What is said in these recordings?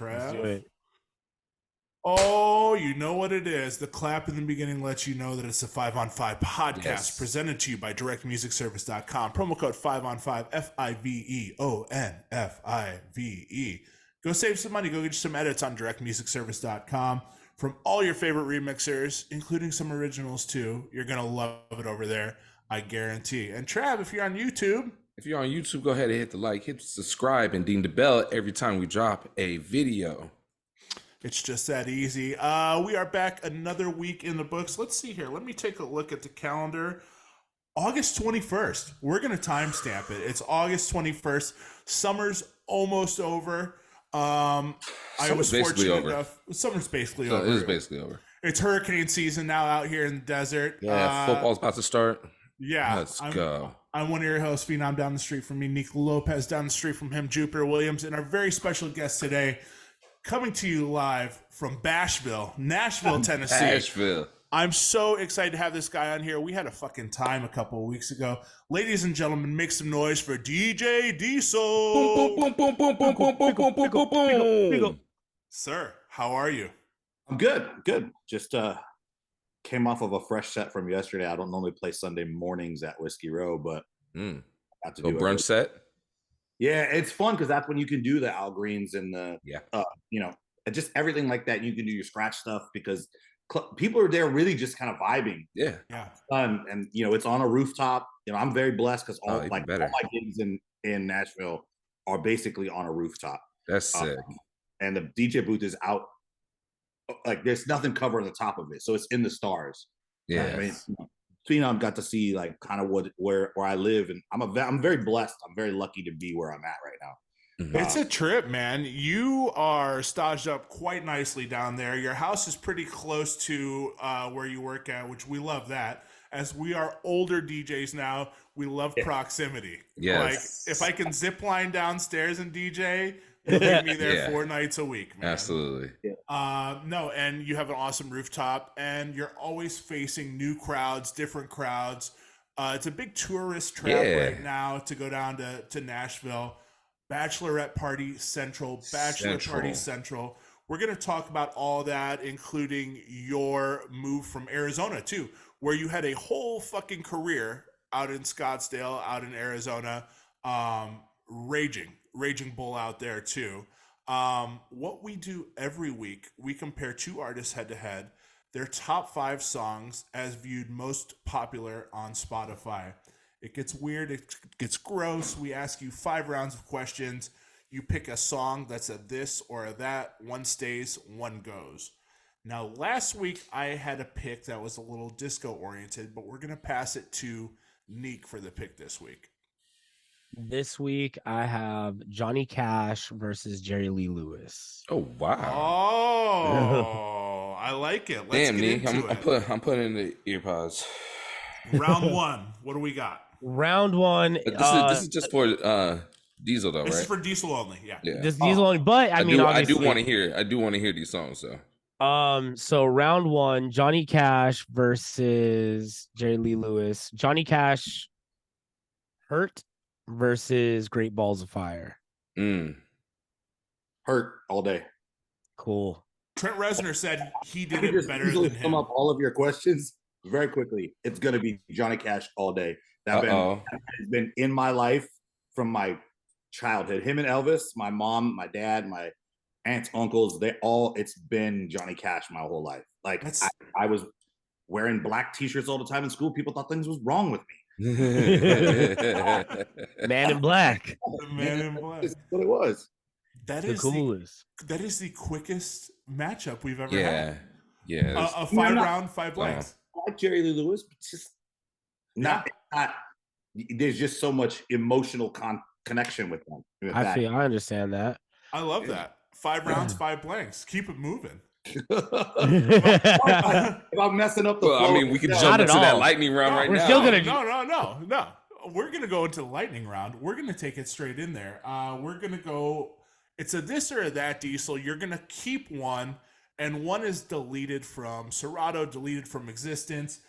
Let's do Trev. it. Oh, you know what it is. The clap in the beginning lets you know that it's a 5 on 5 podcast presented to you by directmusicservice.com. Promo code 5 on 5, FIVEONFIVE. Go save some money. Go get you some edits on directmusicservice.com from all your favorite remixers, including some originals too. You're going to love it over there, I guarantee. And Trav, if you're on YouTube, go ahead and hit the like, hit subscribe, and ding the bell every time we drop a video. it's just that easy. We are back another week in the books. Let's see here. Let me take a look at the calendar. August 21st. We're going to timestamp it. It's August 21st. Summer's almost over. I was fortunate enough. Summer's basically over. It is basically over. It's hurricane season now out here in the desert. Yeah, football's about to start. Yeah. Let's go. I'm one of your hosts, Phenom, down the street from me, Nico Lopez, down the street from him, Jupiter Williams, and our very special guest today, coming to you live from Nashville, Tennessee. Nashville. I'm so excited to have this guy on here. We had a fucking time a couple of weeks ago. Ladies and gentlemen, make some noise for Deejay Diesel. Boom, boom, boom, boom, boom, boom, boom, boom, boom, boom, boom. Sir, how are you? I'm good. Just came off of a fresh set from yesterday. I don't normally play Sunday mornings at Whiskey Row, but got to do a brunch set. Yeah, it's fun because that's when you can do the Al Greens and the just everything like that. You can do your scratch stuff because people are there really just kind of vibing. Yeah. And it's on a rooftop. I'm very blessed because all my gigs in Nashville are basically on a rooftop. That's sick. And the DJ booth is out. Like there's nothing covering the top of it, so it's in the stars. Yeah, I mean, Phenom got to see like kind of where I live, and I'm very blessed. I'm very lucky to be where I'm at right now. Mm-hmm. It's a trip, man. You are staged up quite nicely down there. Your house is pretty close to where you work at, which we love that. As we are older DJs now, we love proximity. Yes. Like if I can zip line downstairs and DJ, you'll leave me there 4 nights a week, man. Absolutely. No, and you have an awesome rooftop, and you're always facing new crowds, different crowds. It's a big tourist trap right now to go down to Nashville. Bachelorette Party Central, Party Central. We're going to talk about all that, including your move from Arizona, too, where you had a whole fucking career out in Scottsdale, out in Arizona, raging bull out there, too. What we do every week, we compare 2 artists head-to-head, their top 5 songs as viewed most popular on Spotify. It gets weird. It gets gross. We ask you 5 rounds of questions. You pick a song that's a this or a that. One stays, one goes. Now, last week, I had a pick that was a little disco-oriented, but we're going to pass it to Neek for the pick this week. This week, I have Johnny Cash versus Jerry Lee Lewis. Oh, wow. Oh, I like it. Let's Damn, get Neek, into it. I'm putting in the earpods. Round 1. What do we got? Round 1. This is just for Diesel, though, right? This is for Diesel only. Yeah. This Diesel only, but I mean, I do want to hear these songs, though. So round 1, Johnny Cash versus Jerry Lee Lewis. Johnny Cash, Hurt versus Great Balls of Fire. Hurt all day. Cool. Trent Reznor said he did it better than him. Sum up all of your questions very quickly. It's going to be Johnny Cash all day. That has been in my life from my childhood. Him and Elvis, my mom, my dad, my aunts, uncles, it's been Johnny Cash my whole life. Like I was wearing black t-shirts all the time in school. People thought things was wrong with me. Man in Black. Man in Black. That's what it was. That the is coolest. That is the quickest matchup we've ever had. Yeah. A 5 round, 5 blanks. I like Jerry Lee Lewis, but it's just not. There's just so much emotional connection with them. I understand that. I love that. 5 rounds, 5 blanks. Keep it moving. If I'm messing up the flow, I mean, we can jump into that lightning round right now. We're still gonna No. We're gonna go into the lightning round. We're gonna take it straight in there. We're gonna go. It's a this or a that, Diesel. You're gonna keep one, and one is deleted from Serato, deleted from existence.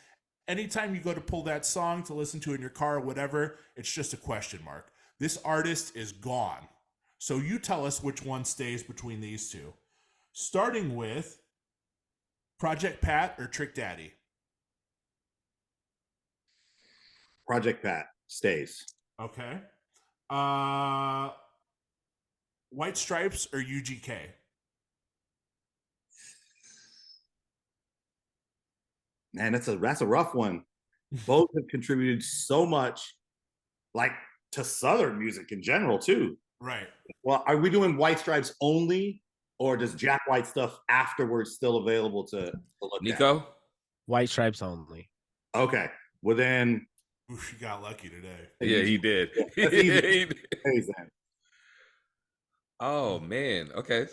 Anytime you go to pull that song to listen to in your car or whatever, it's just a question mark. This artist is gone. So you tell us which one stays between these two. Starting with Project Pat or Trick Daddy? Project Pat stays. Okay. White Stripes or UGK? Man, that's a rough one. Both have contributed so much, like to Southern music in general too. Right. Well, are we doing White Stripes only, or does Jack White stuff afterwards still available to look Nico? at? White Stripes only. Okay. Well then. Oof, you got lucky today. Yeah, he did. That's easy. Oh man. Okay.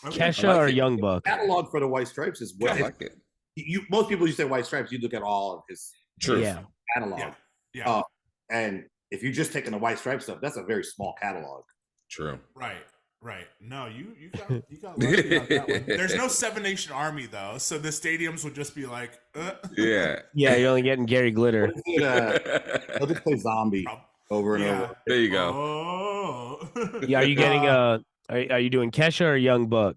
Kesha or Young Buck? Catalog for the White Stripes is what I like it. Most people, you say White Stripes, you look at all of his catalog. Yeah. And if you're just taking the White Stripes stuff, that's a very small catalog. True. Right. No, you got lucky on that one. There's no Seven Nation Army though, so the stadiums would just be like, Yeah. Yeah, you're only getting Gary Glitter. They'll just play Zombie over and over. There you go. Oh. Yeah, are you getting are you doing Kesha or Young Buck?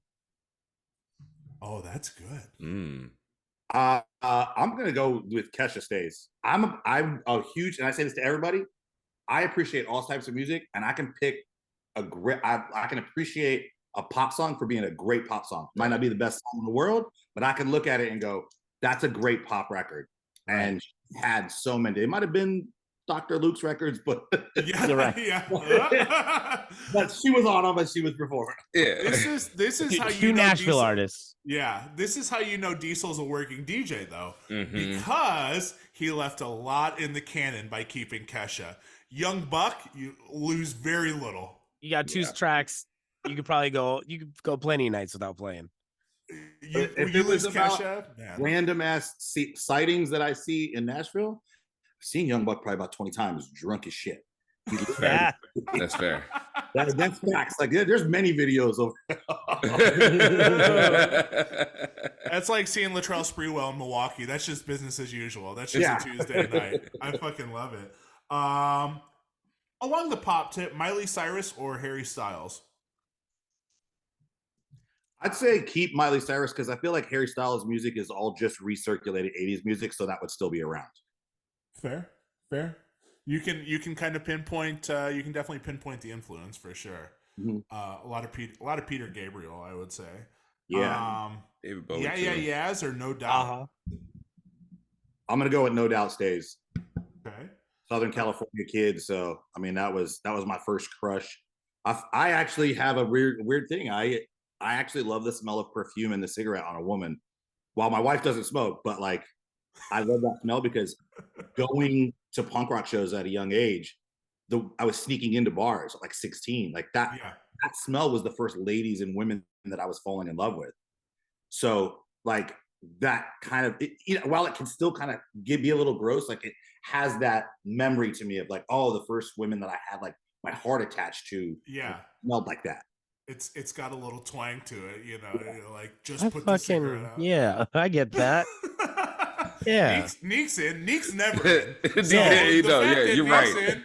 Oh, that's good. I'm gonna go with Kesha stays. I'm a huge, and I say this to everybody, I appreciate all types of music, and I can pick a great. I can appreciate a pop song for being a great pop song. Might not be the best song in the world, but I can look at it and go, "That's a great pop record." And she had so many. It might have been Dr. Luke's records, but yeah. But she was on them and she was performing. Yeah. This is how you two know Nashville Diesel, artists. Yeah, this is how you know Diesel's a working DJ though, because he left a lot in the canon by keeping Kesha. Young Buck, you lose very little. You got two tracks. You could probably go. You could go plenty of nights without playing. If it was about random ass sightings that I see in Nashville, I've seen Young Buck probably about 20 times, drunk as shit. That's fair. That's facts. Like there's many videos of. That's like seeing Latrell Sprewell in Milwaukee. That's just business as usual. That's just a Tuesday night. I fucking love it. Along the pop tip, Miley Cyrus or Harry Styles? I'd say keep Miley Cyrus because I feel like Harry Styles' music is all just recirculated 80s music, so that would still be around. Fair. You can kind of pinpoint. You can definitely pinpoint the influence for sure. Mm-hmm. A lot of Peter Gabriel, I would say. Yeah. David Bowie Yes, or No Doubt. I'm gonna go with No Doubt stays. Okay. Southern California kid, so I mean that was my first crush. I actually have a weird thing. I actually love the smell of perfume and the cigarette on a woman. While my wife doesn't smoke, but like I love that smell because going to punk rock shows at a young age, I was sneaking into bars at like 16. Like that smell was the first ladies and women that I was falling in love with. So like that kind of, while it can still kind of be a little gross, like it has that memory to me of like, oh, the first women that I had like my heart attached to smelled like that. It's got a little twang to it, like just put the cigarette out. Yeah, I get that. Yeah. Neek's never in. You're right.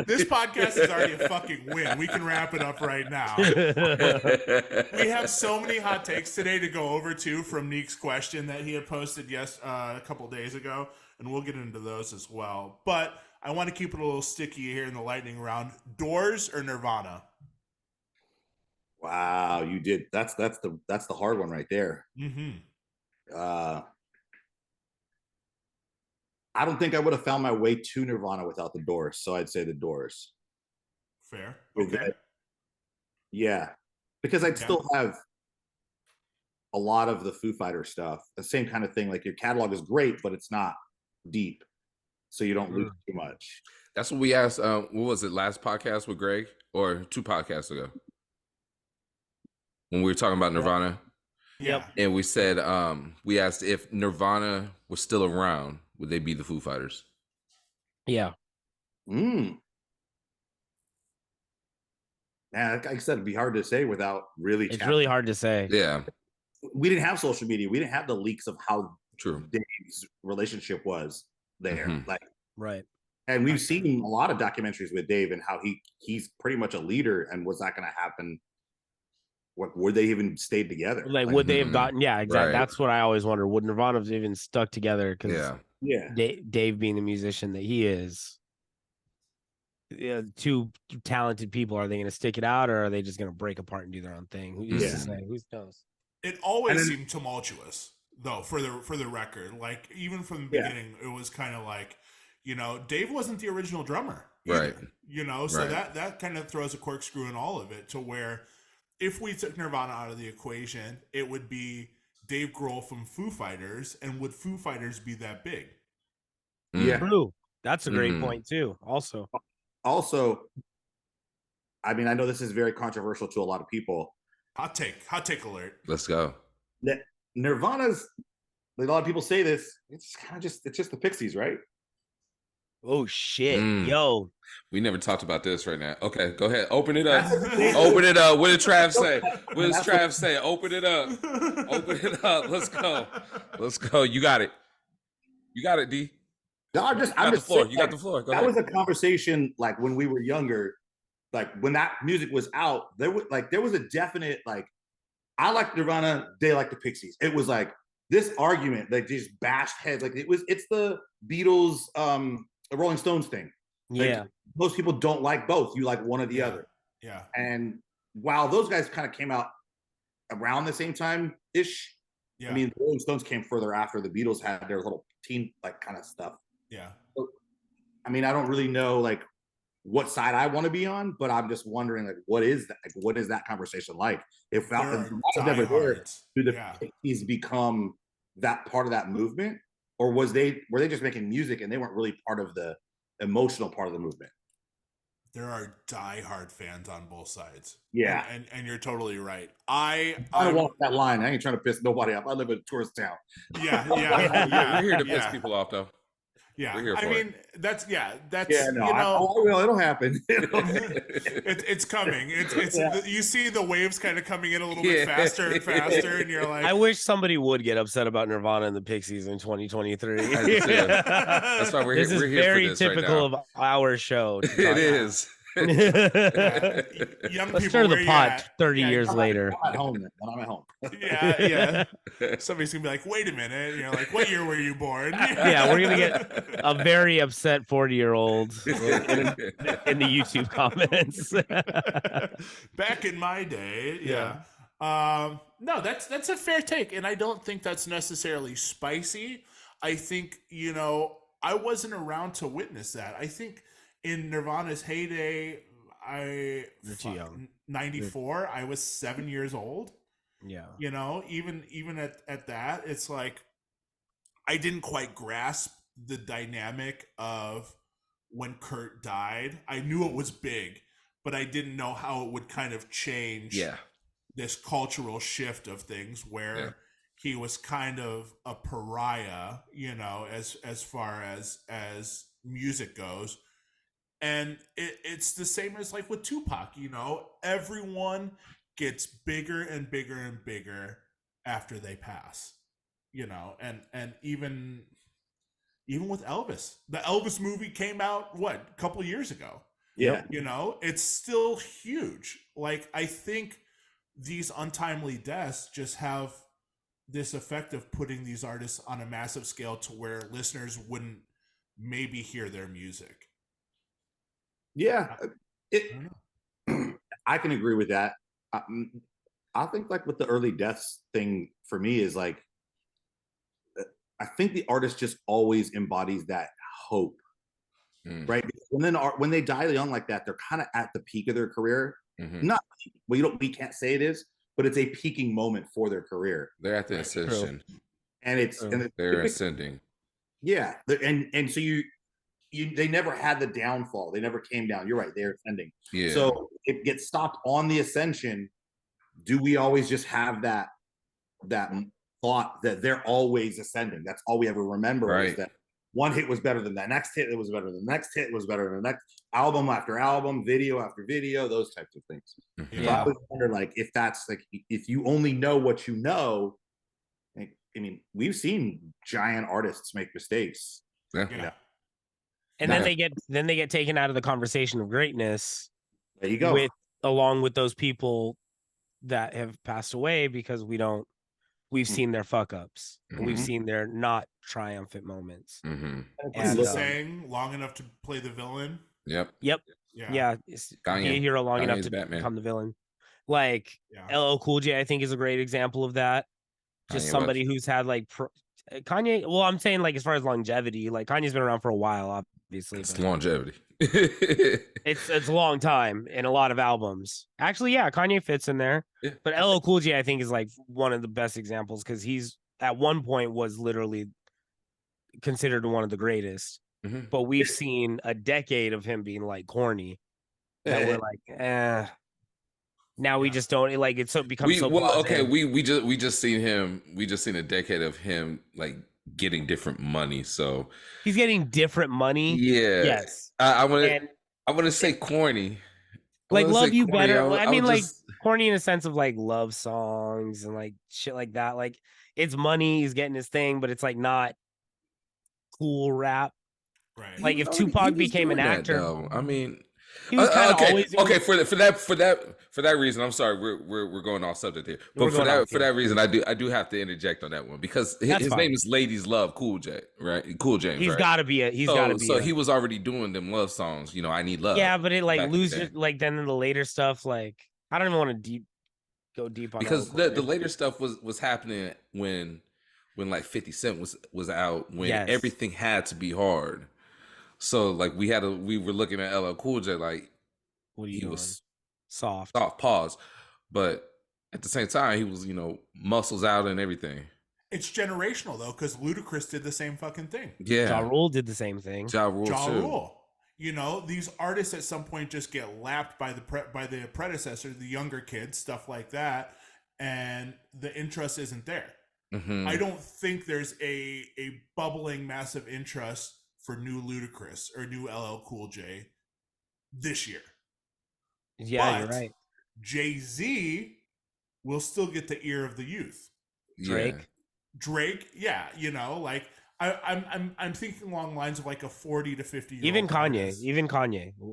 This podcast is already a fucking win. We can wrap it up right now. We have so many hot takes today to go over too from Neek's question that he had posted a couple days ago, and we'll get into those as well. But I want to keep it a little sticky here in the lightning round. Doors or Nirvana? Wow, you did. That's the hard one right there. I don't think I would have found my way to Nirvana without the Doors, so I'd say the Doors. Fair. Okay. Yeah, because I'd still have a lot of the Foo Fighter stuff. The same kind of thing. Like your catalog is great, but it's not deep, so you don't lose too much. That's what we asked. What was it? Last podcast with Greg, or 2 podcasts ago, when we were talking about Nirvana. Yeah. And we said we asked if Nirvana was still around, would they be the Foo Fighters? Yeah. Man, like I said, it'd be hard to say without really. It's really hard to say. Yeah. We didn't have social media. We didn't have the leaks of how True Dave's relationship was there. Like, right. And we've seen a lot of documentaries with Dave and how he's pretty much a leader. And was that going to happen? What would they even stayed together? Like would they have gotten? Yeah, exactly. Right. That's what I always wonder. Would Nirvana have even stuck together? Because Dave being the musician that he is, two talented people, are they going to stick it out, or are they just going to break apart and do their own thing? Who's to say? Who knows? It always seemed tumultuous, though. For the record, like even from the beginning, it was kind of like, you know, Dave wasn't the original drummer, either, right? You know, so that kind of throws a corkscrew in all of it, to where if we took Nirvana out of the equation, it would be Dave Grohl from Foo Fighters, and would Foo Fighters be that big? Yeah, true. That's a great point too. Also, I mean, I know this is very controversial to a lot of people. Hot take alert. Let's go. Nirvana's, like a lot of people say this, it's kind of just the Pixies, right? Oh shit, yo. We never talked about this right now. Okay, go ahead. Open it up. Open it up. What did Trav say? What does Trav say? Open it up. Open it up. Let's go. Let's go. You got it. You got it, D. No, I'm just the floor. saying, You got the floor. Go that ahead. was a conversation like when we were younger, like when that music was out, there was a definite, like, I like Nirvana, they like the Pixies. It was like this argument, like these bashed heads. Like it's the Beatles, the Rolling Stones thing. Like, most people don't like both. You like one or the other. Yeah. And while those guys kind of came out around the same time ish, I mean, the Rolling Stones came further after the Beatles had their little teen like kind of stuff. Yeah. So, I mean, I don't really know like what side I want to be on, but I'm just wondering like what is that? Like, what is that conversation like? If that was never there, do the Pixies become that part of that movement, or were they just making music and they weren't really part of the emotional part of the movement? There are diehard fans on both sides. Yeah, and you're totally right. I walk that line. I ain't trying to piss nobody off. I live in a tourist town. Yeah. We're here to piss people off, though. Yeah, I mean, that's no, you know, it'll happen. It's coming. It's you see the waves kind of coming in a little bit faster and faster, and you're like, I wish somebody would get upset about Nirvana and the Pixies in 2023. That's why we're here. This is very typical of our show. It is. Young Let's stir the pot 30 years later. I'm at home. When I'm at home. Yeah. Somebody's gonna be like, "Wait a minute!" And you're like, "What year were you born?" Yeah, we're gonna get a very upset 40-year-old in the YouTube comments. Back in my day, no, that's a fair take, and I don't think that's necessarily spicy. I think, you know, I wasn't around to witness that. I think in Nirvana's heyday, You're too young. 94, I was 7 years old. Yeah. You know, even at that, it's like I didn't quite grasp the dynamic of when Kurt died. I knew it was big, but I didn't know how it would kind of change this cultural shift of things where he was kind of a pariah, you know, as far as music goes. And it's the same as like with Tupac, you know, everyone gets bigger and bigger and bigger after they pass, you know, and even with Elvis, the Elvis movie came out, a couple of years ago. Yeah. You know, it's still huge. Like, I think these untimely deaths just have this effect of putting these artists on a massive scale to where listeners wouldn't maybe hear their music. Yeah, I can agree with that. I think like with the early deaths thing for me is like, I think the artist just always embodies that hope, right? When they die young like that, they're kind of at the peak of their career. Not we can't say it is, but it's a peaking moment for their career. They're at the ascension, and they're ascending. Yeah, and so they never had the downfall. They never came down. You're right. They're ascending. Yeah. So it gets stopped on the ascension. Do we always just have that thought that they're always ascending? That's all we ever remember. Right. Is that one hit was better than that next hit. It was better than the next hit. It was better than the next album after album, video after video, those types of things. So I always wonder, like, if that's like, if you only know what you know. I mean, we've seen giant artists make mistakes. Yeah. You know? And then they get taken out of the conversation of greatness. There you go. Along with those people that have passed away because we've seen their fuck ups. Mhm. We've seen their not triumphant moments. Mhm. What's the saying? Long enough to play the villain. Yep. Yeah. Be a hero long enough to Batman. become the villain. Like LL Cool J, I think, is a great example of that. Just somebody who's had like Kanye. Well, I'm saying like as far as longevity, like Kanye's been around for a while, obviously. It's longevity. it's a long time and a lot of albums. Actually, yeah, Kanye fits in there. Yeah. But LL Cool J, I think, is like one of the best examples because he's at one point was literally considered one of the greatest. Mhm. But we've seen a decade of him being like corny. That we're like, now we just don't like it. So it becomes so. Well, okay, we just seen him. We just seen a decade of him like getting different money. So he's getting different money. Yeah. Yes. I want to say corny. Like Love You Better. I mean, like corny in a sense of like love songs and like shit like that. Like it's money. He's getting his thing, but it's like not cool rap. Right. Like if Tupac became an actor, I mean. He was always for that reason, I'm sorry, we're going off subject here, but for that reason, I do have to interject on that one because his name is Ladies Love Cool J, right? Cool James. He's got to be So he was already doing them love songs. You know, I Need Love. Yeah, but it like loses like then in the later stuff. Like I don't even want to go deep on because the later stuff was happening when like 50 Cent was out when everything had to be hard. So like we were looking at LL Cool J like he was soft pause, but at the same time he was muscles out and everything. It's generational though because Ludacris did the same fucking thing. Yeah, Ja Rule did the same thing. Ja Rule. You know, these artists at some point just get lapped by the predecessor, the younger kids, stuff like that, and the interest isn't there. Mm-hmm. I don't think there's a bubbling massive interest for new Ludacris or new LL Cool J this year. Yeah, but you're right. Jay-Z will still get the ear of the youth. Drake, yeah, like I'm thinking along lines of like a 40 to 50 year even Kanye, artist.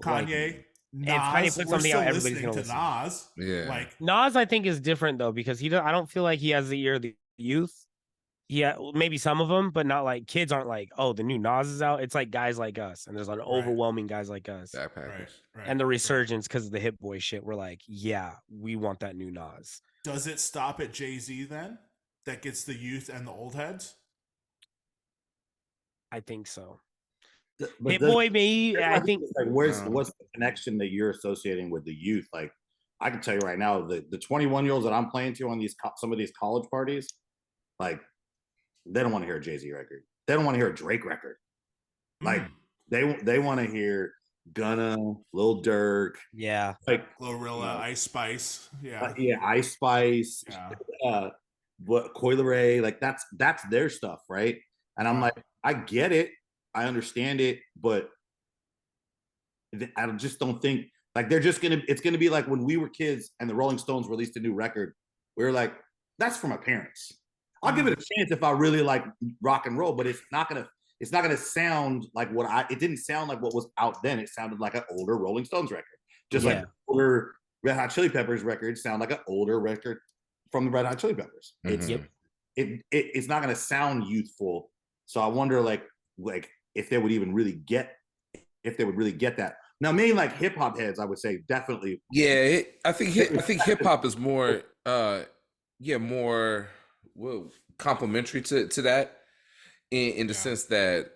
Like, Nas, if Kanye puts something out, everybody's gonna listen. Nas. Yeah, like Nas, I think is different though because I don't feel like he has the ear of the youth. Yeah, maybe some of them, but not like kids aren't like, oh, the new Nas is out. It's like guys like us, and there's an overwhelming guys like us, and the resurgence because of the Hit Boy shit. We're like, yeah, we want that new Nas. Does it stop at Jay-Z then? That gets the youth and the old heads. I think so. Hit Boy, me. I think. Like, what's the connection that you're associating with the youth? Like, I can tell you right now, the 21-year-olds that I'm playing to on some of these college parties, like. They don't want to hear a Jay-Z record. They don't want to hear a Drake record. Like they want to hear Gunna, Lil Durk, like Glorilla, Ice Spice, Ice Spice, what Coi Leray, like that's their stuff, right? And I'm like, I get it, I understand it, but I just don't think like it's gonna be like when we were kids and the Rolling Stones released a new record, we were like, that's for my parents. I'll give it a chance if I really like rock and roll, but it's not gonna sound like it didn't sound like what was out then. It sounded like an older Rolling Stones record. Just like older Red Hot Chili Peppers records sound like an older record from the Red Hot Chili Peppers. It's not gonna sound youthful. So I wonder like if they would even really get that. Now, maybe like hip hop heads, I would say definitely. Yeah, I think hip hop is more more complementary to that in the sense that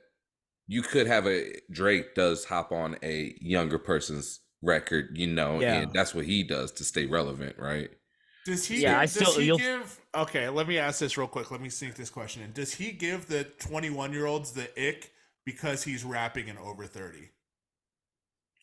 you could have Drake does hop on a younger person's record, and that's what he does to stay relevant, right? Does he give okay, let me ask this real quick. Let me sneak this question in. Does he give the 21-year-olds the ick because he's rapping in over 30?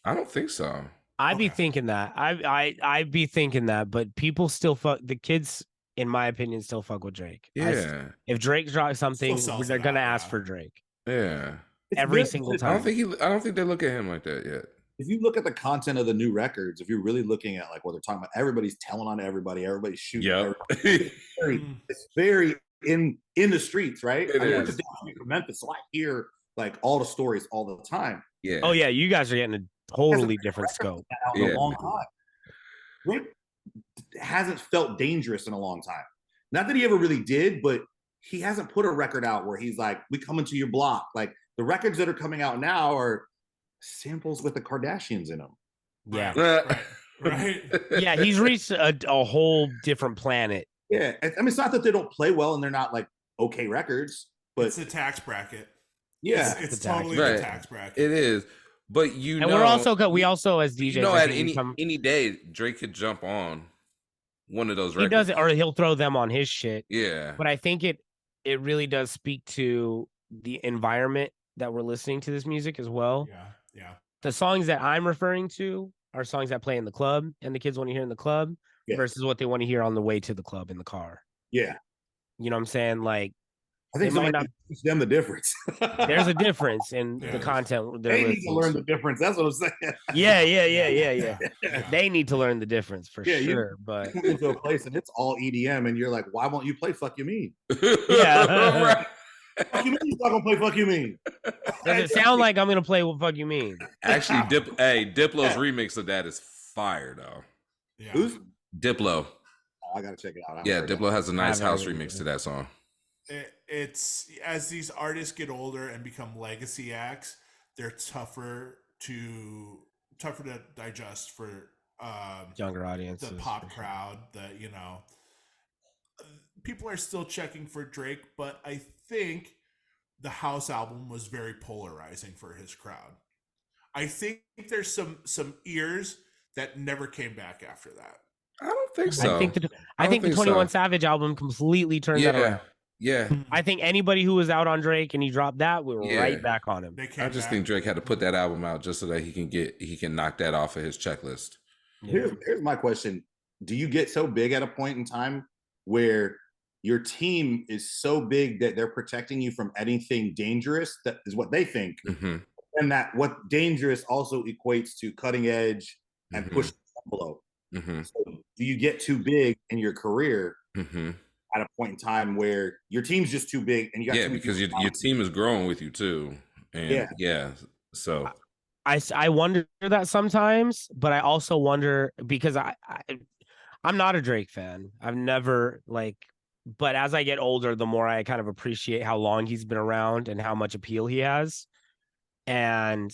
I don't think so. I'd be thinking that. I'd be thinking that, but people still the kids in my opinion, still fuck with Drake. Yeah. If Drake drops something, they're gonna ask for Drake. Yeah. Every single time. I don't think they look at him like that yet. If you look at the content of the new records, if you're really looking at like what they're talking about, everybody's telling on everybody, everybody's shooting. Yep. It's very in the streets, right? It is. I went to Memphis, so I hear like all the stories all the time. Yeah. Oh yeah, you guys are getting a totally different scope. In a long time. Drake hasn't felt dangerous in a long time. Not that he ever really did, but he hasn't put a record out where he's like, "We coming to your block." Like the records that are coming out now are samples with the Kardashians in them. Yeah, right. Yeah, he's reached a whole different planet. Yeah, I mean, it's not that they don't play well and they're not like okay records, but it's the tax bracket. Yeah, it's totally the tax bracket. It is. But and we're also as DJs, at any day Drake could jump on one of those records. He does it, or he'll throw them on his shit. Yeah. But I think it really does speak to the environment that we're listening to this music as well. Yeah. The songs that I'm referring to are songs that play in the club and the kids want to hear in the club versus what they want to hear on the way to the club in the car. Yeah. You know what I'm saying? Like, I think somebody might teach them the difference. There's a difference in the content. They need to learn the difference. That's what I'm saying. Yeah. They need to learn the difference for sure. But you into a place and it's all EDM, and you're like, why won't you play "Fuck You Mean"? Yeah. Right. Fuck You Mean? You're not gonna play "Fuck You Mean." Does it sound like I'm gonna play "What Fuck You Mean"? Actually, Diplo's remix of that is fire though. Yeah. Who's Diplo? Oh, I gotta check it out. Yeah, Diplo has a nice house remix to that song. It's as these artists get older and become legacy acts, they're tougher to digest for younger audiences, the pop crowd. People are still checking for Drake, but I think the House album was very polarizing for his crowd. I think there's some ears that never came back after that. I don't think so. I think the 21 Savage album completely turned that around. Yeah. I think anybody who was out on Drake and he dropped that, we were right back on him. I just think Drake had to put that album out just so that he can knock that off of his checklist. Here's my question. Do you get so big at a point in time where your team is so big that they're protecting you from anything dangerous? That is what they think. Mm-hmm. And that what dangerous also equates to cutting edge and pushing the envelope. Mm-hmm. So do you get too big in your career at a point in time where your team's just too big and you got because your team is growing with you too, and so I wonder that sometimes, but I also wonder because I'm not a Drake fan. I've never but as I get older, the more I kind of appreciate how long he's been around and how much appeal he has. And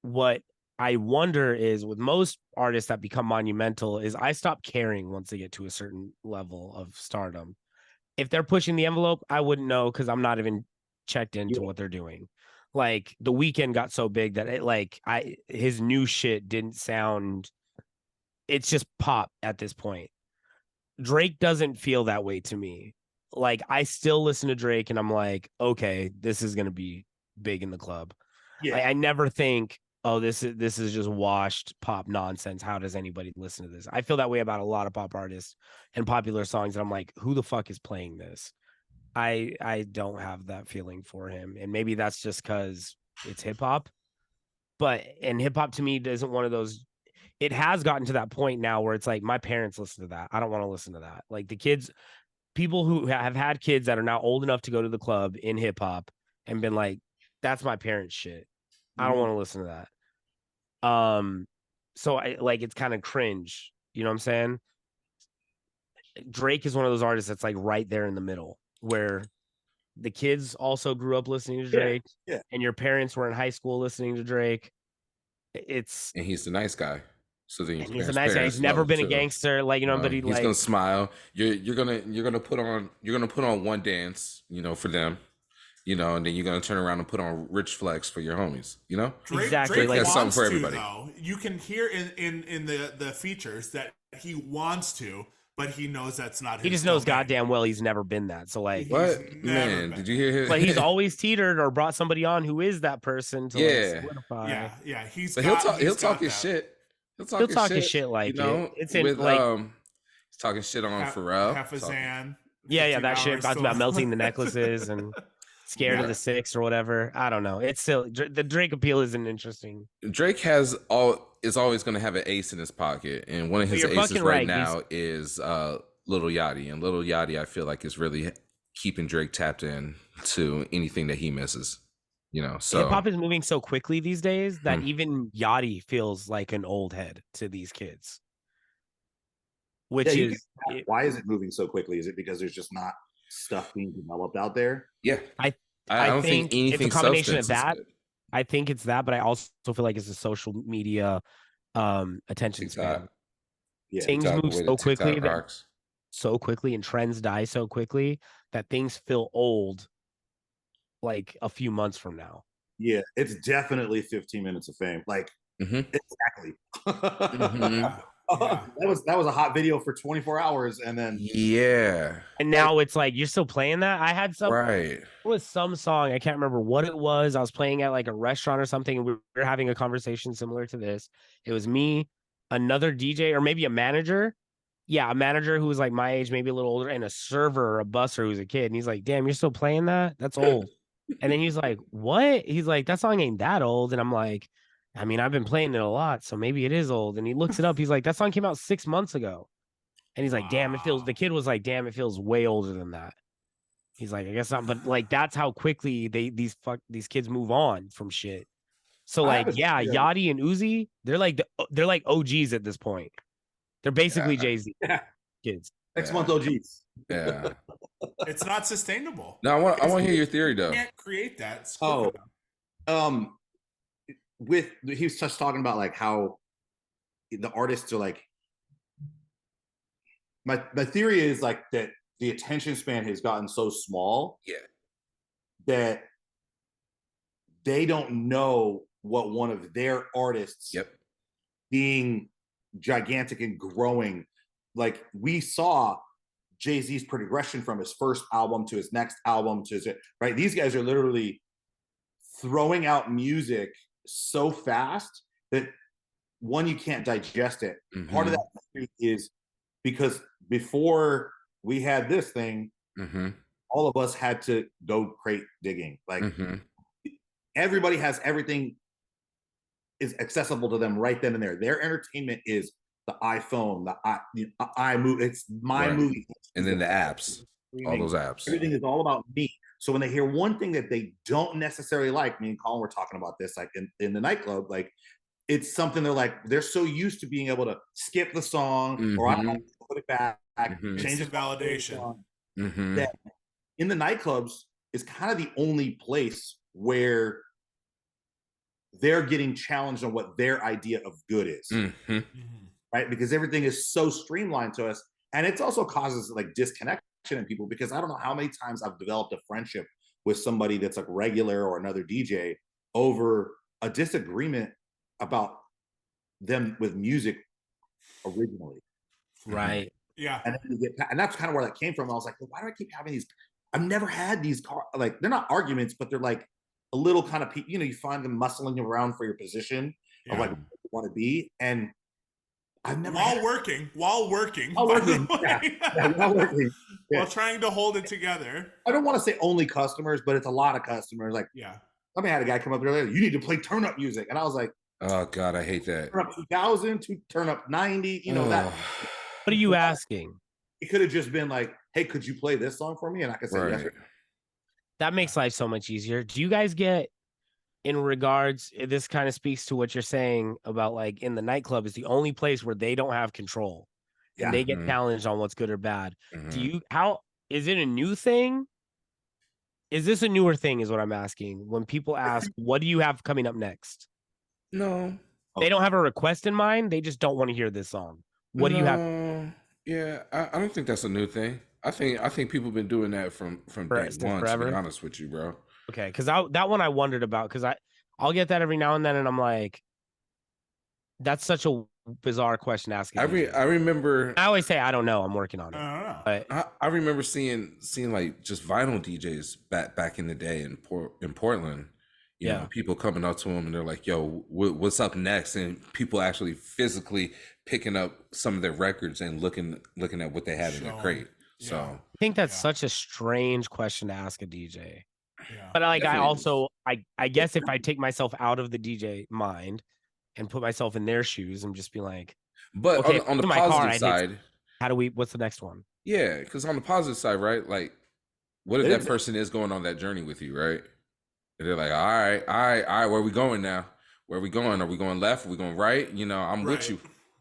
what I wonder is with most artists that become monumental is I stop caring once they get to a certain level of stardom. If they're pushing the envelope, I wouldn't know because I'm not even checked into what they're doing. Like The Weeknd got so big that his new shit didn't sound. It's just pop at this point. Drake doesn't feel that way to me. Like I still listen to Drake and I'm like, okay, this is gonna be big in the club. Yeah, I never think, oh, this is just washed pop nonsense. How does anybody listen to this? I feel that way about a lot of pop artists and popular songs. And I'm like, who the fuck is playing this? I don't have that feeling for him. And maybe that's just because it's hip hop. And hip hop to me isn't one of those. It has gotten to that point now where it's like my parents listen to that. I don't want to listen to that. Like the kids, people who have had kids that are now old enough to go to the club in hip hop and been like, that's my parents' shit. I don't want to listen to that. So it's kind of cringe. You know what I'm saying? Drake is one of those artists that's like right there in the middle where the kids also grew up listening to Drake and your parents were in high school listening to Drake. And he's the nice guy. So then he's a nice guy. He's never been a gangster, but he's gonna smile. You're gonna put on one dance, for them, and then you're gonna turn around and put on Rich Flex for your homies, exactly. Drake that's something for everybody. You can hear in the features that he wants to, but he knows that's not. He just knows goddamn well he's never been that. So what man? Did you hear him? Like he's always teetered or brought somebody on who is that person to solidify. Yeah. He'll talk his shit. He'll talk his shit it's in he's talking shit on Pharrell. Hafizan. Yeah, that shit about melting the necklaces and scared of the six or whatever. I don't know. It's still the Drake appeal isn't interesting. Drake is always going to have an ace in his pocket, and one of his aces right now is Lil Yachty, and Lil Yachty I feel like is really keeping Drake tapped in to anything that he misses. You know, so hip hop is moving so quickly these days that even Yachty feels like an old head to these kids. Which is why is it moving so quickly? Is it because there's just not stuff being developed out there? Yeah, I don't think anything it's a combination of that. good. I think it's that, but I also feel like it's a social media attention span. Yeah, things move so quickly, and trends die so quickly that things feel old like a few months from now. Yeah, it's definitely 15 minutes of fame. Like exactly. That was a hot video for 24 hours, and then and now it's like you're still playing that. I had some it was some song, I can't remember what it was. I was playing at like a restaurant or something, and we were having a conversation similar to this. It was me, another DJ, or maybe a manager. Yeah, a manager who was like my age, maybe a little older, and a server or a busser who's a kid. And he's like, "Damn, you're still playing that? That's old." And then he's like, "What?" He's like, "That song ain't that old." And I'm like, "I mean, I've been playing it a lot, so maybe it is old." And he looks it up. He's like, "That song came out 6 months ago." And he's like, "Damn, it feels." The kid was like, "Damn, it feels way older than that." He's like, "I guess not," but like that's how quickly these kids move on from shit. So like, yeah, Yachty and Uzi, they're like OGs at this point. They're basically Jay-Z kids. Next month OGs. Yeah. It's not sustainable. No, I want to hear your theory though. You can't create that. He was just talking about like how the artists are like, my theory is like that the attention span has gotten so small that they don't know what one of their artists being gigantic and growing, like we saw Jay-Z's progression from his first album to his next album to his, right? These guys are literally throwing out music so fast that one, you can't digest it. Part of that is because before we had this thing, all of us had to go crate digging. Like everybody has everything is accessible to them right then and there. Their entertainment is the iPhone, the iMovie. It's my movie, and then the apps, all those apps. Everything is all about me. So when they hear one thing that they don't necessarily like, me and Colin were talking about this, like in the nightclub, like it's something they're so used to being able to skip the song or I don't know, put it back, change the validation. That in the nightclubs is kind of the only place where they're getting challenged on what their idea of good is, right? Because everything is so streamlined to us, and it also causes like disconnection in people. Because I don't know how many times I've developed a friendship with somebody that's like regular or another DJ over a disagreement about them with music originally, right? Yeah, and that's kind of where that came from. I was like, well, why do I keep having these? I've never had these like they're not arguments, but they're like a little kind of, you know, you find them muscling around for your position of like what you want to be. And I've never while working, while trying to hold it together. I don't want to say only customers, but it's a lot of customers. Like, I mean, I had a guy come up there later, you need to play turn up music. And I was like, oh God, I hate that. Turn up 2000, turn up 90, you know, that. What are you asking? It could have just been like, hey, could you play this song for me? And I could say yes. That makes life so much easier. Do you guys get, in regards, this kind of speaks to what you're saying about like in the nightclub is the only place where they don't have control and they get challenged on what's good or bad. How is it a new thing? Is this a newer thing is what I'm asking. When people ask, what do you have coming up next? No. They don't have a request in mind. They just don't want to hear this song. What do you have? Yeah, I don't think that's a new thing. I think people have been doing that from day one, forever. To be honest with you, bro. Okay, because that one I wondered about, because I'll get that every now and then, and I'm like, that's such a bizarre question to ask. I remember. I always say I don't know. I'm working on it. But I remember seeing like just vinyl DJs back in the day in Portland. You know, people coming up to them and they're like, "Yo, what's up next?" And people actually physically picking up some of their records and looking at what they had in their crate. So I think that's such a strange question to ask a DJ. But like, definitely. I guess if I take myself out of the DJ mind and put myself in their shoes, I'm just be like, but okay, on the positive side, what's the next one? Yeah, because on the positive side, right? Like, what if that person is going on that journey with you, right? They're like, all right, all right, all right, where are we going now? Where are we going? Are we going left? Are we going right? You know, I'm with you.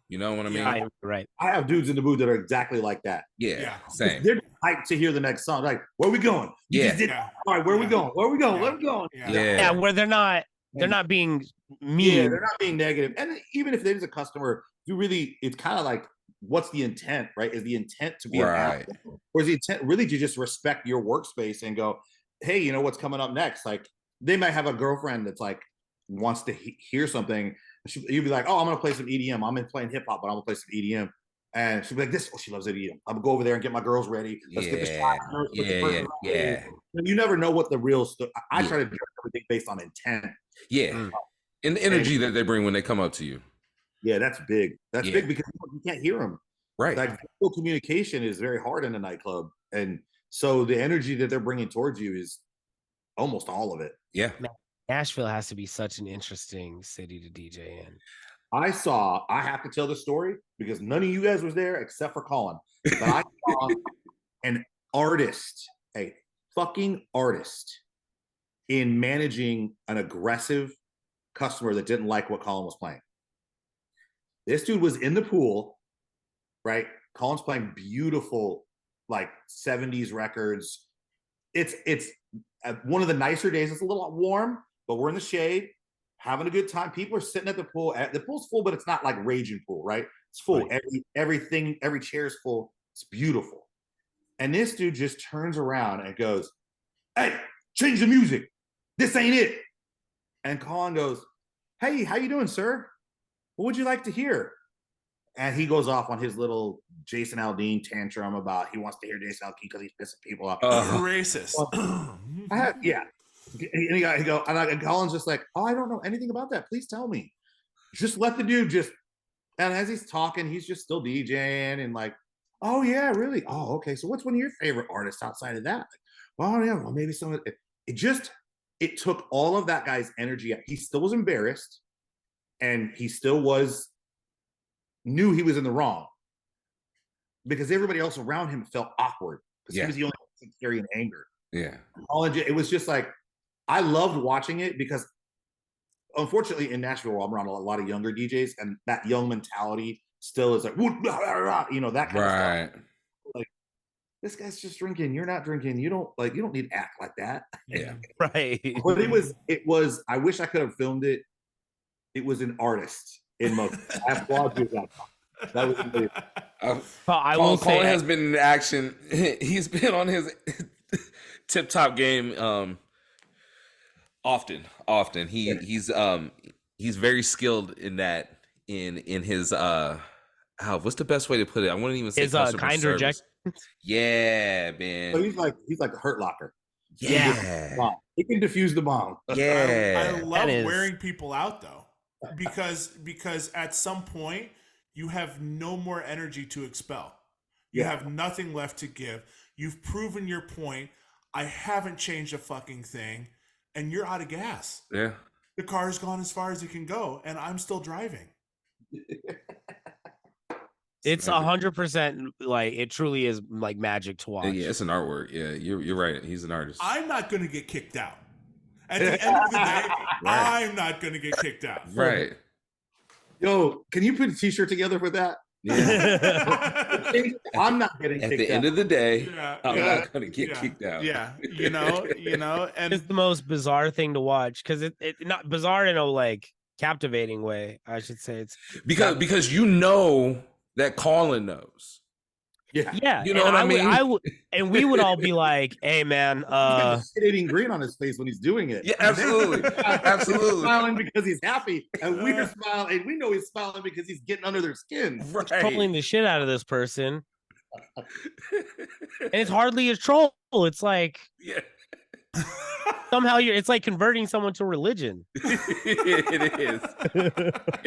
You know what I mean? Right. I have dudes in the booth that are exactly like that. Yeah. Same. They're hyped to hear the next song. Like, where are we going? You just did. All right, where are we going? Where are we going? Where are we going? Yeah, where they're not being mean. Yeah, they're not being negative. And even if there's a customer, you really, it's kind of like, what's the intent, right? Is the intent to be an asshole? Or is the intent really to just respect your workspace and go, hey, you know what's coming up next? Like, they might have a girlfriend that's like, wants to hear something. You'd be like, oh, I'm going to play some EDM. I'm in playing hip hop, but I'm going to play some EDM. And she'll be like, she loves EDM. I'm going to go over there and get my girls ready. Let's get the shot. Yeah. You never know what the real stuff. I try to judge everything based on intent. Yeah. And the energy that they bring when they come up to you. Yeah, that's big. That's big because you can't hear them. Right. Like, communication is very hard in a nightclub. And so the energy that they're bringing towards you is almost all of it. Yeah. Nashville has to be such an interesting city to DJ in. I have to tell the story because none of you guys was there except for Colin. But I saw an artist, a fucking artist, in managing an aggressive customer that didn't like what Colin was playing. This dude was in the pool, right? Colin's playing beautiful, like 70s records. It's one of the nicer days. It's a little warm, but we're in the shade, having a good time. People are sitting at the pool. The pool's full, but it's not like raging pool, right? It's full. Right. Every chair is full. It's beautiful. And this dude just turns around and goes, hey, change the music. This ain't it. And Colin goes, hey, how you doing, sir? What would you like to hear? And he goes off on his little Jason Aldean tantrum about he wants to hear Jason Aldean because he's pissing people off. Racist. And Colin's just like, oh, I don't know anything about that. Please tell me. Just let the dude and as he's talking, he's just still DJing and like, oh yeah, really? Oh, okay. So what's one of your favorite artists outside of that? Like, well, yeah, well, maybe some of it. It took all of that guy's energy. He still was embarrassed and he still knew he was in the wrong because everybody else around him felt awkward because he was the only one carrying anger. Yeah. It was just like, I loved watching it because unfortunately in Nashville, I'm around a lot of younger DJs and that young mentality still is like, you know, that kind of stuff. Like, this guy's just drinking. You're not drinking. You don't need to act like that. Yeah. Right. But it was, I wish I could have filmed it. It was an artist in most. I applaud you for that. That was amazing. Colin has been in action. He's been on his tip-top game often. He's very skilled in that in his what's the best way to put it? I wouldn't even say kind reject. Yeah, man. So he's like a Hurt Locker. Yeah. He can defuse the bomb. Yeah. I love wearing people out though. Because at some point you have no more energy to expel. You have nothing left to give. You've proven your point. I haven't changed a fucking thing, and you're out of gas. Yeah. The car's gone as far as it can go, and I'm still driving. It's 100% like it truly is like magic to watch. Yeah, it's an artwork. Yeah, you're right. He's an artist. I'm not going to get kicked out. At the end of the day, I'm not going to get kicked out. Right. Yo, can you put a t-shirt together for that? Yeah. I'm not getting kicked out. At the end of the day, I'm not going to get kicked out. Yeah. You know, and it's the most bizarre thing to watch because it not bizarre in a like captivating way. I should say it's because you know that Colin knows. Yeah. You know what I mean? And we would all be like, hey man, eating green on his face when he's doing it. Yeah, absolutely. Absolutely. Smiling because he's happy. And we're smiling, and we know he's smiling because he's getting under their skin. Right. Trolling the shit out of this person. And it's hardly a troll. It's like somehow it's like converting someone to religion. It is.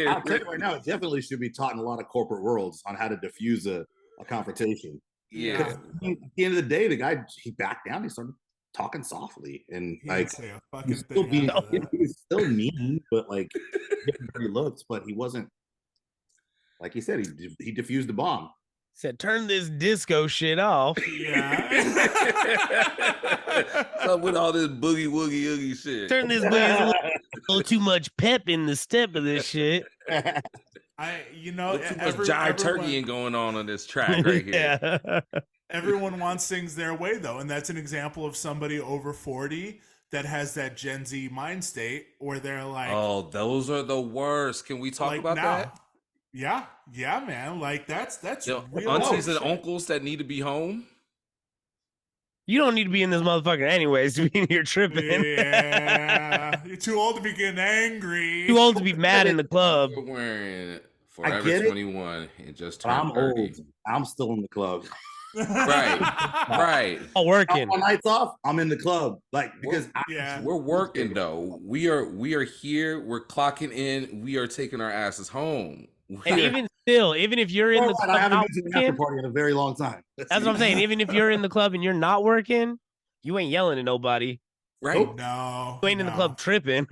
I'll tell you right now, it definitely should be taught in a lot of corporate worlds on how to diffuse a confrontation. Yeah. At the end of the day, the guy, he backed down. He started talking softly, and he was still mean, but like getting dirty looks. But he wasn't, like he said, he diffused the bomb. Said, turn this disco shit off. Yeah. What's up with all this boogie woogie oogie shit? Turn this boogie a little too much pep in the step of this shit. Too much jive turkey going on this track right here. Yeah. Everyone wants things their way, though, and that's an example of somebody over 40 that has that Gen Z mind state where they're like, "Oh, those are the worst." Can we talk like about that? Yeah, man. Like that's real aunties and shit. uncles that need to be home. You don't need to be in this motherfucker anyways to be in here tripping. Yeah, you're too old to be getting angry. Too old to be mad in the club. We're wearing Forever 21 and just turned I'm 30. old. I'm still in the club. Right. Oh, working. On nights off, I'm in the club. Like because we're working though. We are here. We're clocking in. We are taking our asses home. And even still, even if you're in the club, I haven't been to an after party in a very long time. That's what I'm saying. Even if you're in the club and you're not working, you ain't yelling at nobody. Right? No, you ain't in the club tripping.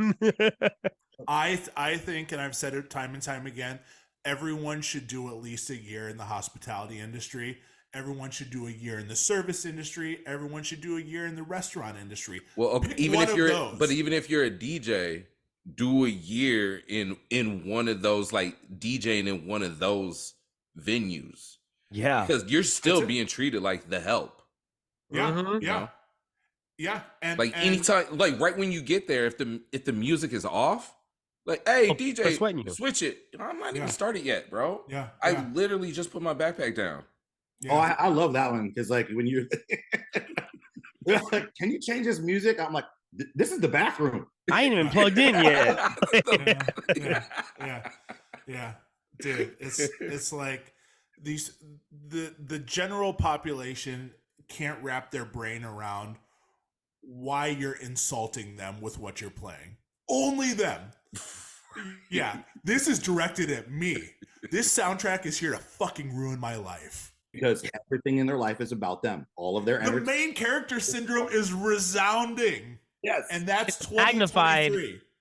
I think, and I've said it time and time again, everyone should do at least a year in the hospitality industry. Everyone should do a year in the service industry. Everyone should do a year in the restaurant industry. Well, okay, even if you're a DJ, do a year in one of those, like DJing in one of those venues. Yeah, because you're still being treated like the help. Yeah, mm-hmm. Yeah. And like anytime, like right when you get there, if the music is off, like, hey, DJ, switch it. I'm not even started yet, bro. Yeah. I literally just put my backpack down. Yeah. Oh, I love that one because like when you're like, can you change this music? I'm like, this is the bathroom. I ain't even plugged in yet. Yeah. Dude, it's like the general population can't wrap their brain around why you're insulting them with what you're playing. Only them. Yeah, this is directed at me. This soundtrack is here to fucking ruin my life. Because everything in their life is about them. All of their the main character syndrome is resounding. Yes, and that's magnified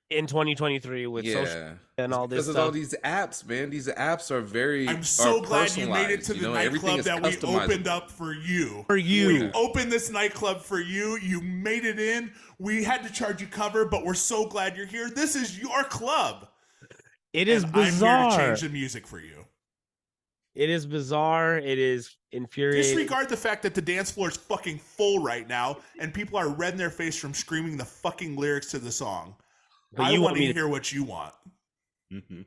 in 2023 with social and all this stuff. Because of all these apps, man. These apps are very. I'm so glad you made it to the nightclub that we opened up for you. We opened this nightclub for you. You made it in. We had to charge you cover, but we're so glad you're here. This is your club. It is bizarre. I'm here to change the music for you. It is bizarre. It is infuriating. Disregard the fact that the dance floor is fucking full right now, and people are red in their face from screaming the fucking lyrics to the song. But I want to hear what you want. Mm-hmm.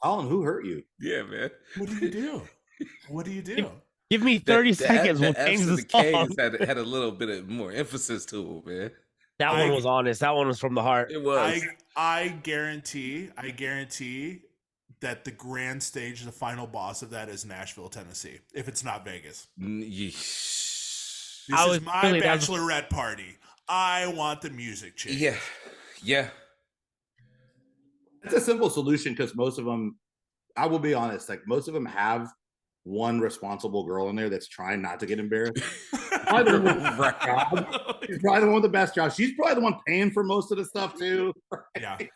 Colin, who hurt you? Yeah, man. What do you do? What do you do? Give me 30 seconds. We'll change the song. Had a little bit of more emphasis to it, man. That one was honest. That one was from the heart. It was. I guarantee that the grand stage, the final boss of that is Nashville, Tennessee. If it's not Vegas. This is my bachelorette party. I want the music change. Yeah. It's a simple solution because most of them, I will be honest, like most of them have one responsible girl in there that's trying not to get embarrassed. She's probably the one with the best job. She's probably the one paying for most of the stuff too.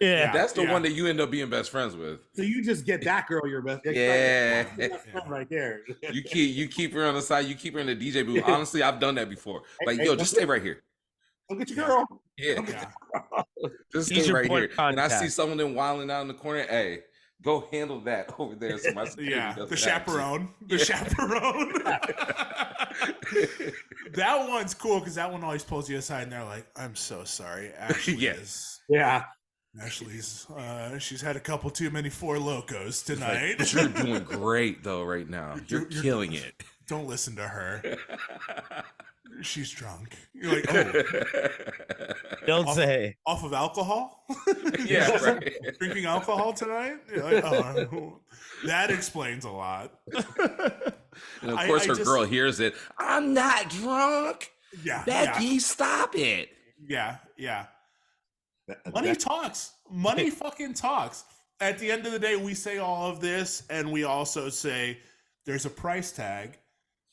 Yeah. That's the one that you end up being best friends with. So you just get that girl your best. Yeah. Right there. You keep her on the side. You keep her in the DJ booth. Honestly, I've done that before. Like, yo, just stay right here. Go get your girl. Yeah. Just stay right here. And I see someone then wilding out in the corner. Hey, go handle that over there. So my the chaperone. The chaperone. That one's cool because that one always pulls you aside and they're like, I'm so sorry. Ashley is. Yeah. Ashley's she's had a couple too many Four Locos tonight. Like, you're doing great though right now. You're killing it. Don't listen to her. She's drunk. You're like, oh. Don't say. Off of alcohol? Yeah, right. Drinking alcohol tonight? You're like, oh, that explains a lot. And of course, her girl hears it. I'm not drunk. Yeah. Becky, stop it. Yeah. Money talks. Money fucking talks. At the end of the day, we say all of this, and we also say there's a price tag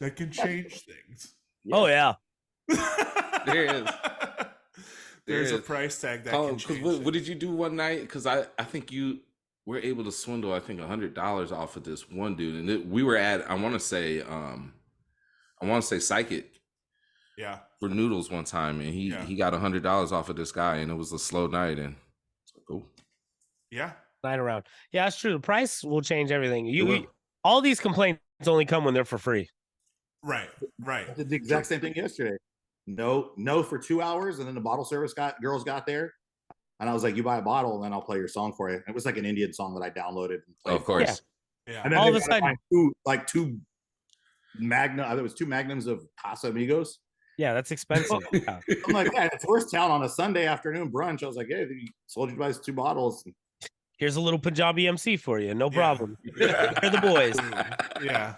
that can change things. Oh, yeah. There is. There's a price tag that can change. What did you do one night? Because I think you we're able to swindle, I think, $100 off of this one dude, and we were at, I want to say Psychic, for noodles one time, and he got $100 off of this guy, and it was a slow night, and it's like, oh, night around. Yeah, that's true. The price will change everything. All these complaints only come when they're for free. Right. I did the exact same thing yesterday. No for 2 hours, and then the bottle service girls got there, and I was like, "You buy a bottle, and then I'll play your song for you." It was like an Indian song that I downloaded and played. Of course, yeah. And then all of a sudden, two Magnum. There was 2 Magnums of Casamigos. Yeah, that's expensive. I'm like, yeah, it's Tourist Town on a Sunday afternoon brunch. I was like, hey, they sold you guys 2 bottles. Here's a little Punjabi MC for you. No problem. They're the boys. Yeah.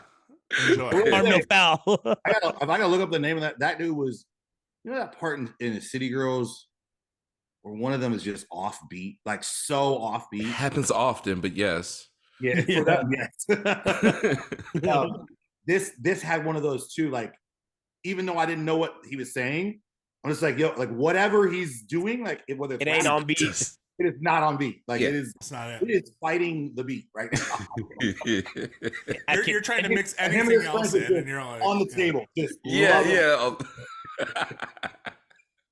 Enjoy. Harm no foul. If I gotta look up the name of that dude was, that part in the City Girls where one of them is just offbeat, like so offbeat. It happens often, but yes. Yeah. Yes. This had one of those too, like, even though I didn't know what he was saying, I'm just like, yo, like whatever he's doing, like whether it ain't on beat. It is not on beat. Like it is. It's not it is fighting the beat right now. You're trying to mix anything else in, and you're like on the table. Just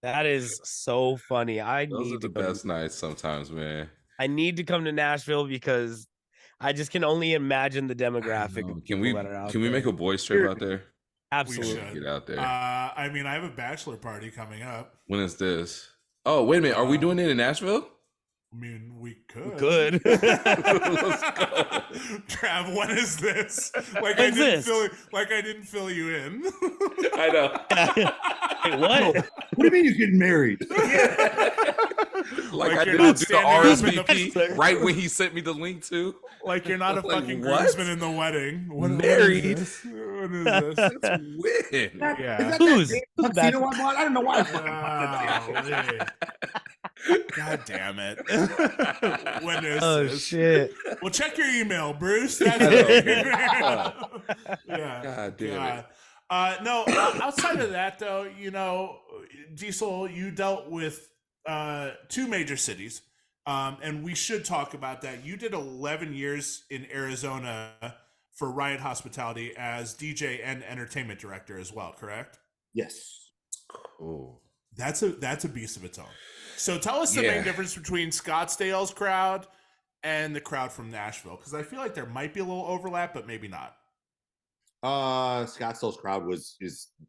That is so funny. Those are the best nights sometimes, man. I need to come to Nashville because I just can only imagine the demographic. Can we make a boys trip out there? Absolutely. Get out there. I mean, I have a bachelor party coming up. When is this? Oh, wait a minute. Are we doing it in Nashville? I mean, we could. Good. Let's go. Trav, when is this? Like I didn't fill you in. I know. Wait, what? What do you mean he's getting married? Like I didn't do the RSVP right when he sent me the link to. Like you're not a fucking groomsman in the wedding. Married. What is this? That's weird. Yeah. Who's that? I don't know why. God damn it. When is this? Shit. Well, check your email, Bruce. That's yeah. God damn it. No, outside of that, though, Diesel, you dealt with 2 major cities, and we should talk about that. You did 11 years in Arizona for Riot Hospitality as DJ and entertainment director as well, correct? Yes. Cool. That's a beast of its own. So tell us the main difference between Scottsdale's crowd and the crowd from Nashville, because I feel like there might be a little overlap, but maybe not. Scottsdale's crowd is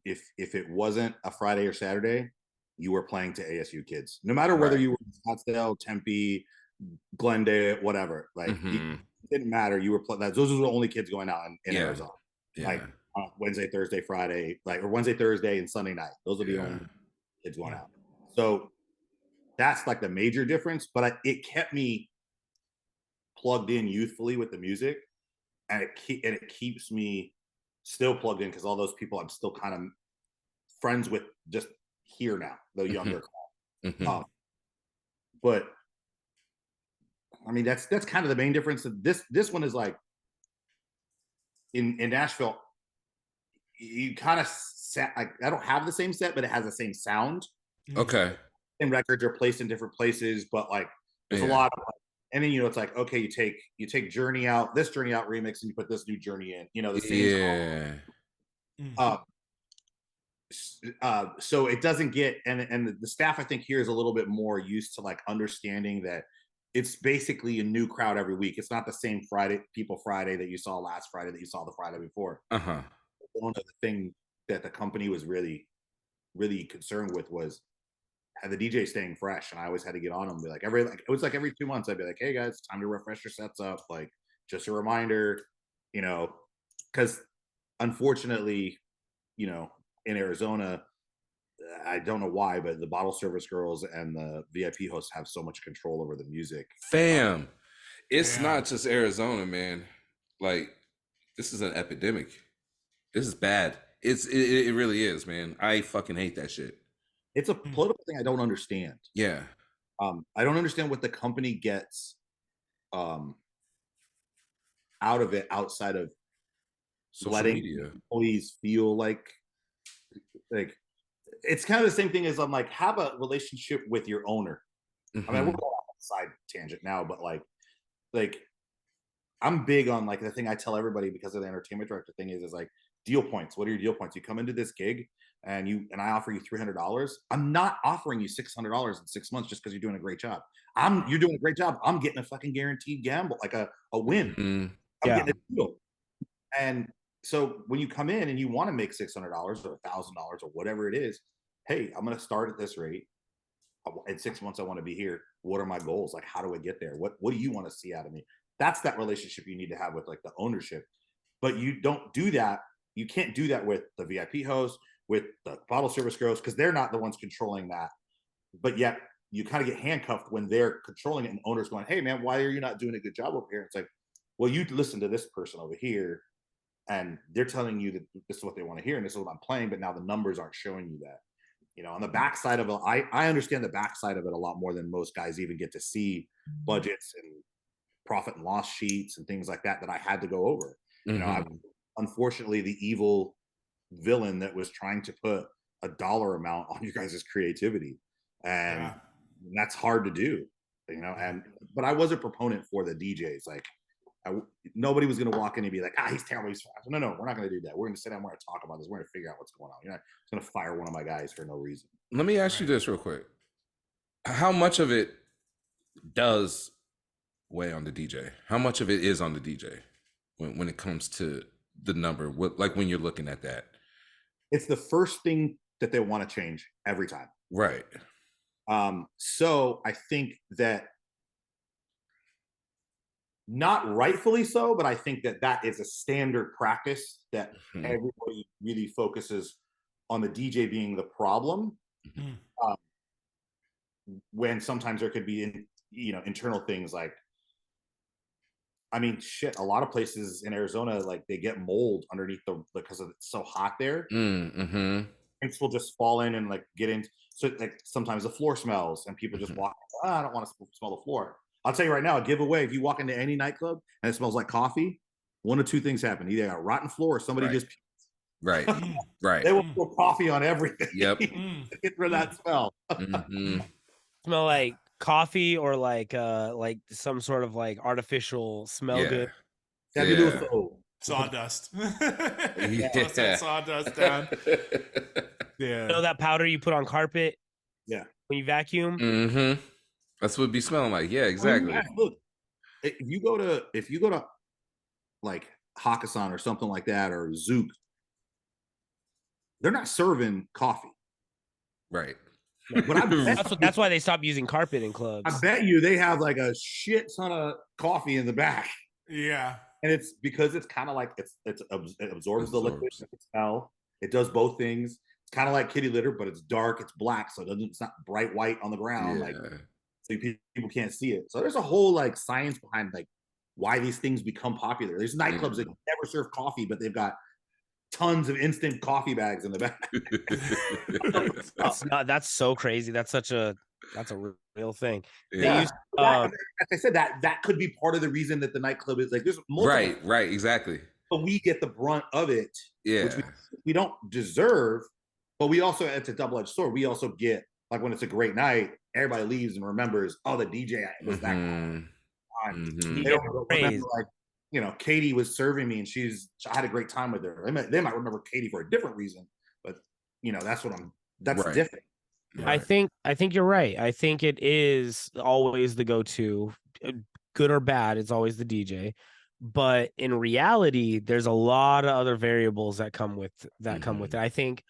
if it wasn't a Friday or Saturday, you were playing to ASU kids. No matter whether you were in Scottsdale, Tempe, Glendale, whatever. Like it didn't matter. You were playing. Those were the only kids going out in Arizona. Yeah. Like Wednesday, Thursday, Friday, or Wednesday, Thursday, and Sunday night. Those are the only kids going out. So that's like the major difference. But it kept me plugged in youthfully with the music, and it keeps me still plugged in because all those people I'm still kind of friends with just here now, the younger crowd. But I mean that's kind of the main difference. This one is like in Nashville, you kind of like I don't have the same set, but it has the same sound. Okay. And records are placed in different places, but like there's a lot of and then it's like, okay, you take Journey out, this Journey Out remix, and you put this new Journey in, the same song. So it doesn't get and the staff I think here is a little bit more used to like understanding that it's basically a new crowd every week. It's not the same Friday that you saw last Friday that you saw the Friday before. One of the things that the company was really, really concerned with was had the DJ staying fresh, and I always had to get on them. Be like it was like every 2 months I'd be like, hey guys, it's time to refresh your sets up. Like just a reminder, because unfortunately, in Arizona, I don't know why, but the bottle service girls and the VIP hosts have so much control over the music. Fam, it's not just Arizona, man. Like this is an epidemic. This is bad. It really is, man. I fucking hate that shit. It's a political thing I don't understand. Yeah. I don't understand what the company gets out of it outside of social letting media employees feel like it's kind of the same thing as I'm like, have a relationship with your owner. I mean, we're going off on a side tangent now, but like like, I'm big on like the thing I tell everybody because of the entertainment director thing is like deal points. What are your deal points? You come into this gig and I offer you $300. I'm not offering you $600 in 6 months just because you're doing a great job. You're doing a great job. I'm getting a fucking guaranteed gamble, like a win. I'm getting a deal. And so when you come in and you want to make $600 or $1,000 or whatever it is, hey, I'm going to start at this rate. In 6 months, I want to be here. What are my goals? Like, how do I get there? What do you want to see out of me? That's that relationship you need to have with like the ownership. But you don't do that. You can't do that with the VIP host, with the bottle service girls, because they're not the ones controlling that. But yet you kind of get handcuffed when they're controlling it and owners going, hey man, why are you not doing a good job over here? It's like, well, you listen to this person over here and they're telling you that this is what they want to hear and this is what I'm playing, but now the numbers aren't showing you that. You know, on the backside of it, I understand the backside of it a lot more than most guys even get to see budgets and profit and loss sheets and things like that I had to go over. You know, I unfortunately the evil villain that was trying to put a dollar amount on you guys' creativity. And that's hard to do, you know, but I was a proponent for the DJs. Like nobody was going to walk in and be like, he's terrible. He's fast. No, we're not going to do that. We're going to sit down, we're going to talk about this. We're going to figure out what's going on. You're not going to fire one of my guys for no reason. Let me ask you this real quick. How much of it does weigh on the DJ? How much of it is on the DJ when it comes to the number? Like when you're looking at that? It's the first thing that they want to change every time. Right. So I think that not rightfully so, but I think that is a standard practice that everybody really focuses on the DJ being the problem. When sometimes there could be, internal things like, I mean, shit, a lot of places in Arizona, like they get mold underneath because it's so hot there. Drinks will just fall in and like get in. So like sometimes the floor smells and people just walk, I don't want to smell the floor. I'll tell you right now, a giveaway, if you walk into any nightclub and it smells like coffee, one of two things happen. Either got a rotten floor or somebody just Right. They will pour coffee on everything. Yep. to get rid of that smell. Smell like coffee or like some sort of like artificial smell good. Sawdust. Sawdust down. You know that powder you put on carpet? Yeah. When you vacuum? That's what it'd be smelling like. Yeah, exactly. Look, if you go to like Hakkasan or something like that or Zook, they're not serving coffee. Right. But that's why they stopped using carpet in clubs. I bet you they have like a shit ton of coffee in the back. Yeah. And it's because it's kind of like it absorbs the liquid smell. It does both things. It's kind of like kitty litter, but it's dark, it's black, so it's not bright white on the ground. Like so people can't see it. So there's a whole like science behind like why these things become popular. There's nightclubs that never serve coffee, but they've got tons of instant coffee bags in the back. That's so crazy. That's a real thing. Yeah. Like I said, that could be part of the reason that the nightclub is like there's multiple. Right, exactly. But we get the brunt of it. Yeah. Which we don't deserve, but we also, it's a double-edged sword. We also get like when it's a great night, everybody leaves and remembers, the DJ was that guy. They don't remember like, Katie was serving me and I had a great time with her. They might remember Katie for a different reason, but that's different. Right. I think you're right. I think it is always the go-to, good or bad. It's always the DJ, but in reality, there's a lot of other variables that come with it.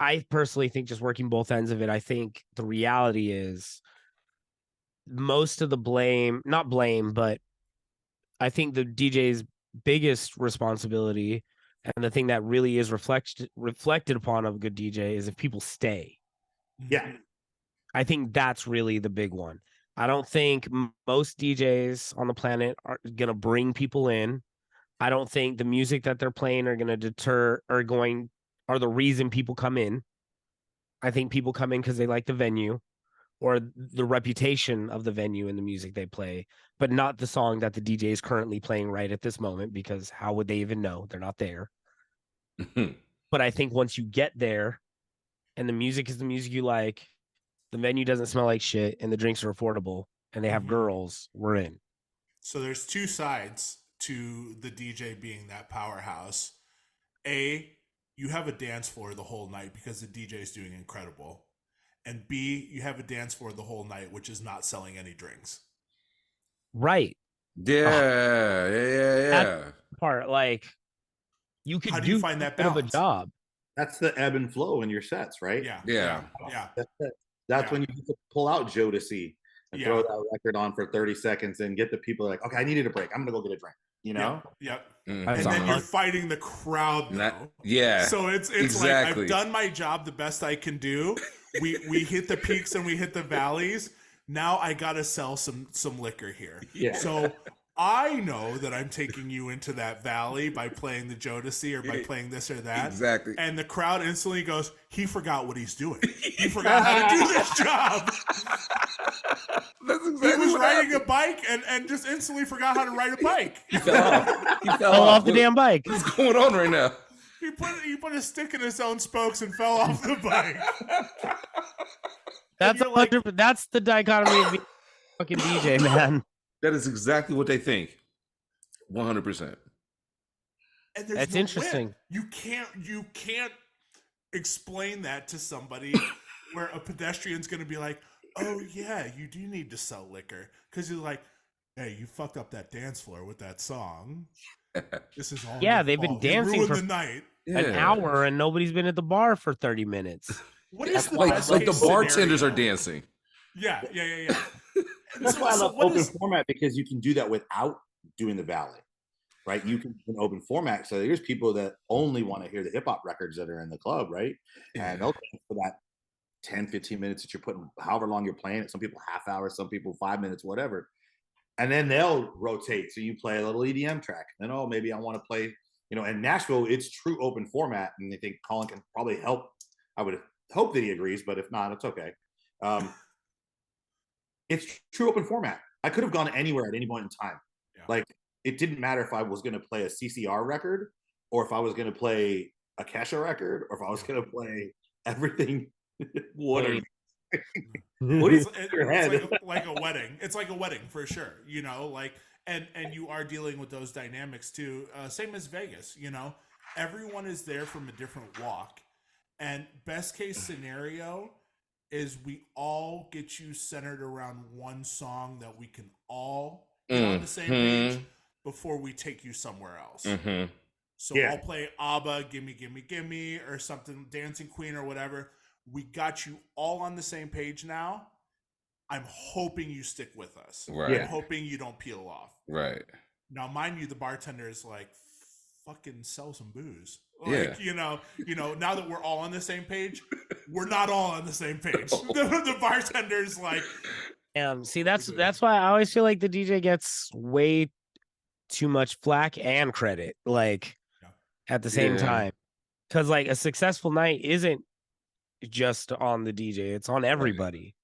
I personally think just working both ends of it, I think the reality is most of the but I think the DJ's biggest responsibility and the thing that really is reflected upon of a good DJ is if people stay. Yeah. I think that's really the big one. I don't think most DJs on the planet are going to bring people in. I don't think the music that they're playing are going to are the reason people come in. I think people come in because they like the venue or the reputation of the venue and the music they play, but not the song that the DJ is currently playing right at this moment, because how would they even know? They're not there. But I think once you get there and the music is the music you like, the venue doesn't smell like shit, and the drinks are affordable, and they have girls, we're in. So there's two sides to the DJ being that powerhouse. A, you have a dance floor the whole night because the DJ is doing incredible. And B, you have a dance floor the whole night, which is not selling any drinks. Right. Yeah. That part, like, you could How do you find that balance? Of a job. That's the ebb and flow in your sets, right? Yeah. That's when you get to pull out Jodeci and throw that record on for 30 seconds and get the people like, okay, I needed a break. I'm gonna go get a drink. You know? Yep. Mm-hmm. And then you're fighting the crowd now. So it's like, I've done my job the best I can do. We hit the peaks and we hit the valleys. Now I gotta sell some liquor here. Yeah. So I know that I'm taking you into that valley by playing the Jodeci or by playing this or that. Exactly. And the crowd instantly goes, he forgot what he's doing. He forgot how to do this job. That's exactly he was riding a bike and just instantly forgot how to ride a bike. He fell off the damn bike. What's going on right now? He put a stick in his own spokes and fell off the bike. That's the dichotomy of being a fucking DJ, man. That is exactly what they think. 100%. And that's interesting. You can't explain that to somebody where a pedestrian's going to be like, "Oh yeah, you do need to sell liquor," because you're like, "Hey, you fucked up that dance floor with that song. This is all." Yeah, they've been dancing for the night. An hour, and nobody's been at the bar for 30 minutes. What is the like the bartenders are dancing? Yeah. That's why I love open format, because you can do that without doing the valley, right? You can do an open format. So there's people that only want to hear the hip hop records that are in the club, right? And they'll pay for that 10, 15 minutes that you're putting, however long you're playing it. Some people half hour, some people 5 minutes, whatever. And then they'll rotate. So you play a little EDM track. Then, maybe I want to play, in Nashville, it's true open format. And I think Colin can probably help. I would hope that he agrees, but if not, it's okay. It's true open format. I could have gone anywhere at any point in time. Yeah. Like, it didn't matter if I was going to play a CCR record or if I was going to play a Kesha record or if I was going to play everything. What is your head? It's like a wedding. It's like a wedding for sure, and you are dealing with those dynamics too. Same as Vegas, everyone is there from a different walk. And best case scenario is we all get you centered around one song that we can all get on the same page before we take you somewhere else. So I'll play ABBA, Gimme, Gimme, Gimme, or something, Dancing Queen or whatever. We got you all on the same page now. I'm hoping you stick with us. Right. I'm hoping you don't peel off. Right. Now, mind you, the bartender is like, fucking sell some booze. Like, now that we're all on the same page, we're not all on the same page. The bartender's like, see, that's why I always feel like the DJ gets way too much flack and credit, like at the same time, because like a successful night isn't just on the DJ; it's on everybody.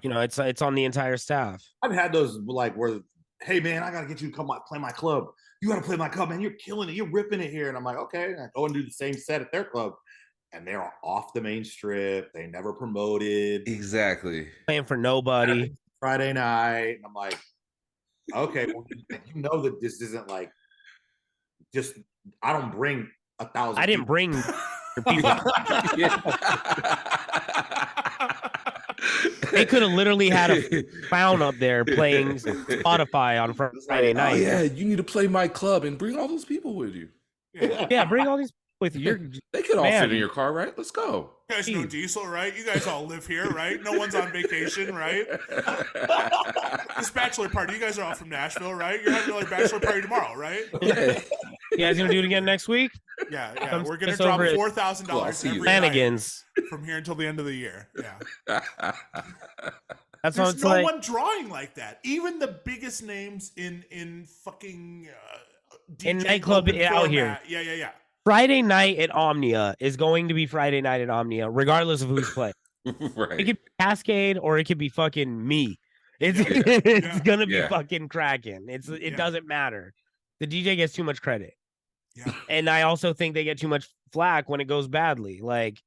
Right. It's on the entire staff. I've had those like where, hey man, I gotta get you to come play my club. You gotta play my club, man. You're killing it. You're ripping it here. And I'm like, okay. I go and do the same set at their club. And they're off the main strip. They never promoted. Exactly. Playing for nobody. Friday night. And I'm like, okay, well, you know that this isn't like just, I don't bring 1,000. I didn't bring people. They could have literally had a clown up there playing Spotify on Friday night. Oh, yeah, you need to play my club and bring all those people with you. Yeah, bring all these people with you. They could all fit in your car, right? Let's go. You guys know Diesel, right? You guys all live here, right? No one's on vacation, right? This bachelor party, you guys are all from Nashville, right? You're having your bachelor party tomorrow, right? Yeah. You guys gonna do it again next week? Yeah. We're gonna drop $4,000 every shenanigans from here until the end of the year. Yeah. That's There's no one drawing like that. Even the biggest names in fucking in nightclub out here. Yeah. Friday night at Omnia is going to be Friday night at Omnia, regardless of who's playing. Right. It could be Cascade or it could be fucking me. It's gonna be fucking cracking. It doesn't matter. The DJ gets too much credit. Yeah. And I also think they get too much flack when it goes badly. Like,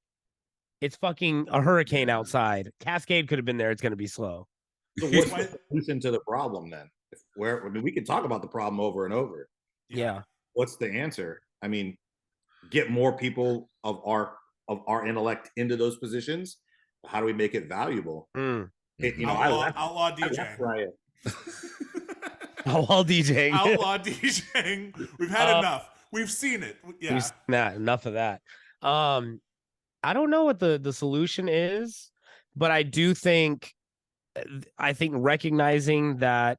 it's fucking a hurricane outside. Cascade could have been there. It's going to be slow. So what's the solution to the problem then? I mean, we can talk about the problem over and over. Yeah. What's the answer? I mean, get more people of our intellect into those positions. How do we make it valuable? Outlaw DJ. Riot. Outlaw DJing. Outlaw DJing. We've had enough. We've seen it. Yeah. We've seen that. Enough of that. I don't know what the solution is, but I think recognizing that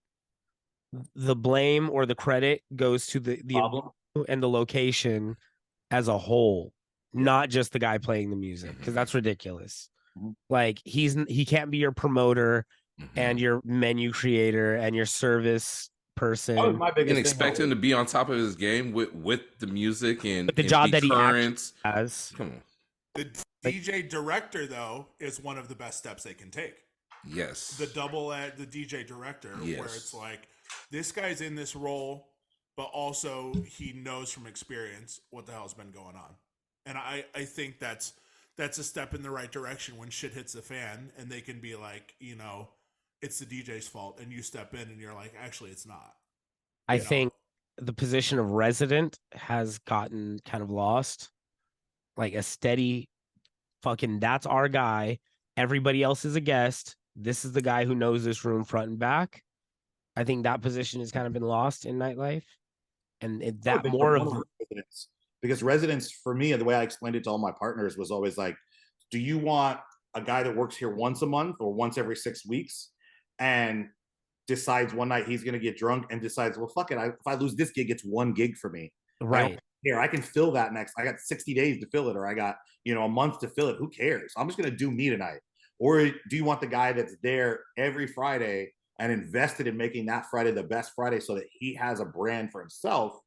the blame or the credit goes to the problem and the location as a whole, not just the guy playing the music, because that's ridiculous. Like he can't be your promoter and your menu creator and your service person and expect him to be on top of his game with the music and the job that he has. Come on. The DJ director, though, is one of the best steps they can take. Yes. The DJ director, where it's like, this guy's in this role, but also he knows from experience what the hell's been going on. And I think that's a step in the right direction when shit hits the fan and they can be like, it's the DJ's fault, and you step in and you're like, actually, it's not. I think the position of resident has gotten kind of lost. Like a steady fucking, that's our guy. Everybody else is a guest. This is the guy who knows this room front and back. I think that position has kind of been lost in nightlife. And because residents, for me, the way I explained it to all my partners was always like, do you want a guy that works here once a month or once every 6 weeks and decides one night he's going to get drunk and decides, well, fuck it. If I lose this gig, it's 1 gig for me. Right. Here, I can fill that next. I got 60 days to fill it, or I got, a month to fill it. Who cares? I'm just going to do me tonight. Or do you want the guy that's there every Friday and invested in making that Friday the best Friday so that he has a brand for himself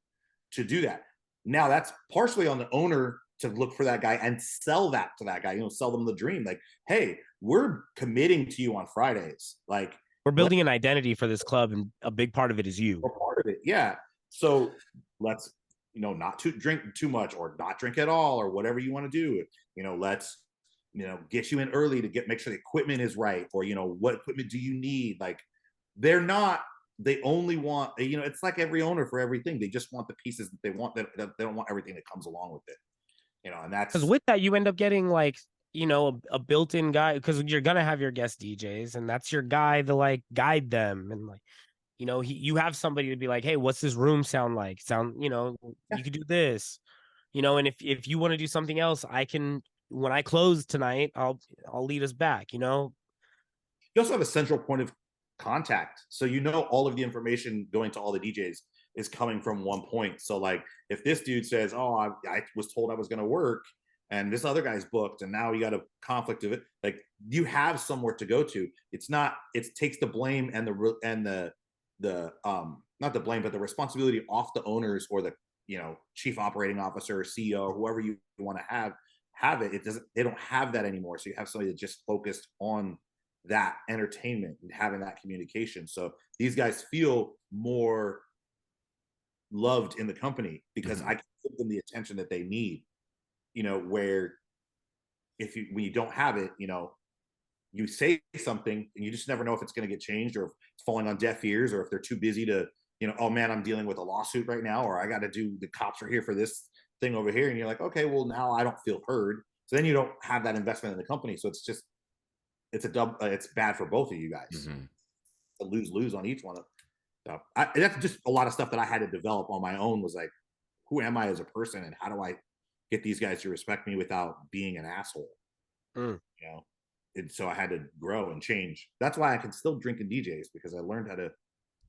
to do that? Now that's partially on the owner to look for that guy and sell that to that guy, sell them the dream. Like, hey, we're committing to you on Fridays. Like, we're building an identity for this club, and a big part of it is you. A part of it, yeah. So let's, not to drink too much or not drink at all or whatever you want to do. Let's, get you in early to make sure the equipment is right, or, what equipment do you need? Like, they only want, it's like every owner for everything. They just want the pieces that they want. They don't want everything that comes along with it. And that's because with that, you end up getting like, a built-in guy, because you're going to have your guest DJs, and that's your guy to like guide them. And like, you have somebody to be like, hey, what's this room sound like? You could do this, and if you want to do something else, I can, when I close tonight, I'll lead us back, You also have a central point of contact. So, all of the information going to all the DJs is coming from one point. So like, if this dude says, oh, I was told I was going to work and this other guy's booked and now you got a conflict of it, like, you have somewhere to go to. It's not, it takes the blame and the not the blame, but the responsibility off the owners or the, chief operating officer or CEO or whoever you want to have it. They don't have that anymore. So you have somebody that just focused on that entertainment and having that communication. So these guys feel more loved in the company because I can give them the attention that they need, where when you don't have it, you say something and you just never know if it's going to get changed or if it's falling on deaf ears or if they're too busy to, oh man, I'm dealing with a lawsuit right now, or I got to do, the cops are here for this thing over here. And you're like, okay, well now I don't feel heard. So then you don't have that investment in the company. So it's bad for both of you guys. A lose-lose on each one of them. So that's just a lot of stuff that I had to develop on my own, was like, who am I as a person and how do I get these guys to respect me without being an asshole? And so I had to grow and change. That's why I can still drink in DJs, because I learned how to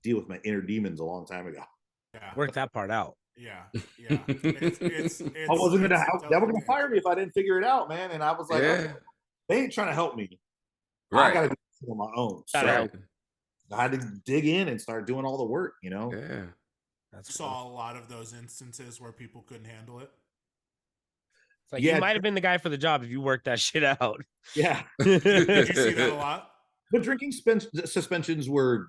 deal with my inner demons a long time ago. Yeah. Work that part out. Yeah. It's I wasn't gonna help. They were gonna fire me if I didn't figure it out, man. And I was like, okay, they ain't trying to help me. Right. I gotta do it on my own. So I had to dig in and start doing all the work, Yeah. That's saw a lot of those instances where people couldn't handle it. It's like, you might have been the guy for the job if you worked that shit out. Yeah. Did you see that a lot? But drinking suspensions would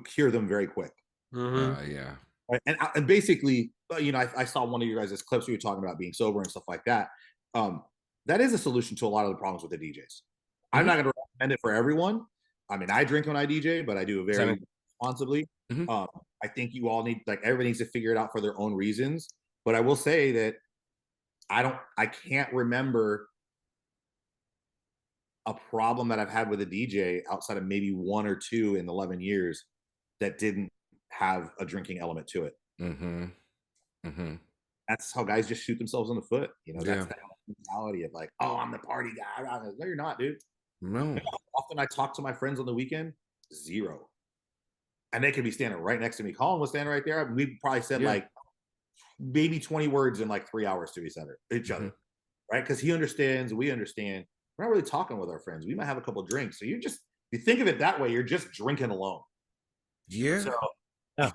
cure them very quick. Yeah. Right? And basically, I saw one of you guys' clips where you were talking about being sober and stuff like that. That is a solution to a lot of the problems with the DJs. I'm not going to recommend it for everyone. I mean, I drink when I DJ, but I do a very responsibly. I think you all need, like, everybody needs to figure it out for their own reasons. But I will say that I can't remember a problem that I've had with a DJ outside of maybe 1 or 2 in 11 years that didn't have a drinking element to it. That's how guys just shoot themselves in the foot. You know, that's that mentality of like, oh, I'm the party guy. No, you're not, dude. No. You know, often I talk to my friends on the weekend, 0. And they could be standing right next to me. Colin was standing right there. We probably said like maybe 20 words in like 3 hours to each other, right? Because he understands, we understand. We're not really talking with our friends. We might have a couple of drinks. So you think of it that way, you're just drinking alone. Yeah. So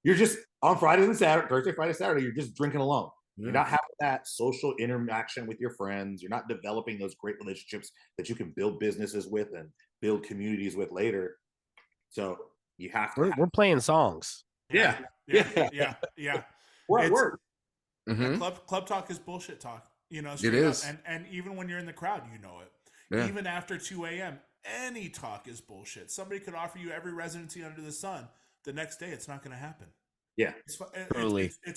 you're just on Friday and Saturday, Thursday, Friday, Saturday, you're just drinking alone. You're not having that social interaction with your friends. You're not developing those great relationships that you can build businesses with and build communities with later. So you have to. We're playing songs. Yeah. We're at work. Club talk is bullshit talk. You know, it is. And even when you're in the crowd, you know it. Yeah. Even after 2 a.m., any talk is bullshit. Somebody could offer you every residency under the sun. The next day, it's not going to happen. Yeah. It's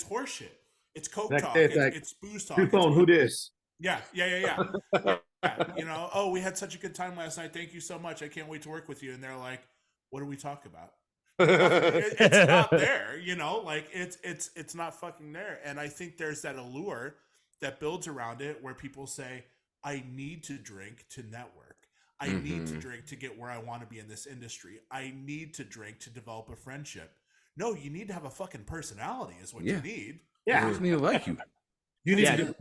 horseshit. It's coke talk. It's booze talk. Your phone, who dis? Yeah. You know, oh, we had such a good time last night. Thank you so much. I can't wait to work with you. And they're like, what do we talk about? It's not there, you know, like it's not fucking there. And I think there's that allure that builds around it where people say, I need to drink to network. I need to drink to get where I want to be in this industry. I need to drink to develop a friendship. No, you need to have a fucking personality is what you need. Yeah. You just need to like you.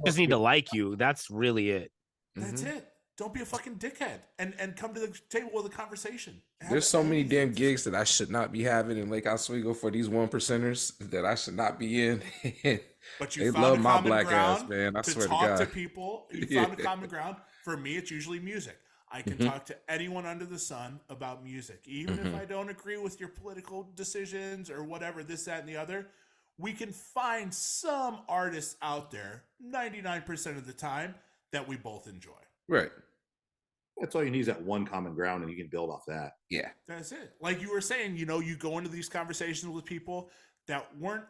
Just need to like you. That's really it. That's it. Don't be a fucking dickhead and come to the table with a conversation. There's so many damn gigs that I should not be having in Lake Oswego for these 1%ers that I should not be in. But you they love my black ass, man. I swear to God. Talk to people. You found a common ground. For me, it's usually music. I can talk to anyone under the sun about music. Even if I don't agree with your political decisions or whatever, this, that, and the other, we can find some artists out there 99% of the time that we both enjoy. Right. That's all you need is that one common ground, and you can build off that. Yeah. That's it. Like you were saying, you know, you go into these conversations with people that weren't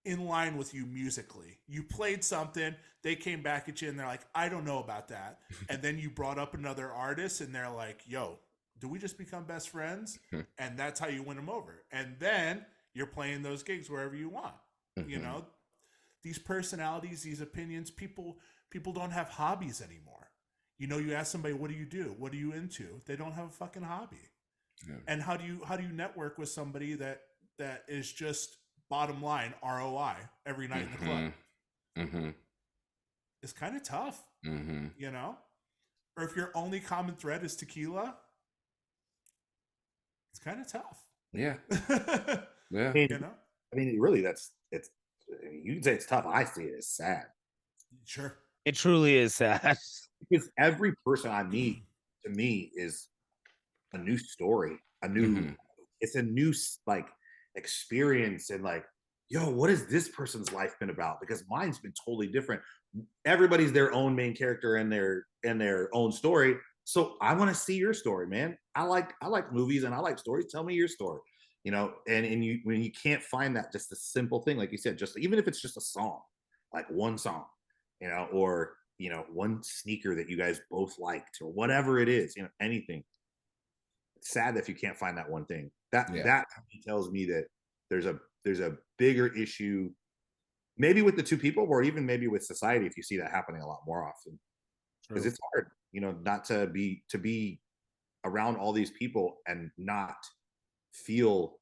in line with you musically. You played something, they came back at you and they're like, I don't know about that. And then you brought up another artist and they're like, yo, do we just become best friends? And that's how you win them over. And then you're playing those gigs wherever you want. You know, these personalities, these opinions, people don't have hobbies anymore. You know, you ask somebody, what do you do? What are you into? They don't have a fucking hobby. Yeah. And how do you network with somebody that is just bottom line ROI every night in the club? It's kind of tough, you know? Or if your only common thread is tequila, it's kind of tough. Yeah. Yeah. You know? I mean, really, you can say it's tough. I see it as sad. Sure. It truly is sad. Because every person I meet, to me, is a new story, it's a new like experience, and like, yo, what has this person's life been about? Because mine's been totally different. Everybody's their own main character in their own story. So I want to see your story, man. I like movies and I like stories. Tell me your story, you know. And when you can't find that, just a simple thing, like you said, just even if it's just a song, like one song, you know, or you know, one sneaker that you guys both liked, or whatever it is, you know, anything. It's sad if you can't find that one thing. That tells me that there's a bigger issue, maybe with the two people, or even maybe with society, if you see that happening a lot more often. Because it's hard, you know, not to be around all these people and not feel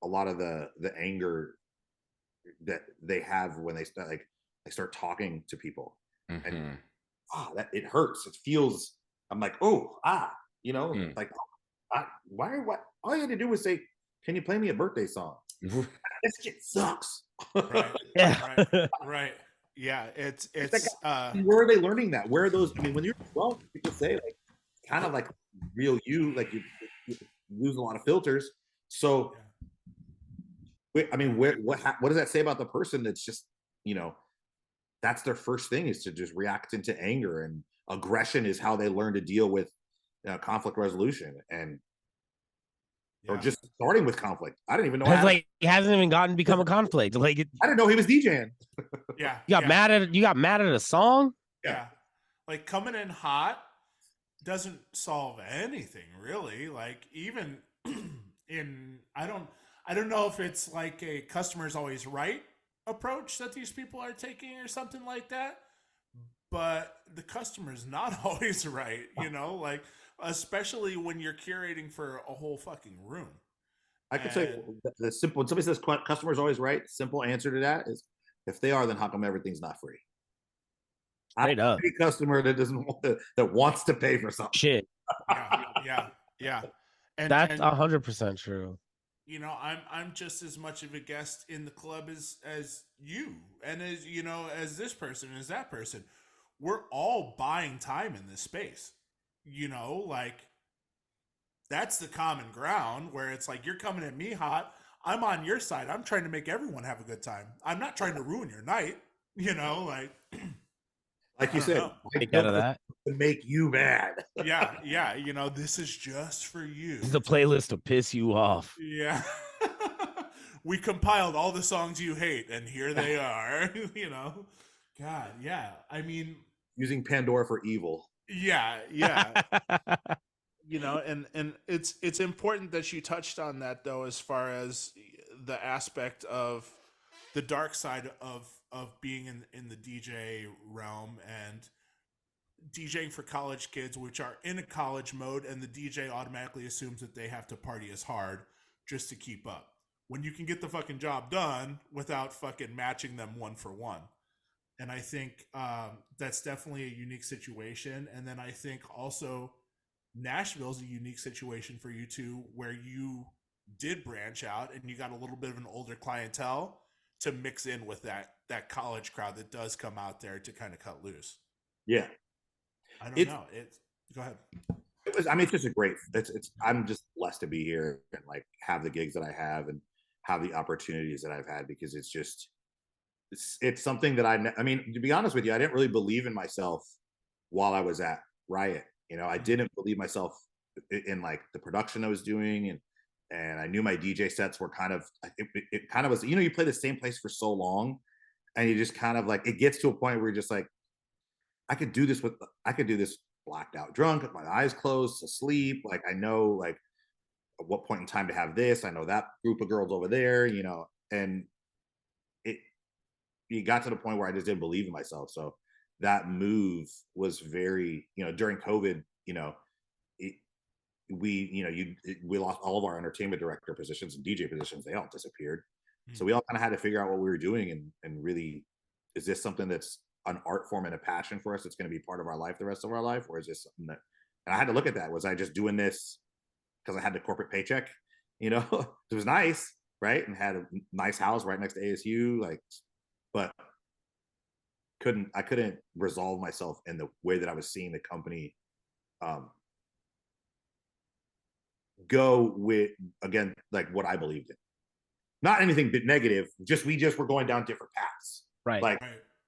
a lot of the anger that they have when they start talking to people. And that it hurts. It feels. I'm like, you know, like, what? All you had to do was say, "Can you play me a birthday song?" This shit sucks. Right. Yeah. Right. Yeah. It's where are they learning that? Where are those? I mean, when you're 12, people say like, kind of like real you, like you lose a lot of filters. So, I mean, what does that say about the person that's just, you know, that's their first thing, is to just react into anger, and aggression is how they learn to deal with conflict resolution. And or just starting with conflict. I didn't even know. Because like he hasn't even gotten to become a conflict. Like I didn't know he was DJing. Yeah, you got mad at a song. Yeah, like coming in hot doesn't solve anything really. Like even I don't know if it's like a customer's always right approach that these people are taking or something like that, but the customer's not always right, like especially when you're curating for a whole fucking room. I could say the simple, when somebody says customer's always right, the simple answer to that is, if they are, then how come everything's not free? Straight up. Any customer that doesn't that wants to pay for something. Shit. Yeah. And that's 100% true. I'm just as much of a guest in the club as you, and as this person, as that person. We're all buying time in this space. Like that's the common ground where it's like you're coming at me hot, I'm on your side. I'm trying to make everyone have a good time. I'm not trying to ruin your night. Like you said, take out of that to make you mad. yeah. This is just for you. This is a playlist to piss you off. Yeah. We compiled all the songs you hate, and here they are. God, yeah. I mean, using Pandora for evil. Yeah. And it's important that you touched on that though, as far as the aspect of the dark side of being in the DJ realm and DJing for college kids, which are in a college mode, and the DJ automatically assumes that they have to party as hard just to keep up, when you can get the fucking job done without fucking matching them one for one. And I think that's definitely a unique situation. And then I think also Nashville is a unique situation for you two, where you did branch out and you got a little bit of an older clientele to mix in with that college crowd that does come out there to kind of cut loose. Yeah. I don't know. Go ahead. It's just a great, I'm just blessed to be here and like have the gigs that I have and have the opportunities that I've had, because it's something that I mean, to be honest with you, I didn't really believe in myself while I was at Riot. I didn't believe myself in like the production I was doing, and I knew my DJ sets were kind of, it kind of was, you play the same place for so long, and you just kind of like, it gets to a point where you're just like, I could do this blacked out drunk with my eyes closed, asleep. Like I know like at what point in time to have this. I know that group of girls over there, and it got to the point where I just didn't believe in myself. So that move was very, during COVID, we lost all of our entertainment director positions and DJ positions. They all disappeared. Mm-hmm. So we all kind of had to figure out what we were doing and really, is this something that's an art form and a passion for us that's going to be part of our life the rest of our life? Or is this something that, and I had to look at that. Was I just doing this because I had the corporate paycheck? It was nice, right? And had a nice house right next to ASU, like, but I couldn't resolve myself in the way that I was seeing the company go with, again, like what I believed in. Not anything but negative, we just were going down different paths. Right. Right.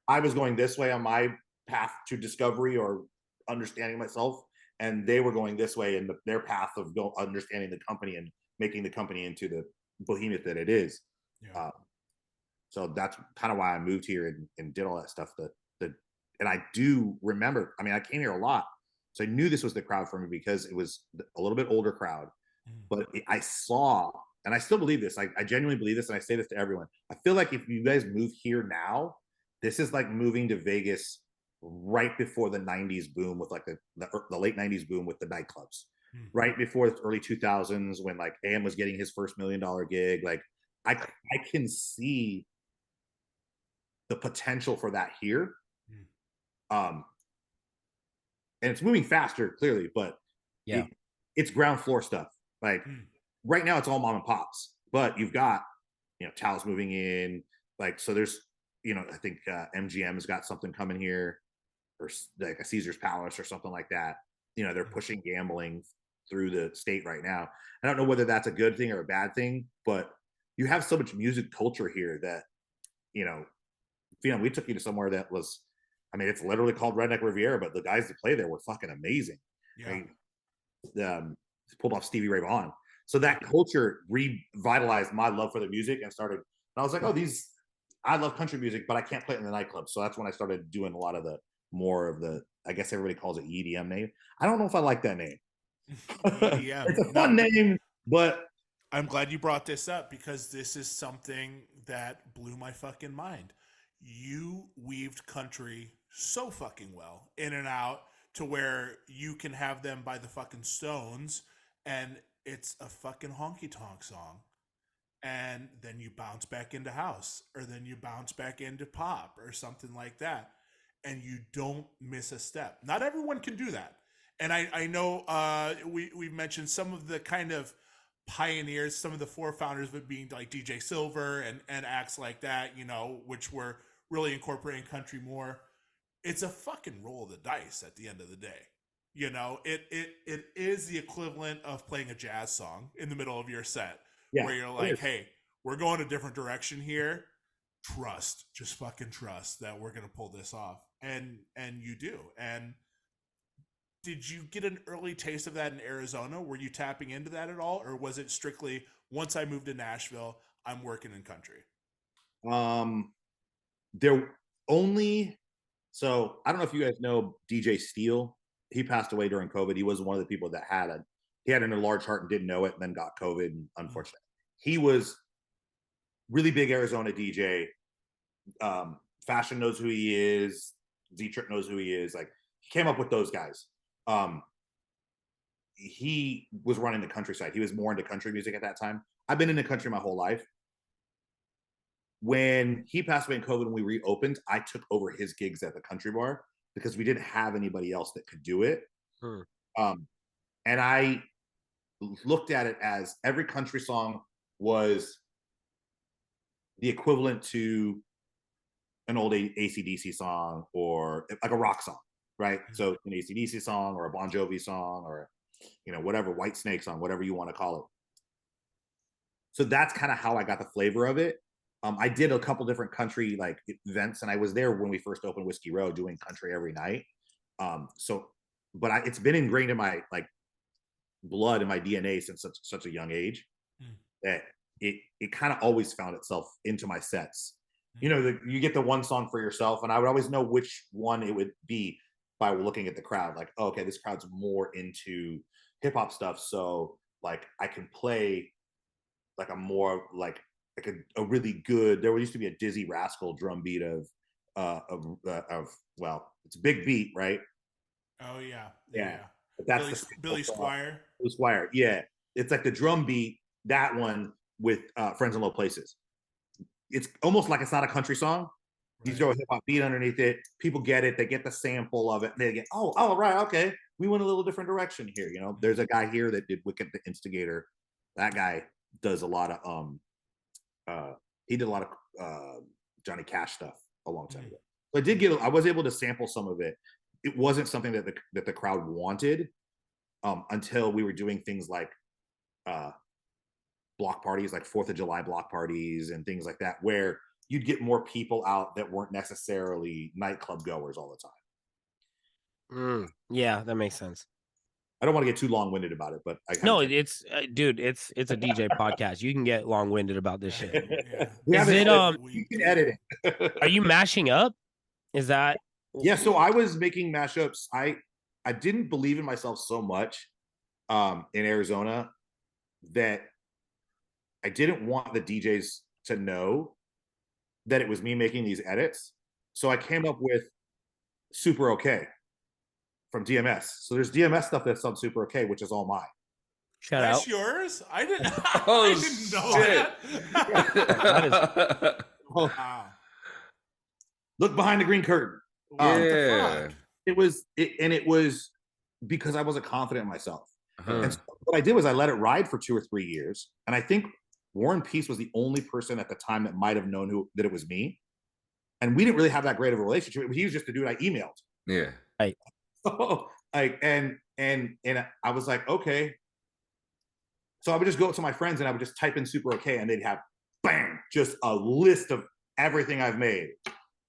I was going this way on my path to discovery or understanding myself, and they were going this way in their path of understanding the company and making the company into the behemoth that it is. Yeah. So that's kind of why I moved here and did all that stuff. And I do remember, I came here a lot, so I knew this was the crowd for me because it was a little bit older crowd. But I saw, and I still believe this, I genuinely believe this, and I say this to everyone. I feel like if you guys move here now, this is like moving to Vegas right before the 90s boom with like the late 90s boom with the nightclubs. Right before the early 2000s when like AM was getting his first $1 million gig. Like I can see the potential for that here. And it's moving faster, clearly, but yeah, it's ground floor stuff. Like right now it's all mom and pops, but you've got, Taos moving in, like, so there's, I think MGM has got something coming here, or like a Caesar's Palace or something like that. They're pushing gambling through the state right now. I don't know whether that's a good thing or a bad thing, but you have so much music culture here that, we took you to somewhere that was, it's literally called Redneck Riviera, but the guys that play there were fucking amazing. Yeah. Pulled off Stevie Ray Vaughan. So that culture revitalized my love for the music and started. And I was like, oh, I love country music, but I can't play it in the nightclub. So that's when I started doing a lot of more of the, I guess everybody calls it EDM name. I don't know if I like that name. EDM. It's a fun name, but I'm glad you brought this up because this is something that blew my fucking mind. You weaved country so fucking well in and out to where you can have them by the fucking Stones and it's a fucking honky tonk song. And then you bounce back into house or then you bounce back into pop or something like that. And you don't miss a step. Not everyone can do that. And I know we've mentioned some of the kind of pioneers, some of the forefounders of it being like DJ Silver and acts like that, you know, which were really incorporating country more. It's a fucking roll of the dice at the end of the day. You know, it is the equivalent of playing a jazz song in the middle of your set where you're like, hey, we're going a different direction here. Just fucking trust that we're going to pull this off. And you do. And did you get an early taste of that in Arizona? Were you tapping into that at all? Or was it strictly once I moved to Nashville, I'm working in country? So I don't know if you guys know DJ Steele. He passed away during COVID. He was one of the people that had an enlarged heart and didn't know it and then got COVID, and unfortunately. He was really big Arizona DJ. Fashion knows who he is. Z-Trip knows who he is. Like, he came up with those guys. He was running the countryside. He was more into country music at that time. I've been into country my whole life. When he passed away in COVID, when we reopened, I took over his gigs at the country bar because we didn't have anybody else that could do it. And I looked at it as every country song was the equivalent to an old AC/DC song or like a rock song, right? So an AC/DC song or a Bon Jovi song or, you know, whatever, White Snake song, whatever you want to call it. So that's kind of how I got the flavor of it. I did a couple different country like events, and I was there when we first opened Whiskey Row doing country every night. It's been ingrained in my like blood and my DNA since such a young age that it kind of always found itself into my sets. You know, you get the one song for yourself, and I would always know which one it would be by looking at the crowd. Like, oh, okay, this crowd's more into hip hop stuff, so like I can play like a more like a really good. There used to be a Dizzy Rascal drum beat of well, it's a big beat, right? Oh yeah. But that's Billy Squire. Billy Squire, yeah. It's like the drum beat, that one with Friends in Low Places. It's almost like it's not a country song. You throw a hip hop beat underneath it, people get it, they get the sample of it, they get, oh, right, okay, we went a little different direction here. You know, there's a guy here that did Wicked the Instigator. That guy does a lot of he did a lot of Johnny Cash stuff a long time ago. So I was able to sample some of it. It wasn't something that the crowd wanted until we were doing things like block parties, like 4th of July block parties and things like that, where you'd get more people out that weren't necessarily nightclub goers all the time. Yeah, that makes sense. I don't want to get too long-winded about it, but it's dude, it's a DJ podcast. You can get long-winded about this shit. Is it you can edit it. Are you mashing up? Is that? Yeah, so I was making mashups. I didn't believe in myself so much in Arizona that I didn't want the DJs to know that it was me making these edits. So I came up with Super Okay from DMS. So there's DMS stuff that's on Super Okay, which is all mine. Shout out. That's yours? I didn't know that. Wow. Look behind the green curtain. It was because I wasn't confident in myself. And so what I did was I let it ride for 2 or 3 years. And I think Warren Peace was the only person at the time that might have known that it was me. And we didn't really have that great of a relationship. He was just the dude I emailed. Yeah. Right. So, like, and I was like, okay. So I would just go to my friends and I would just type in Super Okay, and they'd have bang, just a list of everything I've made.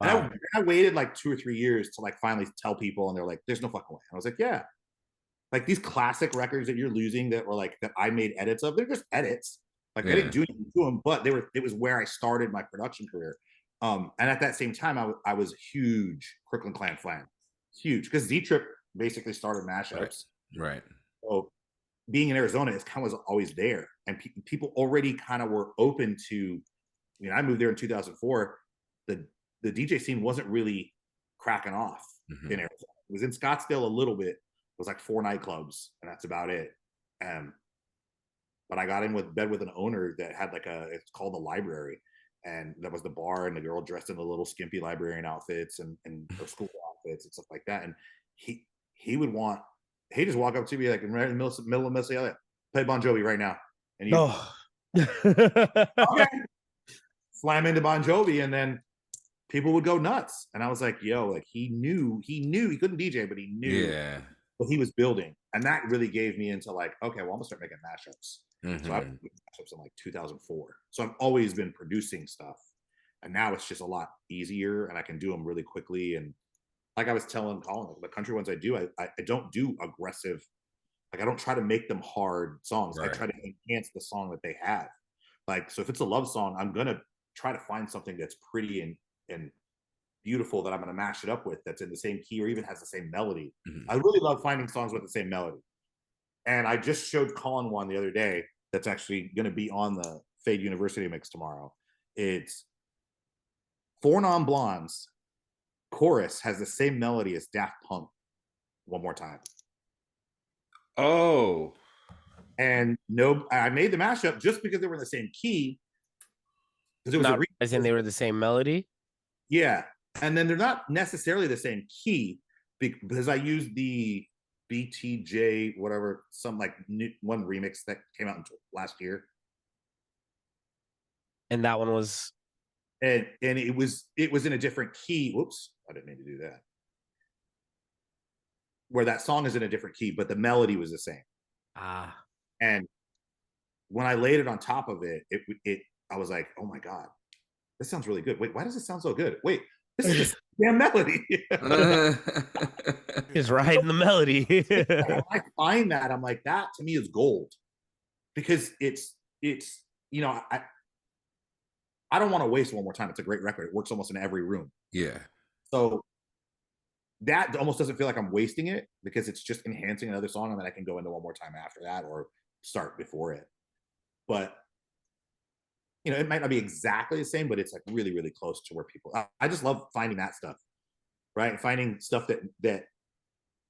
Wow. And I waited like 2 or 3 years to like finally tell people, and they're like, there's no fucking way. And I was like, yeah. like these classic records that you're losing that were like that I made edits of. They're just edits. Like I didn't do anything to them, but it was where I started my production career. And at that same time, I was a huge Crooklyn Clan fan, huge, because Z Trip basically started mashups. Right. So being in Arizona, it's kind of was always there, and people already kind of were open to. I mean, I moved there in 2004. The DJ scene wasn't really cracking off in Arizona. It was in Scottsdale a little bit. It was like 4 nightclubs, and that's about it. But I got in with bed with an owner that had like it's called the Library, and that was the bar, and the girl dressed in the little skimpy librarian outfits and her school outfits and stuff like that. And he just walk up to me like in the middle of Mississippi, play Bon Jovi right now, and you okay, slam into Bon Jovi, and then people would go nuts. And I was like, yo, like he knew he couldn't DJ, but he knew what he was building, and that really gave me into like, okay, well, I'm gonna start making mashups. So I made mashups in like 2004. So I've always been producing stuff, and now it's just a lot easier, and I can do them really quickly. And like I was telling Colin, like, the country ones I do, I don't do aggressive. Like I don't try to make them hard songs. I try to enhance the song that they have. Like, so if it's a love song, I'm gonna try to find something that's pretty and beautiful that I'm gonna mash it up with, that's in the same key or even has the same melody. I really love finding songs with the same melody. And I just showed Colin one the other day that's actually gonna be on the Fade University mix tomorrow. It's Four Non Blondes chorus has the same melody as Daft Punk, One More Time. Oh. And no, I made the mashup just because they were in the same key. Because it was not realizing they were the same melody. Yeah, and then they're not necessarily the same key because I used the BTJ whatever, some like one remix that came out last year, and that one was, and it was in a different key. Whoops, I didn't mean to do that. Where that song is in a different key, but the melody was the same. And when I laid it on top of it, I was like, oh my God, this sounds really good. Wait, why does it sound so good? Wait, this is the damn melody. It's right in the melody. When I find that, I'm like, that to me is gold, because it's I don't want to waste One More Time. It's a great record. It works almost in every room. Yeah. So that almost doesn't feel like I'm wasting it, because it's just enhancing another song, and then I can go into One More Time after that or start before it. But it might not be exactly the same, but it's like really, really close to where people. I just love finding that stuff, right? Finding stuff that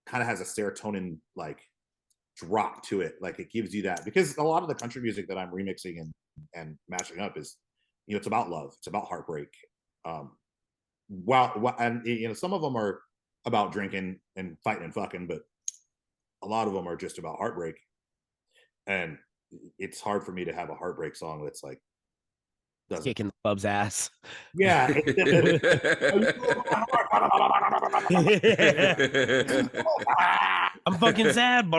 kind of has a serotonin like drop to it, like it gives you that, because a lot of the country music that I'm remixing and mashing up is, it's about love, it's about heartbreak. And some of them are about drinking and fighting and fucking, but a lot of them are just about heartbreak. And it's hard for me to have a heartbreak song that's like kicking the club's ass. Yeah. I'm fucking sad.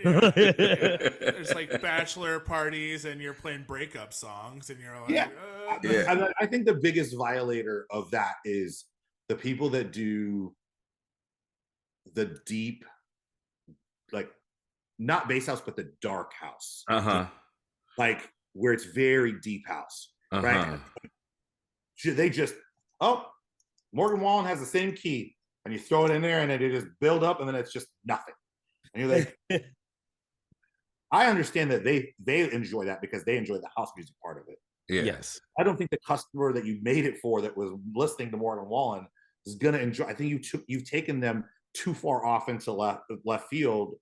There's like bachelor parties and you're playing breakup songs and you're like, I think the biggest violator of that is the people that do the deep, like not bass house, but the dark house. Like where it's very deep house. Right? They just, Morgan Wallen has the same key, and you throw it in there and it just build up, and then it's just nothing. And you're like, I understand that they enjoy that because they enjoy the house music part of it. Yes. I don't think the customer that you made it for that was listening to Morgan Wallen is gonna enjoy. I think you've taken them too far off into left field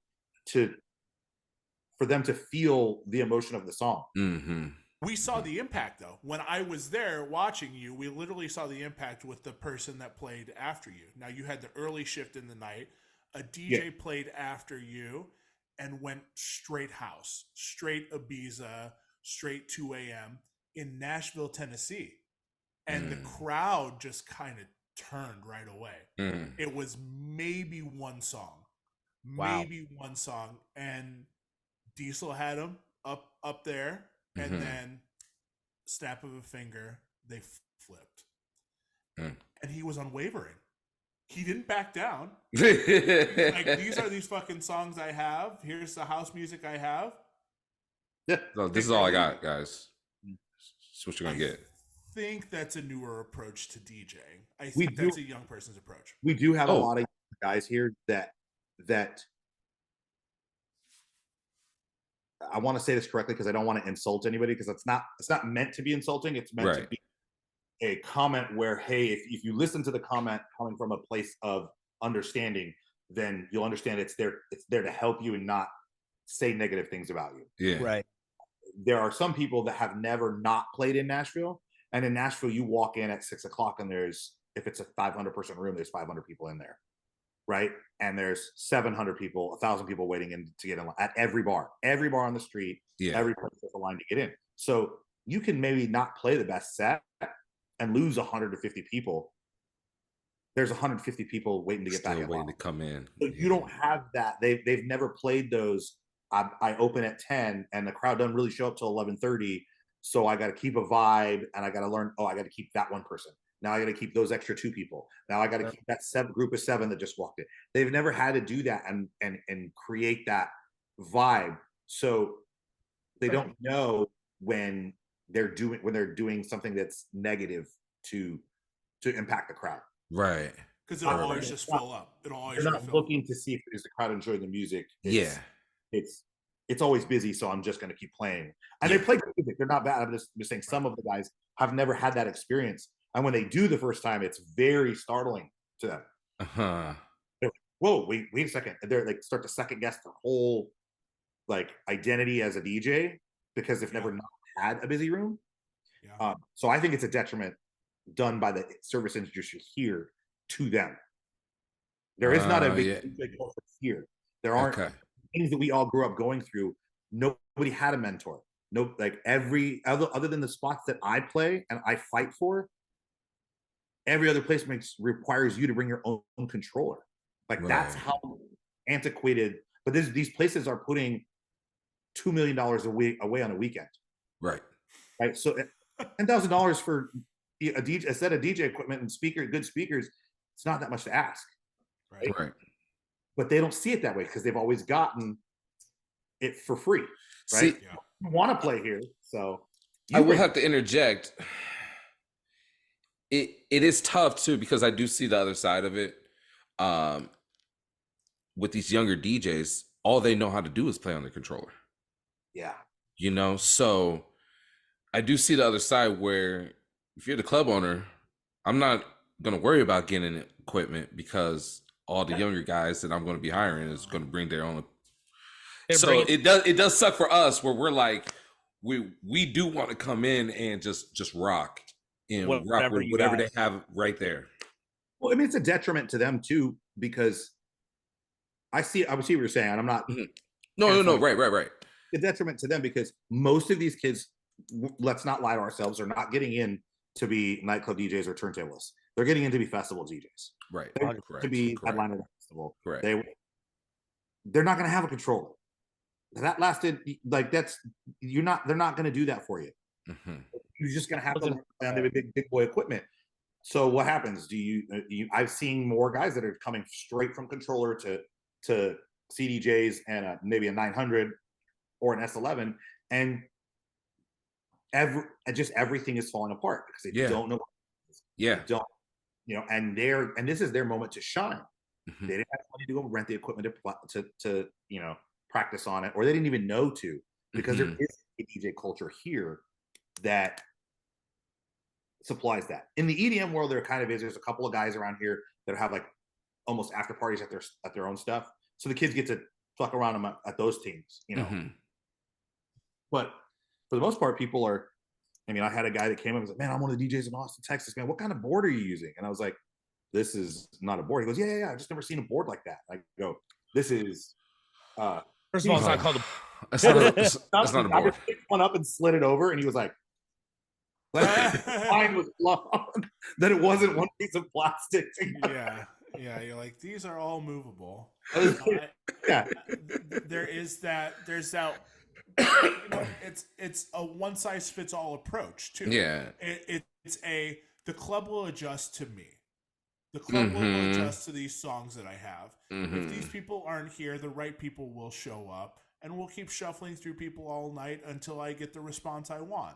for them to feel the emotion of the song. We saw the impact, though. When I was there watching you, we literally saw the impact with the person that played after you. Now, you had the early shift in the night. A DJ played after you and went straight house, straight Ibiza, straight 2 a.m. in Nashville, Tennessee. And the crowd just kind of turned right away. It was maybe one song. Maybe one song. And Diesel had him up there. And then, snap of a finger, they flipped. And he was unwavering. he didn't back down. Like, these are these fucking songs I have. Here's the house music I have. Yeah. So this is all I got, guys. That's what you're gonna get. I think that's a newer approach to DJing. I think that's a young person's approach. We do have a lot of guys here that I want to say this correctly because I don't want to insult anybody, because it's not meant to be insulting. It's meant to be a comment where, hey, if you listen to the comment coming from a place of understanding, then you'll understand it's there to help you and not say negative things about you. Yeah. Right. There are some people that have never not played in Nashville. And in Nashville, you walk in at 6 o'clock and if it's a 500-person room, there's 500 people in there. Right. And there's 700 people, 1,000 people waiting in to get in at every bar on the street. Yeah. Every place there's a line to get in. So you can maybe not play the best set and lose 150 people. There's 150 people waiting to get back in. Waiting to come in. So you don't have that. They've never played those. I open at 10 and the crowd doesn't really show up till 11:30. So I got to keep a vibe and I got to learn. Oh, I got to keep that one person. Now I got to keep those extra 2 people. Now I got to keep that group of 7 that just walked in. They've never had to do that and create that vibe. So they don't know when they're doing something that's negative to impact the crowd. Right. Because it'll always just fill up. It'll always. They're not looking to see if the crowd enjoying the music. It's always busy, so I'm just going to keep playing. And they play good music. They're not bad. I'm just saying some of the guys have never had that experience. And when they do the first time, it's very startling to them. Like, whoa, wait a second. And they're like start to second guess their whole like identity as a DJ because they've never not had a busy room. Yeah. So I think it's a detriment done by the service industry here to them. There is not a big culture here. There aren't things that we all grew up going through. Nobody had a mentor. No, like every other than the spots that I play and I fight for, every other place requires you to bring your own controller. Like that's how antiquated. But these places are putting $2 million away on a weekend. Right. So $10,000 for a set of DJ equipment and good speakers, it's not that much to ask. Right. But they don't see it that way because they've always gotten it for free. Right. See, you want to play here, so I will have to interject. It is tough too because I do see the other side of it. With these younger DJs, all they know how to do is play on the controller. Yeah. You know, so I do see the other side where if you're the club owner, I'm not going to worry about getting equipment because all the younger guys that I'm going to be hiring is going to bring their own. So it does suck for us where we're like, we do want to come in and just rock and rock with whatever they have right there. Well, I mean, it's a detriment to them too, because I see what you're saying. And I'm not. No. Right. The detriment to them because most of these kids, let's not lie to ourselves, are not getting in to be nightclub DJs or turntablists. They're getting in to be festival DJs. Right. To be headliner of the festival. Correct. They're not going to have a controller. That lasted like that's they're not going to do that for you. Mm-hmm. You're just going to have to play on the big boy equipment. So what happens? I've seen more guys that are coming straight from controller to CDJs and maybe a 900 or an S11, and everything is falling apart because they don't know. And this is their moment to shine. Mm-hmm. They didn't have money to go rent the equipment to practice on it, or they didn't even know to, because there is a DJ culture here that supplies that. In the EDM world, there kind of is. There's a couple of guys around here that have like almost after parties at their own stuff, so the kids get to fuck around them at those teams, Mm-hmm. But for the most part, people are. I mean, I had a guy that came up and was like, "Man, I'm one of the DJs in Austin, Texas. Man, what kind of board are you using?" And I was like, "This is not a board." He goes, "Yeah. I've just never seen a board like that." I go, "This is." First of all, it's not called a. It's not a board. I just picked one up and slid it over, and he was like, "Mine was long that it wasn't one piece of plastic." Yeah. You're like, these are all movable. Yeah. There's that. It's a one size fits all approach too. Yeah. The club will adjust to me. The club will adjust to these songs that I have. If these people aren't here, the right people will show up, and we'll keep shuffling through people all night until I get the response I want.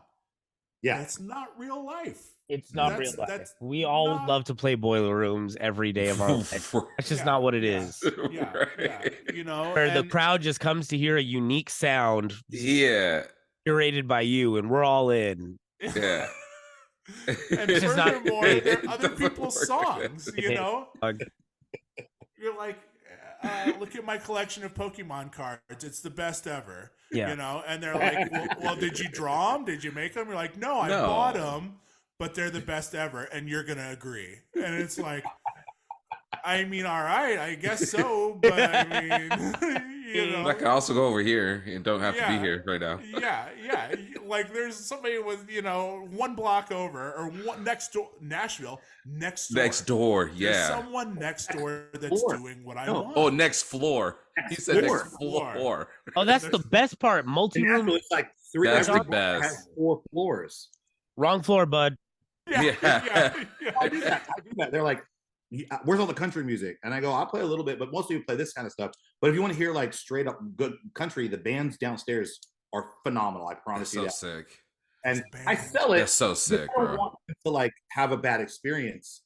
Yeah. It's not real life. It's not real life. We all love to play boiler rooms every day of our life. That's just not what it is. Yeah, you know, where the crowd just comes to hear a unique sound. Yeah. Curated by you, and we're all in. Yeah. And furthermore, they're other people's songs, you know? You're like, look at my collection of Pokemon cards. It's the best ever. Yeah. You know? And they're like, well, did you draw them? Did you make them? You're like, no, I bought them, but they're the best ever. And you're going to agree. And it's like, I mean, all right, I guess so. But I mean, you know. I can also go over here and don't have to be here right now. Yeah. Like there's somebody with, you know, one block over or one next door, Nashville, next door. Yeah. There's someone next door that's doing what I want. Oh, next floor. He said next floor. Oh, that's the best part. Multi-room. It's like three. That's the best. Has 4 floors. Wrong floor, bud. Yeah. I do that. They're like, where's all the country music? And I go, I'll play a little bit, but mostly we play this kind of stuff. But if you want to hear like straight up good country, the bands downstairs are phenomenal. I promise you. So sick. And I sell it. That's so sick, bro. I want them to like have a bad experience,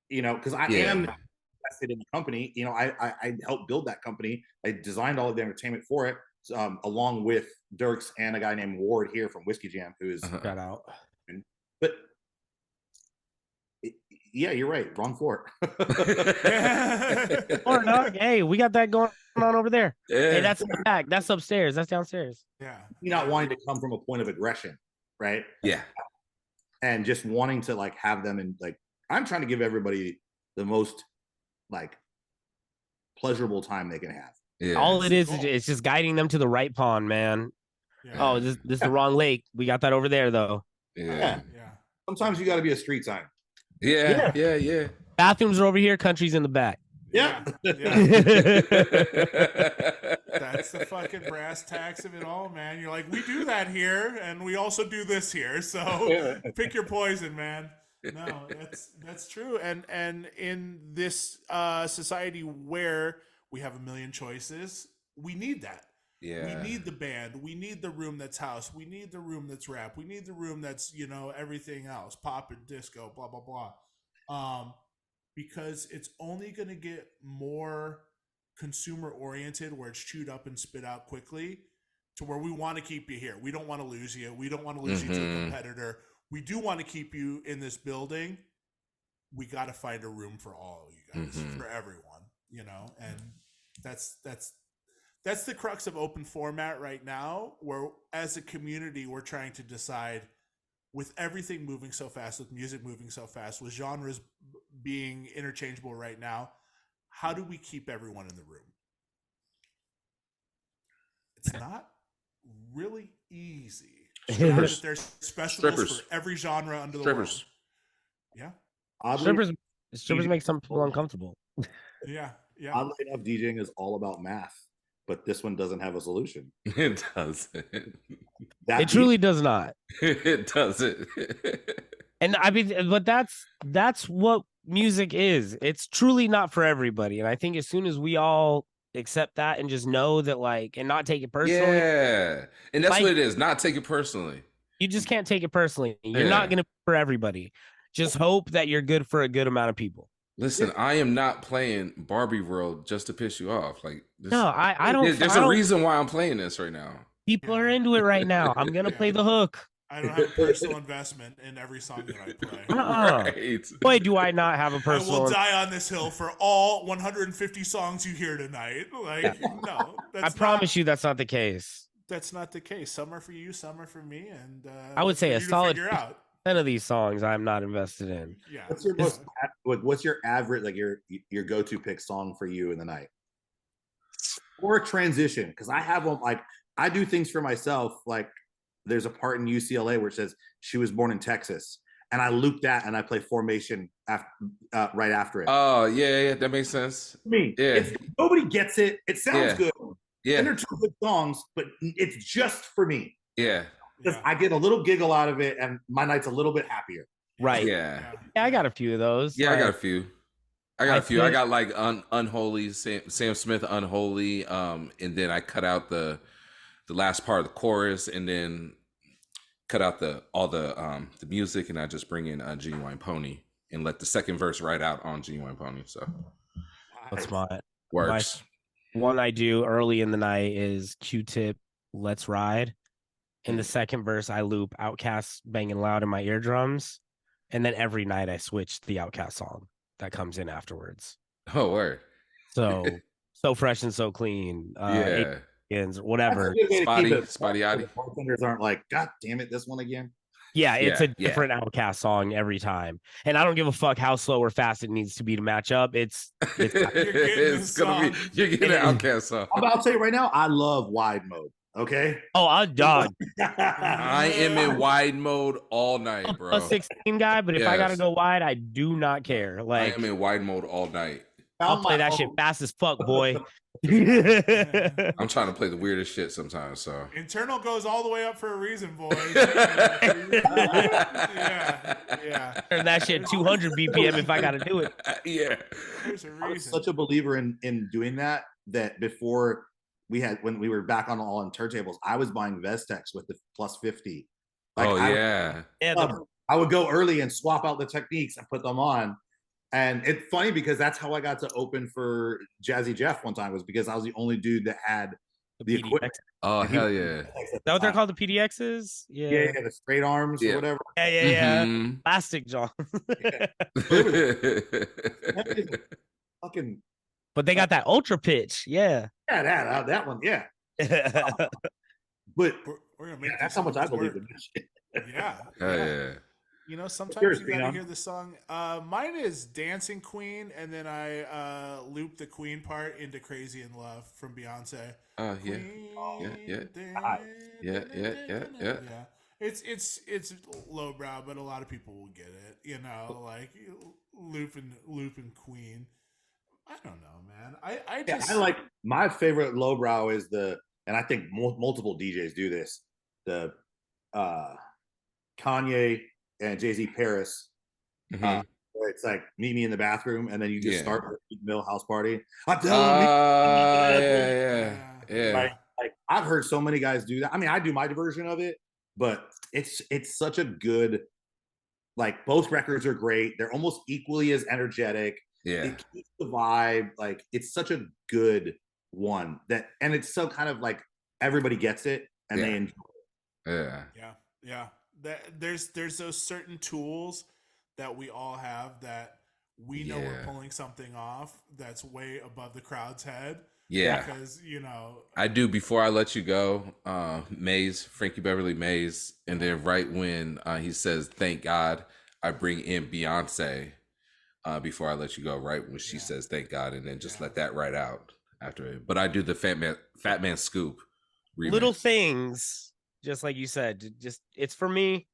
you know, because I am invested in the company. You know, I helped build that company. I designed all of the entertainment for it, along with Dirks and a guy named Ward here from Whiskey Jam, who is got out. But yeah, you're right. Wrong floor. Or not. Hey, we got that going on over there. Yeah. Hey, that's in the back. That's upstairs. That's downstairs. Yeah. You're not wanting to come from a point of aggression, right? Yeah. And just wanting to like have them and like, I'm trying to give everybody the most like pleasurable time they can have. Yeah. All it is it's just guiding them to the right pond, man. Yeah. Oh, this is the wrong lake. We got that over there though. Yeah. Sometimes you got to be a street sign. Yeah. Bathrooms are over here. Country's in the back. Yeah. That's the fucking brass tacks of it all, man. You're like, we do that here, and we also do this here. So pick your poison, man. No, that's true. And in this society where we have a million choices, we need that. Yeah. We need the band. We need the room that's house. We need the room that's rap. We need the room that's, you know, everything else, pop and disco, blah, blah, blah. Because it's only going to get more consumer oriented where it's chewed up and spit out quickly to where we want to keep you here. We don't want to lose you. We don't want to lose you to a competitor. We do want to keep you in this building. We got to find a room for all of you guys, for everyone, you know, and that's the crux of open format right now, where as a community, we're trying to decide, with everything moving so fast, with music moving so fast, with genres being interchangeable right now, how do we keep everyone in the room? It's not really easy. There's specials for every genre under the world. Yeah. Strippers make some people uncomfortable. Yeah. Oddly enough, DJing is all about math, but this one doesn't have a solution. It doesn't. It truly does not. It doesn't. And I mean, but that's what music is. It's truly not for everybody. And I think as soon as we all accept that and just know that, like, and not take it personally. Yeah. And that's what it is. Not take it personally. You just can't take it personally. You're not going to be for everybody. Just hope that you're good for a good amount of people. Listen, I am not playing Barbie World just to piss you off. Like, no, I don't. There's a reason why I'm playing this right now. People are into it right now. I'm gonna play the hook. I don't have personal investment in every song that I play. Right. Boy, do I not have a personal. I will die on this hill for all 150 songs you hear tonight. Like, no, I promise you, that's not the case. That's not the case. Some are for you, some are for me, and I would say a solid 10 of these songs I'm not invested in. Yeah. What's your average, like your go-to pick song for you in the night? Or transition, because I have one, like I do things for myself. Like there's a part in UCLA where it says she was born in Texas, and I loop that and I play Formation right after it. Oh yeah, that makes sense. Nobody gets it. It sounds good. Yeah, and they're two good songs, but it's just for me. Yeah. Because I get a little giggle out of it, and my night's a little bit happier. Right. Yeah. I got a few of those. Yeah, I got a few. I got a few. I got like Unholy, Sam Smith, Unholy, and then I cut out the last part of the chorus, and then cut out all the music, and I just bring in Genuine Pony and let the second verse ride out on Genuine Pony. So that's my works. One I do early in the night is Q-Tip, Let's Ride. In the second verse, I loop Outkast banging loud in my eardrums. And then every night I switch the Outkast song that comes in afterwards. Oh, word. So fresh and so clean. Yeah. Whatever. Spotty. Bartenders aren't like, God damn it, this one again. Yeah, it's a different Outkast song every time. And I don't give a fuck how slow or fast it needs to be to match up. It's you're getting an Outkast song. I'll tell you right now, I love wide mode. Okay. Oh, I'll dog. I am in wide mode all night, bro. I'm a 16 guy, but if I gotta go wide, I do not care. Like I am in wide mode all night. I'll play that shit fast as fuck, boy. I'm trying to play the weirdest shit sometimes. So internal goes all the way up for a reason, boys. yeah. Turn that shit 200 BPM if I gotta do it. Yeah. There's a reason. I was such a believer in doing that before when we were back on all on turntables, I was buying Vestex with the plus 50. Like, I would go early and swap out the techniques and put them on. And it's funny because that's how I got to open for Jazzy Jeff one time, was because I was the only dude that had the equipment. Oh, hell yeah. Is that what they're called? The PDXs? Yeah, the straight arms or whatever. Yeah. Mm-hmm. Plastic jaw. Fucking. But they got that ultra pitch. Yeah. Yeah, that one. Yeah. But we're gonna make that's how much I believe in this shit. Yeah. Yeah. You know, sometimes you gotta hear the song. Mine is Dancing Queen, and then I loop the Queen part into Crazy in Love from Beyonce. Oh, yeah. Yeah. It's lowbrow, but a lot of people will get it. You know, like looping Queen. I don't know, man. I like, my favorite lowbrow is and I think multiple DJs do this, the Kanye and Jay-Z Paris, where it's like, meet me in the bathroom, and then you just start the Mill House Party. I'm telling you. Yeah. Like I've heard so many guys do that. I mean, I do my version of it, but it's such a good, like, both records are great. They're almost equally as energetic. Yeah. It keeps the vibe. Like, it's such a good one and it's so kind of like everybody gets it and they enjoy it. Yeah. There's those certain tools that we all have that we know we're pulling something off that's way above the crowd's head. Yeah. Because, you know, I do, before I let you go, Frankie Beverly Mays, and then right when he says, thank God, I bring in Beyonce before I let you go, right when she says thank God, and then just let that right out after it. But I do the Fat Man Scoop remix. Little things, just like you said, it's for me.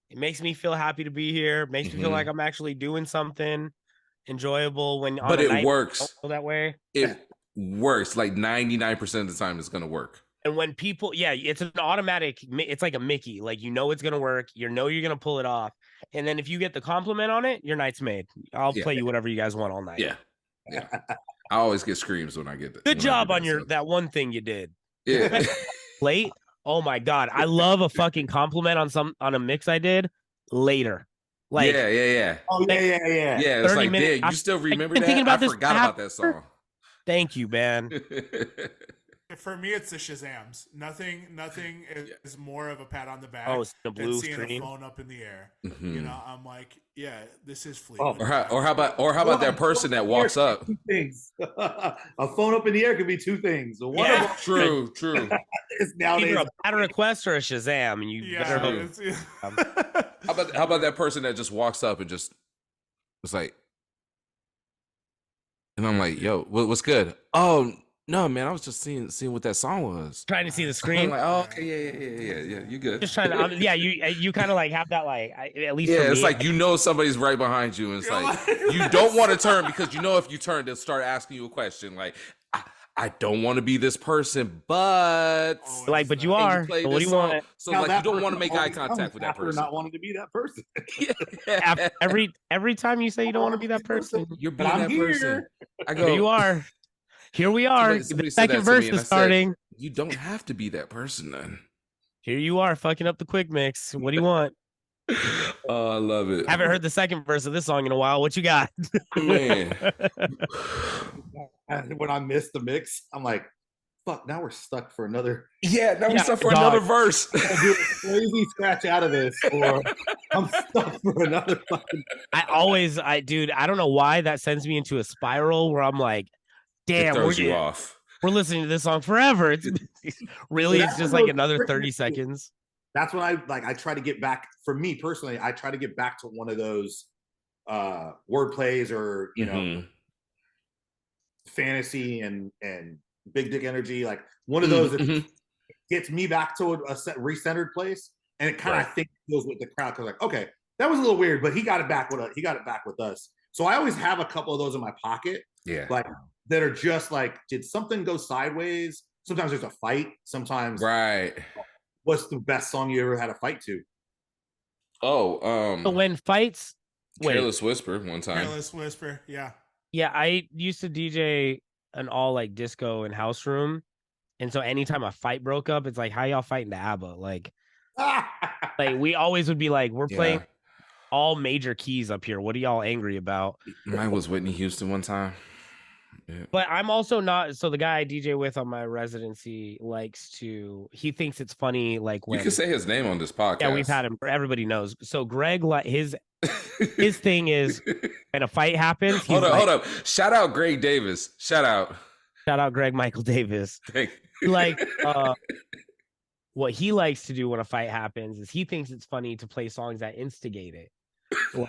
It makes me feel happy to be here. Makes me feel like I'm actually doing something enjoyable but it works that way. It works like 99% of the time. It's gonna work. And when people, it's an automatic. It's like a Mickey. Like, you know it's gonna work. You know you're gonna pull it off. And then if you get the compliment on it, your night's made. I'll play you whatever you guys want all night. Yeah. I always get screams when I get that. Good job on that one thing you did. Yeah. Late. Oh my God. I love a fucking compliment on a mix I did later. Like, yeah. Oh yeah. Yeah, it's like, damn, you still remember that? I forgot about that song. Thank you, man. For me, it's the Shazams. Nothing is more of a pat on the back than seeing screen. A phone up in the air. You know, I'm like, this is Fleet. Or how about that person that walks up? Two things. A phone up in the air could be two things. One of them, true. It's nowadays either a pattern request or a Shazam, and you better. How about that person that just walks up and just was like, and I'm like, yo, what's good? Oh, no, man, I was just seeing what that song was. Trying to see the screen. I'm like, oh, okay, yeah, you good. Just trying to, you kind of like have that, like, at least. Yeah, it's like, you know, somebody's right behind you, and it's like, you don't want to turn because you know if you turn, they'll start asking you a question. Like, I don't want to be this person, but but you are. So what do you want? So like you don't want to make eye contact with that person. Not wanting to be that person. every time you say you don't want to be that person, you're being that person. I go, here you are. Here we are. Somebody the second verse is starting. You don't have to be that person then. Here you are, fucking up the quick mix. What do you want? Oh, I love it. Haven't heard the second verse of this song in a while. What you got? Man. When I miss the mix, I'm like, fuck, now we're stuck for another. Yeah, now we're stuck for another verse. I do a crazy scratch out of this, or I'm stuck for another fucking. Dude, I don't know why that sends me into a spiral where I'm like, damn, we're listening to this song forever. It's just like another 30 seconds. That's when I try to get back. For me personally, I try to get back to one of those word plays or fantasy and big dick energy, like one of those that gets me back to a recentered place, and it kind of I think goes with the crowd because like, okay, that was a little weird, but he got it back with us. So I always have a couple of those in my pocket, like that are just like, did something go sideways? Sometimes there's a fight. Sometimes what's the best song you ever had a fight to? So when fights, Careless Whisper one time. Careless Whisper, yeah. Yeah, I used to DJ an all like disco and house room, and so anytime a fight broke up, it's like, how y'all fighting to ABBA? Like we always would be like, we're playing all major keys up here. What are y'all angry about? Mine was Whitney Houston one time. Yeah. But I'm also not. So the guy I DJ with on my residency he thinks it's funny. Like when you can say his name on this podcast. Yeah, we've had him. Everybody knows. So Greg, his thing is when a fight happens. Hold up. Shout out Greg Davis. Shout out Greg Michael Davis. What he likes to do when a fight happens is he thinks it's funny to play songs that instigate it. He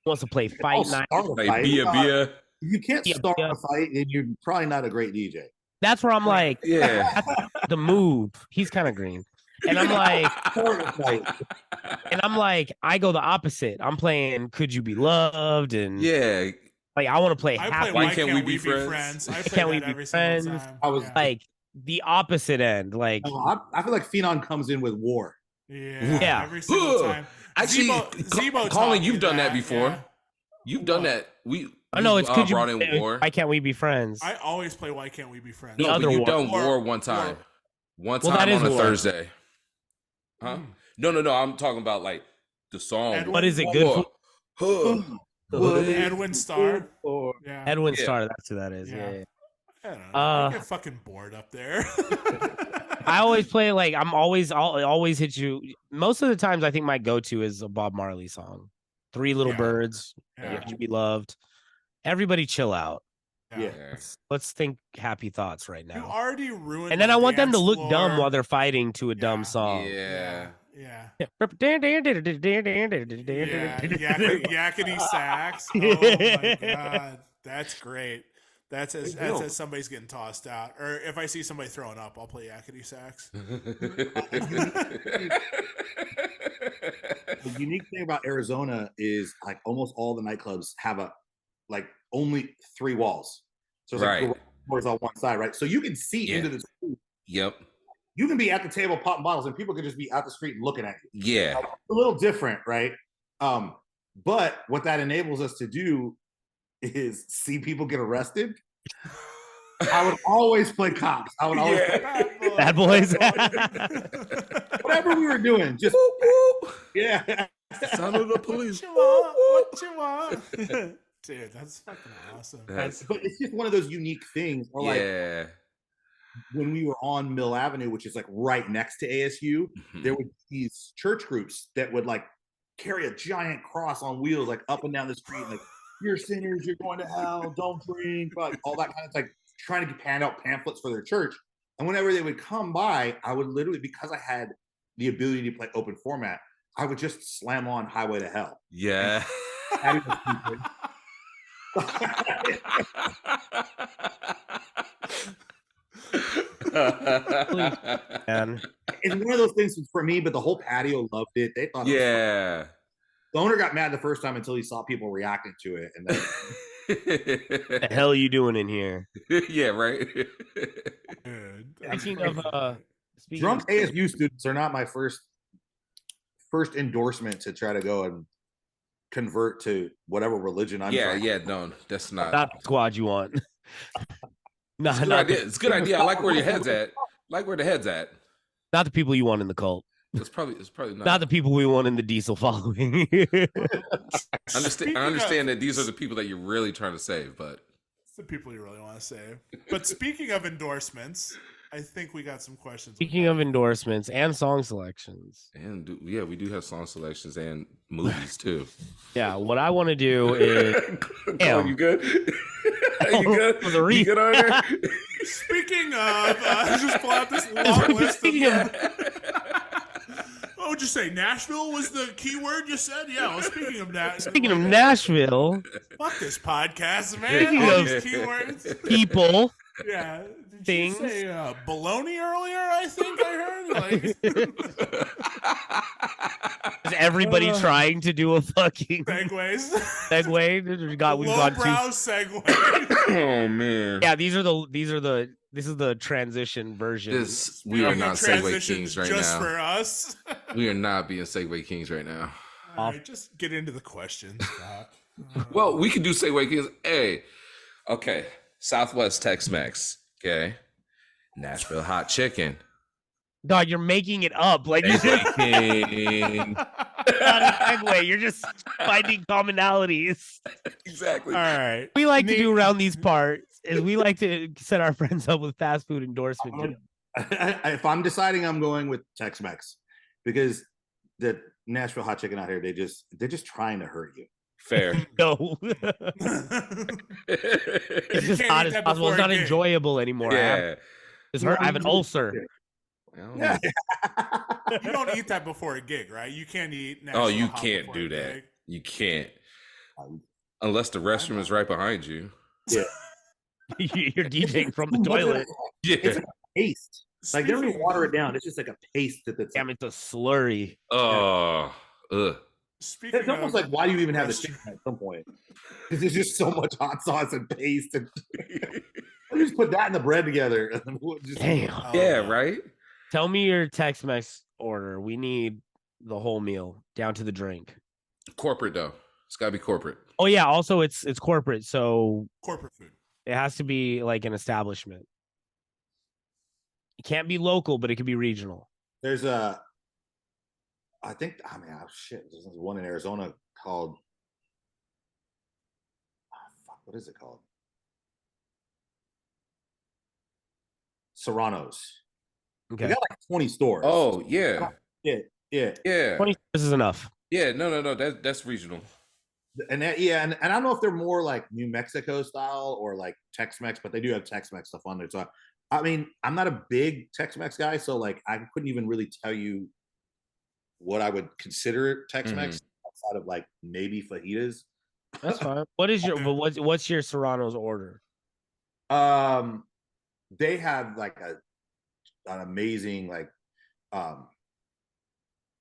wants to play fight night. Like Bia. You can't start a fight, and you're probably not a great DJ. That's where I'm like, the move. He's kind of green, and I'm like, I go the opposite. I'm playing "Could You Be Loved?" and like I want to play. Why Can't We Be Friends? I play that every single time. I was like the opposite end. Like I feel like Phenon comes in with war. Yeah. Every single time. Actually, Zebo Colin, you've done that before. Yeah. You've done that. I know it's brought in War. Why Can't We Be Friends? I always play Why Can't We Be Friends. No, but you've done War one time. One time on a Thursday. Huh? No. I'm talking about like the song. What is it good for? Edwin Starr. Edwin Starr, that's who that is. Yeah. I don't know. I get fucking bored up there. I always play I'll always hit you. Most of the times I think my go-to is a Bob Marley song. Three Little Birds. Could You Be Loved? Everybody chill out. Let's think happy thoughts right now. You already ruined. And then I want them to look dumb while they're fighting to a dumb song. Yakety sax. Oh my god, that's great. That's as somebody's getting tossed out, or if I see somebody throwing up, I'll play yakety sax. The unique thing about Arizona is like almost all the nightclubs have only 3 walls. So it's like doors on one side, right? So you can see into the street. Yep. You can be at the table popping bottles, and people can just be out the street and looking at you. Yeah. A little different, right? But what that enables us to do is see people get arrested. I would always play cops. I would always play Bad Boys. Whatever we were doing, just Son of the police. What you want? Dude, that's fucking awesome. But it's just one of those unique things. Or when we were on Mill Avenue, which is like right next to ASU, there would be these church groups that would like carry a giant cross on wheels, like up and down the street, like you're sinners, you're going to hell, don't drink, like all that kind of like trying to hand out pamphlets for their church. And whenever they would come by, I would literally, because I had the ability to play open format, I would just slam on Highway to Hell. Yeah. And it's one of those things for me, but the whole patio loved it. They thought it was fun. The owner got mad the first time until he saw people reacting to it, and then The hell are you doing in here? Yeah, right. Speaking of drunk ASU students are not my first endorsement to try to go and convert to whatever religion I'm trying. Yeah, no, that's not the squad you want. No, it's a good idea. It's a good idea. I like where your head's at. Like where the head's at. Not the people you want in the cult. It's probably not the people we want in the Diesel following. I understand that these are the people that you're really trying to save, but it's the people you really want to save. But speaking of endorsements, I think we got some questions. Speaking of endorsements and song selections, and we do have song selections and movies too. Yeah, what I want to do is. Oh, you good? You good? You good on there? Speaking of, just pull out this long list. What would you say? Nashville was the key word you said? Yeah, well, speaking of Nashville. Speaking of Nashville. Fuck this podcast, man. All these keywords. People. Yeah. Did things. you say baloney earlier, I think I heard? Is everybody trying to do a fucking segues? Segue? We've got segue. Oh man. Yeah, this is the transition version. We are not Segway Kings right just now. For us. We are not being Segway Kings right now. All right, just get into the questions. Well, we can do Segway Kings. Hey, okay. Southwest Tex-Mex. Okay. Nashville hot chicken. Dog, you're making it up. Like you're just segue. You're just finding commonalities. Exactly. All right. We like to do around these parts is we like to set our friends up with fast food endorsement. If I'm deciding, I'm going with Tex-Mex because the Nashville hot chicken out here, they're just trying to hurt you. Fair. No. It's just hot as possible. It's not enjoyable anymore. Yeah. I have an ulcer. Yeah. You don't eat that before a gig, right? You can't eat. You can't do that. You can't. Unless the restroom is right behind you. Yeah. You're DJing from the toilet. Yeah. It's like a paste. Like they don't even water it down. It's just like a paste that's. Damn, it's a slurry. Oh. Ugh. It's almost like, why do you even have the chicken at some point? Because there's just so much hot sauce and paste, and just put that and the bread together. Damn. Yeah, right. Tell me your Tex-Mex order. We need the whole meal down to the drink. Corporate though. It's gotta be corporate. Oh yeah. Also, it's corporate, so corporate food. It has to be like an establishment. It can't be local, but it can be regional. There's shit. There's one in Arizona called. What is it called? Serrano's. Okay. We got like 20 stores. Oh yeah. Yeah. 20 stores is enough. Yeah, no. That's regional. And and I don't know if they're more like New Mexico style or like Tex-Mex, but they do have Tex-Mex stuff on there. So I mean, I'm not a big Tex-Mex guy, so like I couldn't even really tell you what I would consider Tex-Mex outside of like maybe fajitas. That's fine. What's your Serrano's order? They have like an amazing like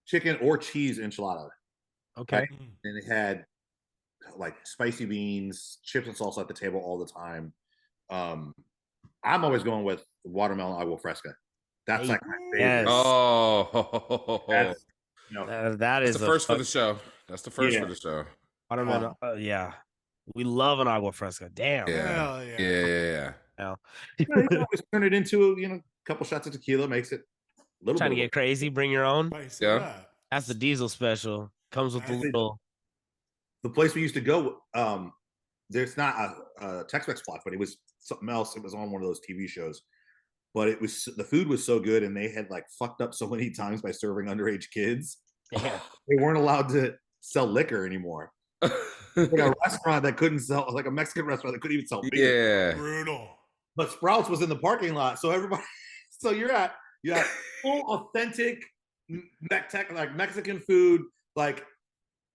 chicken or cheese enchilada. Okay. And they had like spicy beans, chips and salsa at the table all the time. I'm always going with watermelon agua fresca. That's like my favorite. Yes. Oh, that is the first for the show. That's the first for the show. Watermelon, yeah. We love an agua fresca. Damn. Yeah. You always turn it into a couple shots of tequila, makes it a little. Trying to get crazy, bring your own. Yeah. That's the Diesel special. Comes with the little. The place we used to go, there's not a Tex-Mex spot, but it was something else. It was on one of those TV shows, but the food was so good, and they had like fucked up so many times by serving underage kids. Yeah. They weren't allowed to sell liquor anymore. Like a restaurant that couldn't sell, like a Mexican restaurant that couldn't even sell beer. Yeah, brutal. But Sprouts was in the parking lot, so everybody. So you're at full authentic Mexican food, like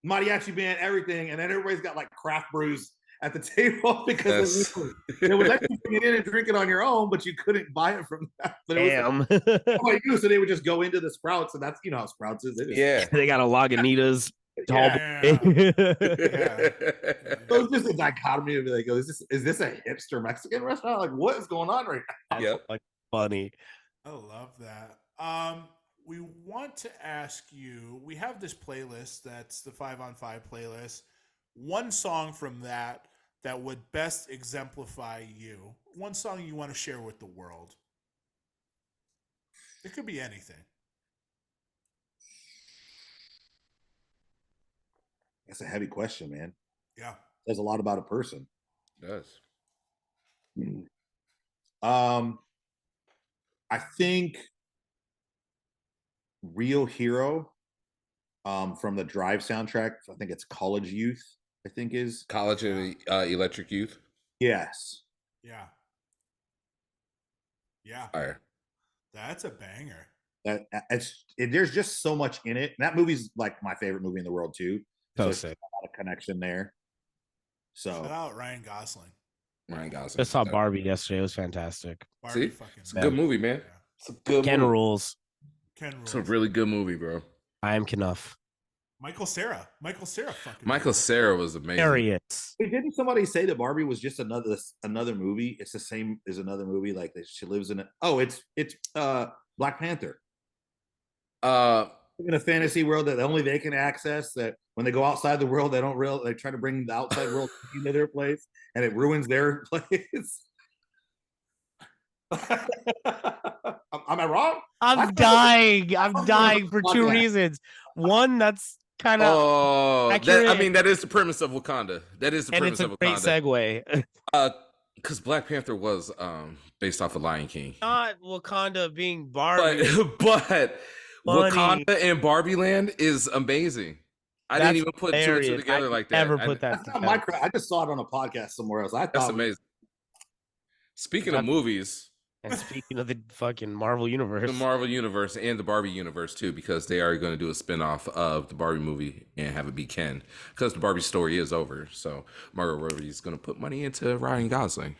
mariachi band, everything, and then everybody's got like craft brews at the table because it was actually bring it in and drink it on your own, but you couldn't buy it from that. But Damn. So they would just go into the Sprouts, and that's how Sprouts is. Yeah, they got a Lagunitas Yeah. So it's just a dichotomy of like, is this a hipster Mexican restaurant? Like, what is going on right now? That's like funny. I love that. We want to ask you, we have this playlist that's the 5-on-5 playlist. One song from that would best exemplify you. One song you want to share with the world. It could be anything. That's a heavy question, man. Yeah. Says a lot about a person. It does. I think Real Hero from the Drive soundtrack. I think it's College Youth, I think is. College of Electric Youth? Yes. Yeah. Yeah. Fire. That's a banger. There's just so much in it. And that movie's like my favorite movie in the world too. So sick. a lot of connection there. So shout out Ryan Gosling. Ryan Gosling. Just saw Barbie yesterday. It was fantastic. See? It's a good movie, man. It's a good Ken movie. rules. Ken rules. It's a really good movie, bro. I am Knuff. Michael Cera fucking Michael Cera was amazing. Harriet. Wait, didn't somebody say that Barbie was just another movie? It's the same as another movie, like that she lives in it. Oh, it's Black Panther. In a fantasy world that only they can access, that when they go outside the world, they try to bring the outside world into their place, and it ruins their place. Am I wrong? I'm dying for two reasons. One, that's kind of accurate. that is the premise of Wakanda. That is the premise of Wakanda. And it's a great segue. Because Black Panther was based off of Lion King. Not Wakanda being Barbie. But Wakanda and Barbie Land is amazing. I didn't even put two and two together like that. Put that. That's not my crap. I just saw it on a podcast somewhere else. That's amazing. Speaking of movies. And speaking of the fucking Marvel Universe. The Marvel Universe and the Barbie Universe, too, because they are going to do a spinoff of the Barbie movie and have it be Ken. Because the Barbie story is over. So Margot Robbie is going to put money into Ryan Gosling.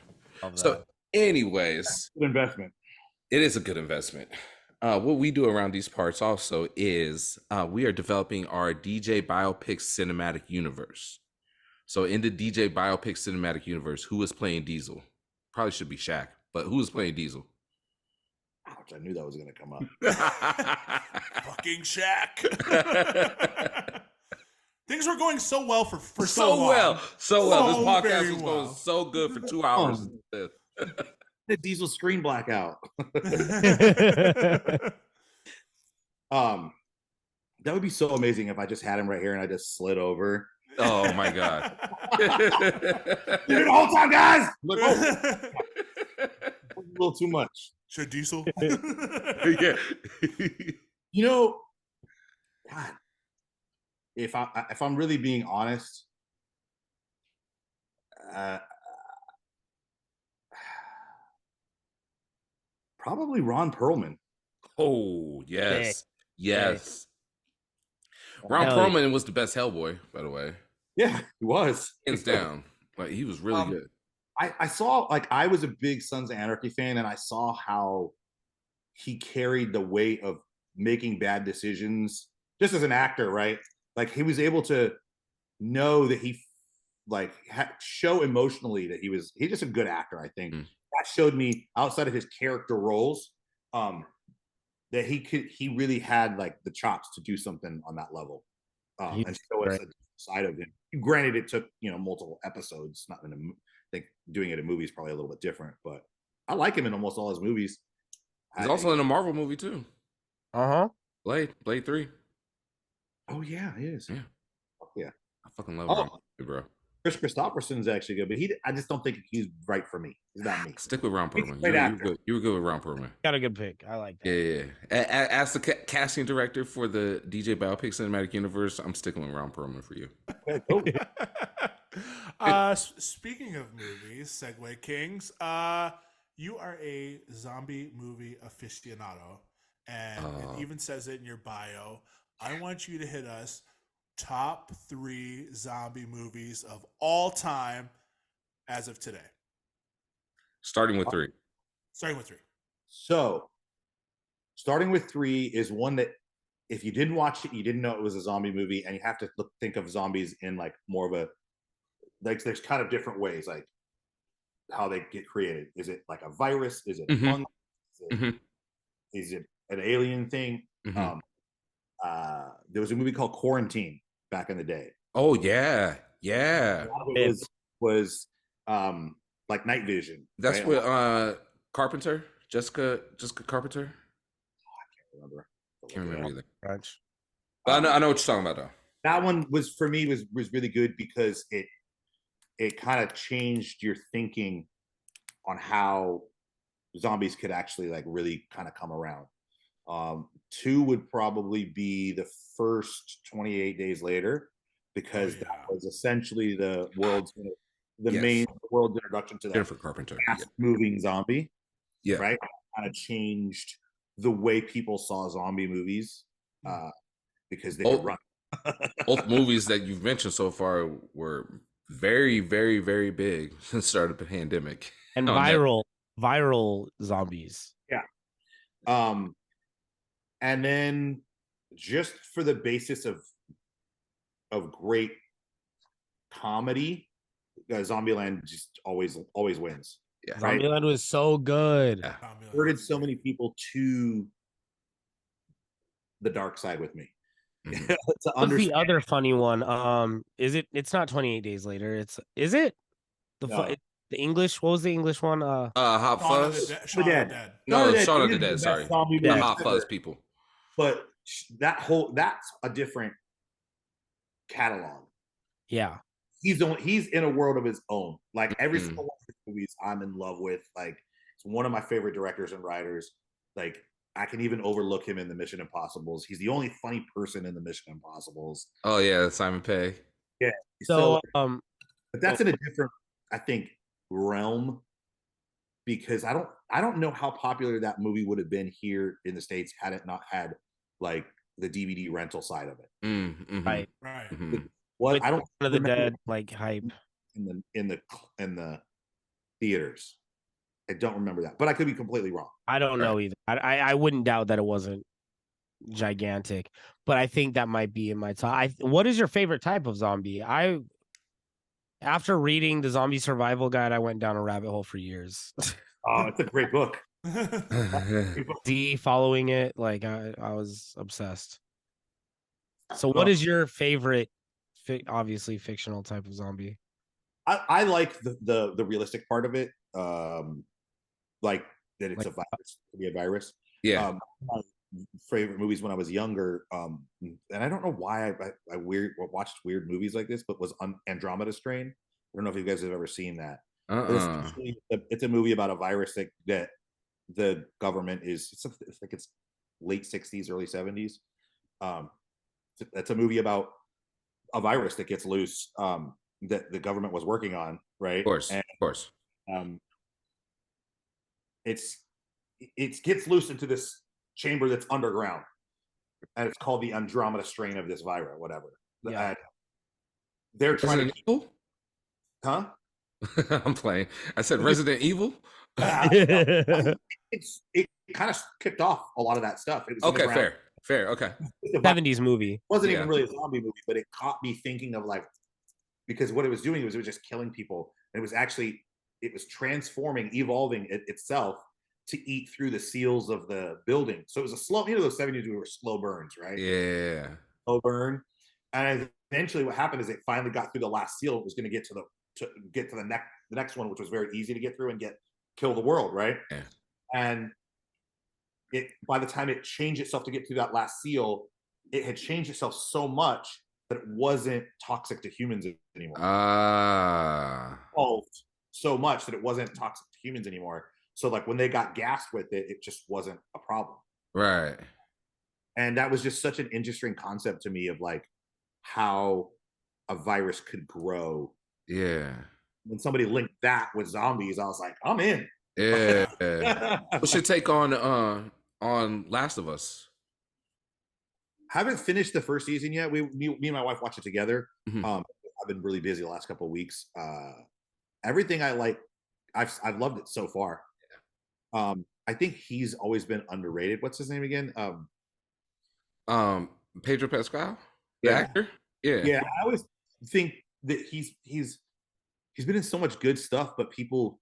So anyways. Good investment. It is a good investment. What we do around these parts also is we are developing our DJ Biopic Cinematic Universe. So in the DJ Biopic Cinematic Universe, who is playing Diesel? Probably should be Shaq. But who's playing Diesel? Ouch, I knew that was going to come up. Fucking Shaq. Things were going so well for so long. So well. This podcast was going so good for 2 hours. The Diesel screen blackout. That would be so amazing if I just had him right here and I just slid over. Oh my God. Dude, hold on, guys. Look, a little too much. Should Diesel? Yeah. You know, God, if I'm really being honest, probably Ron Perlman. Oh yes, yes. Ron Perlman was the best Hellboy, by the way. Yeah, he was hands down. Like he was really good. I saw, like, I was a big Sons of Anarchy fan, and I saw how he carried the weight of making bad decisions just as an actor, right? Like he was able to know that he show emotionally that he's just a good actor. I think that showed me outside of his character roles that he really had like the chops to do something on that level and show us a side of him. Granted, it took multiple episodes. Not in a, I think doing it in movies probably a little bit different, but I like him in almost all his movies. He's also in a Marvel movie too. Blade 3. Oh yeah, he is. Yeah. Yeah. I fucking love Ron, bro. Chris Christopherson's actually good, but I just don't think he's right for me. He's not me. Stick with Ron Perlman. You were good with Ron Perlman. Got a good pick. I like that. Yeah. As the casting director for the DJ Biopic Cinematic Universe, I'm sticking with Ron Perlman for you. Speaking of movies, Segue Kings, you are a zombie movie aficionado, and it even says it in your bio. I want you to hit us top 3 zombie movies of all time as of today. Starting with 3. Starting with 3. So, starting with 3 is one that if you didn't watch it, you didn't know it was a zombie movie, and you have to think of zombies in like more of a like there's kind of different ways like how they get created. Is it like a virus? Is it a fungus? Is it an alien thing? There was a movie called Quarantine back in the day. Oh yeah, yeah. It was like Night Vision. That's right? with Carpenter, Jessica Carpenter. I Can't remember either. Crunch. I know what you're talking about though. That one was for me was really good because it kind of changed your thinking on how zombies could actually like really kind of come around. 2 would probably be the first 28 Days Later, because that was essentially the world's main world's introduction to that Carpenter moving zombie. Yeah, right. Kind of changed the way people saw zombie movies because they could run. Both movies that you've mentioned so far were very, very, very big since the start of the pandemic and viral zombies. Yeah. And then just for the basis of great comedy, Zombieland just always wins. Yeah, Zombieland was so good. Yeah. Converted so many people to the dark side with me. What's the other funny one? It's not 28 Days Later. Is it the English? What was the English one? Hot Fuzz. Shaun of the Dead. No, Shaun of the Dead. Sorry, the Hot Fuzz people. But that's a different catalog. Yeah, he's in a world of his own. Like every single one of his movies, I'm in love with. Like it's one of my favorite directors and writers. Like I can even overlook him in the Mission Impossibles. He's the only funny person in the Mission Impossibles. Oh yeah, Simon Pegg. Yeah. So but that's in a different, I think, realm, because I don't know how popular that movie would have been here in the States had it not had like the DVD rental side of it. Right. What I don't Shaun of the Dead like hype in the theaters. I don't remember that, but I could be completely wrong. I don't know either. I wouldn't doubt that it wasn't gigantic, but I think that might be in my top. What is your favorite type of zombie? After reading the Zombie Survival Guide, I went down a rabbit hole for years. Oh, it's a great book. Following it, like I was obsessed. So, what is your favorite, obviously fictional type of zombie? I like the realistic part of it, like that it's a virus, to be a virus. Yeah. My favorite movies when I was younger, and I don't know why I watched weird movies like this, but was Andromeda Strain. I don't know if you guys have ever seen that. It's a movie about a virus that the government it's like it's late 60s, early 70s. It's a movie about a virus that gets loose that the government was working on, right? Of course. It gets loose into this chamber that's underground, and it's called the Andromeda strain of this virus, whatever. Yeah. They're trying to Evil? Huh? I'm playing. I said Resident Evil. It kind of kicked off a lot of that stuff. It was okay, fair. Okay. 70s movie. It wasn't even really a zombie movie, but it caught me thinking of like, because what it was doing was it was just killing people. And it was transforming, evolving itself to eat through the seals of the building. So it was a slow, those 70s were slow burns, right? Yeah. Slow burn. And eventually what happened is it finally got through the last seal. It was going to get to the next one, which was very easy to get through and kill the world, right? Yeah. And by the time it changed itself to get through that last seal, it had changed itself so much that it wasn't toxic to humans anymore. Evolved so much that it wasn't toxic to humans anymore. So like when they got gassed with it, it just wasn't a problem. Right. And that was just such an interesting concept to me of like how a virus could grow. Yeah. When somebody linked that with zombies, I was like, I'm in. Yeah. What's your take on Last of Us? Haven't finished the first season yet. Me and my wife watched it together. Mm-hmm. I've been really busy the last couple of weeks. Everything I like, I've loved it so far. I think he's always been underrated. What's his name again? Pedro Pascal, the actor. Yeah. I always think that he's been in so much good stuff, but people.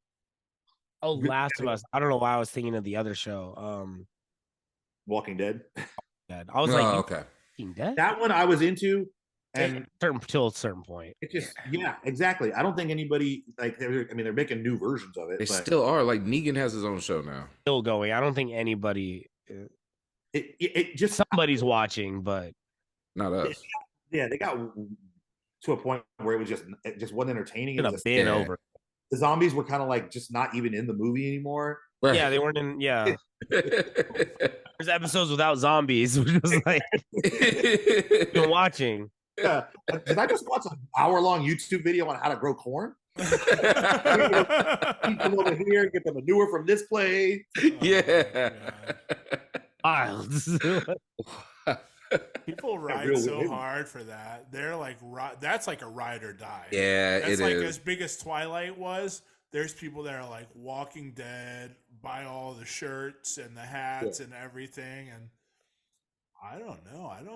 Oh, Last of Us. I don't know why I was thinking of the other show. Walking Dead. I was like, okay. Walking Dead? That one I was into, and till a certain point. it just exactly. I don't think anybody like. They're making new versions of it. They but still are. Like Negan has his own show now. Still going. I don't think anybody. It just somebody's watching, but not us. Yeah, they got to a point where it just wasn't entertaining. It was been over. The zombies were kind of like just not even in the movie anymore. Right. Yeah, they weren't in. Yeah, there's episodes without zombies, which was like you're watching. Yeah, did I just watch an hour-long YouTube video on how to grow corn? Keep them over here, get the manure from this place. Yeah. Wild. People ride so hard for that. They're like, that's like a ride or die. Yeah, that's like as big as Twilight was. There's people that are like Walking Dead, buy all the shirts and the hats and everything. And I don't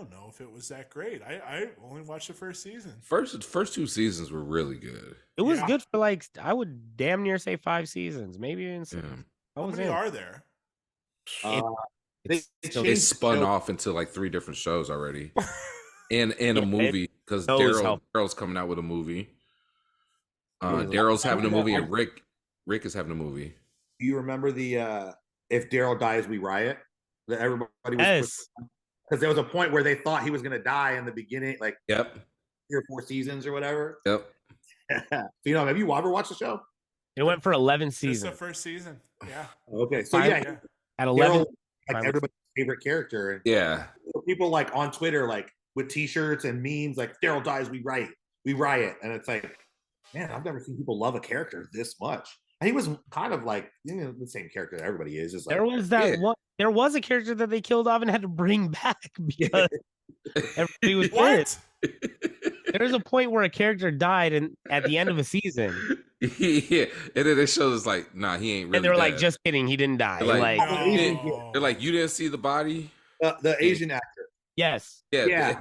know if it was that great. I only watched the first season. First 2 seasons were really good. It was good for like, I would damn near say 5 seasons, maybe even 6. How many are there? They spun off into like 3 different shows already, and a movie because Daryl's coming out with a movie. Daryl's having a movie, and Rick is having a movie. Do you remember the "If Daryl Dies, We Riot"? That everybody was because there was a point where they thought he was going to die in the beginning, like 3 or 4 seasons or whatever. Yep. So, have you ever watched the show? It went for 11 seasons. It's the first season. Yeah. Okay, so at 11. Like everybody's favorite character. And people like on Twitter, like with t-shirts and memes, like Daryl dies, we riot. And it's like, man, I've never seen people love a character this much. And he was kind of like, the same character that everybody is. Like, there was one. There was a character that they killed off and had to bring back because everybody was pissed. There's a point where a character died at the end of a season. Yeah, and then they showed us like, nah, he ain't really. And they were dead. like, just kidding, he didn't die. They're like, you didn't see the body. The Asian actor. Yes. Yeah.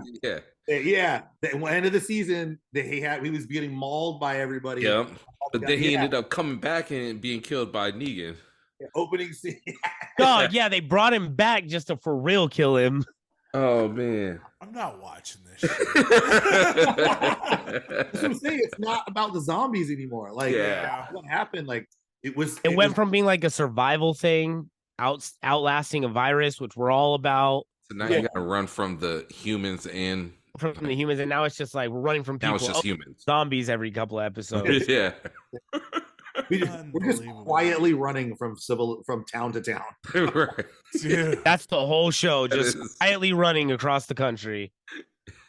The end of the season, he was getting mauled by everybody. Yeah, but then he ended up coming back and being killed by Negan. Opening scene. God, yeah, they brought him back just to for real kill him. Oh man, I'm not watching this shit. That's what I'm saying. It's not about the zombies anymore. Like, what happened? Like, it went from being like a survival thing, outlasting a virus, which we're all about. So now you got to run from the humans and the humans, and now it's just like we're running from people. Now it's just humans, zombies every couple of episodes. Yeah. We're just quietly running from town to town. Right. Yeah. That's the whole show, just quietly running across the country.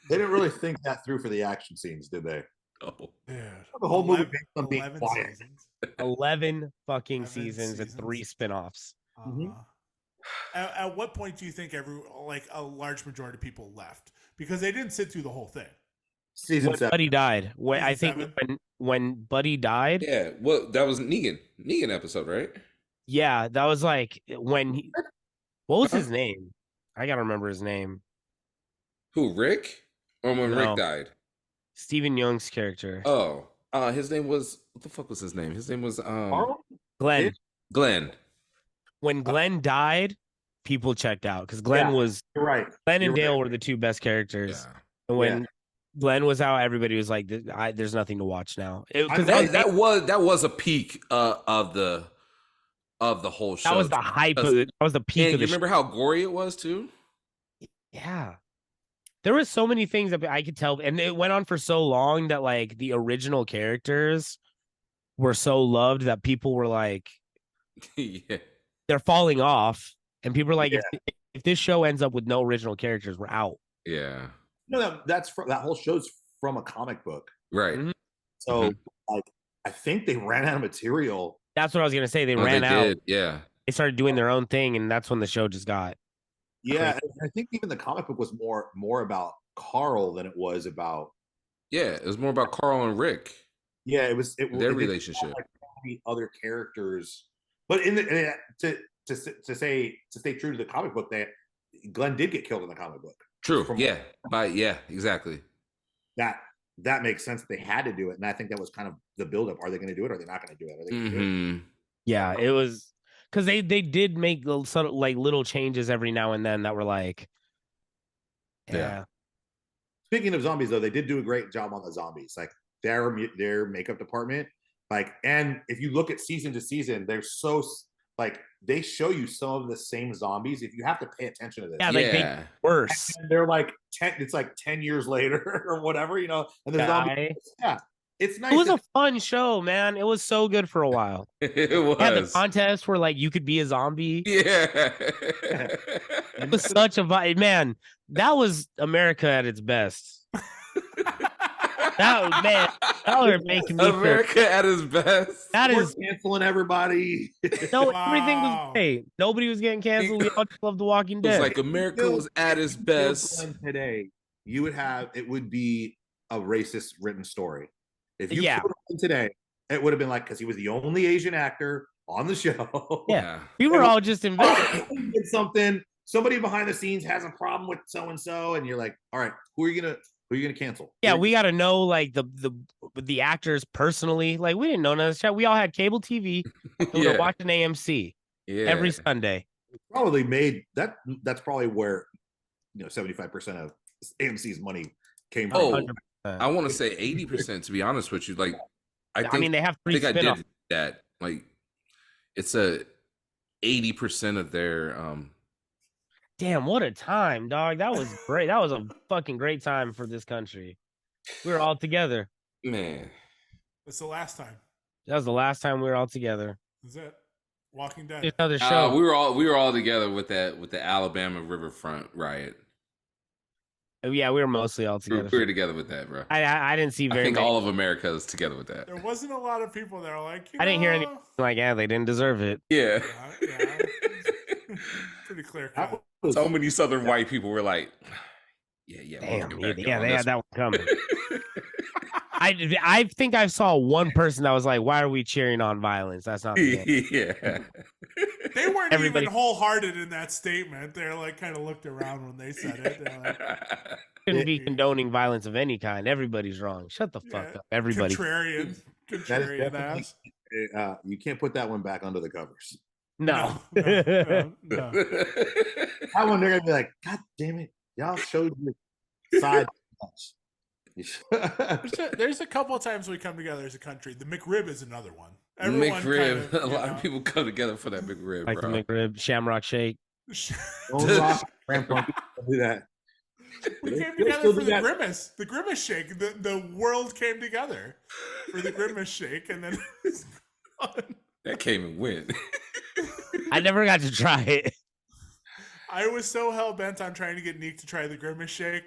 They didn't really think that through for the action scenes, did they? Oh. Yeah. The whole movie based on being quiet. 11 fucking seasons and 3 spinoffs. At what point do you think a large majority of people left? Because they didn't sit through the whole thing. Season 7. Buddy died. I think when Buddy died. Yeah, well, that was Negan episode, right? Yeah, that was like when what was his name? I gotta remember his name. Who, Rick? Or when Rick died? Stephen Young's character. Oh, his name was, what the fuck was his name? His name was Glenn. Glenn. When Glenn died, people checked out because Glenn was right. Glenn and Dale were the 2 best characters. Yeah. And when Glenn was out, everybody was like, "There's nothing to watch now." That was a peak of the whole show. That was the hype. That was the peak. And you remember how gory it was too? Yeah, there was so many things that I could tell, and it went on for so long that like the original characters were so loved that people were like, they're falling off, and people were like, if this show ends up with no original characters, we're out. Yeah. No, that whole show's from a comic book, right? Mm-hmm. So, like, I think they ran out of material. That's what I was gonna say. They ran out. Yeah, they started doing their own thing, and that's when the show just got. Yeah, I think even the comic book was more about Carl than it was about. Yeah, it was more about Carl and Rick. Yeah, it was their relationship. Like the other characters, but to stay true to the comic book, Glenn did get killed in the comic book. True. Yeah. Exactly. That makes sense. They had to do it, and I think that was kind of the buildup. Are they going to do it? Or are they not going to do it? Are they going to do it? Yeah, it was because they did make sort of like little changes every now and then that were like, yeah. Speaking of zombies, though, they did do a great job on the zombies. Like their makeup department, like, and if you look at season to season, they're so like they show you some of the same zombies. If you have to pay attention to this, like they worse. And they're like 10. It's like 10 years later or whatever, you know. And the zombies, it's nice. It was a fun show, man. It was so good for a while. It was. Yeah, the contest where like you could be a zombie. Yeah. It was such a vibe, man. That was America at its best. That was making me America at its best. That is canceling everybody. No, everything was great. Nobody was getting canceled. We all just loved The Walking Dead. It was like America was at its best. Today, it would be a racist written story. If you killed him today, it would have been like, because he was the only Asian actor on the show. Yeah, we were all just invested in something. Somebody behind the scenes has a problem with so and so, and you're like, all right, who are you gonna cancel? Yeah, we got to know like the actors personally. Like we didn't know none of this shit. We all had cable TV. We were watching AMC every Sunday. Probably made that. That's probably where 75% of AMC's money came from. Oh, I want to say 80%. To be honest with you, like I mean, they have 3 I spin-offs. did that. Like it's a 80% of their. Damn, what a time, dog. That was great. That was a fucking great time for this country. We were all together. Man. It's the last time. That was the last time we were all together. Is it? Walking Dead. Another show. We were all together with the Alabama Riverfront riot. Yeah, we were mostly all together. We were together with that, bro. I didn't see very I think many. all of America is together with that. There wasn't a lot of people that were like, I didn't hear anything like, yeah, they didn't deserve it. Yeah. Pretty clear cut. So many Southern white people were like, yeah. Damn, they had that one coming. I think I saw one person that was like, why are we cheering on violence? That's not the end. Yeah. They weren't even wholehearted in that statement. They're like kind of looked around when they said it. They're like, shouldn't be condoning violence of any kind. Everybody's wrong. Shut the fuck up. Everybody. Contrarian ass. You can't put that one back under the covers. No. No. That one, they're gonna be like, God damn it, y'all showed your side. There's a couple of times we come together as a country. The McRib is another one. McRib. A lot of people come together for that McRib, like bro. the McRib, Shamrock Shake. Don't rock, do that. We came together for the Grimace. The Grimace Shake. The world came together for the Grimace Shake, and then it was gone. That came and went. I never got to try it. I was so hell bent on trying to get Neek to try the Grimace Shake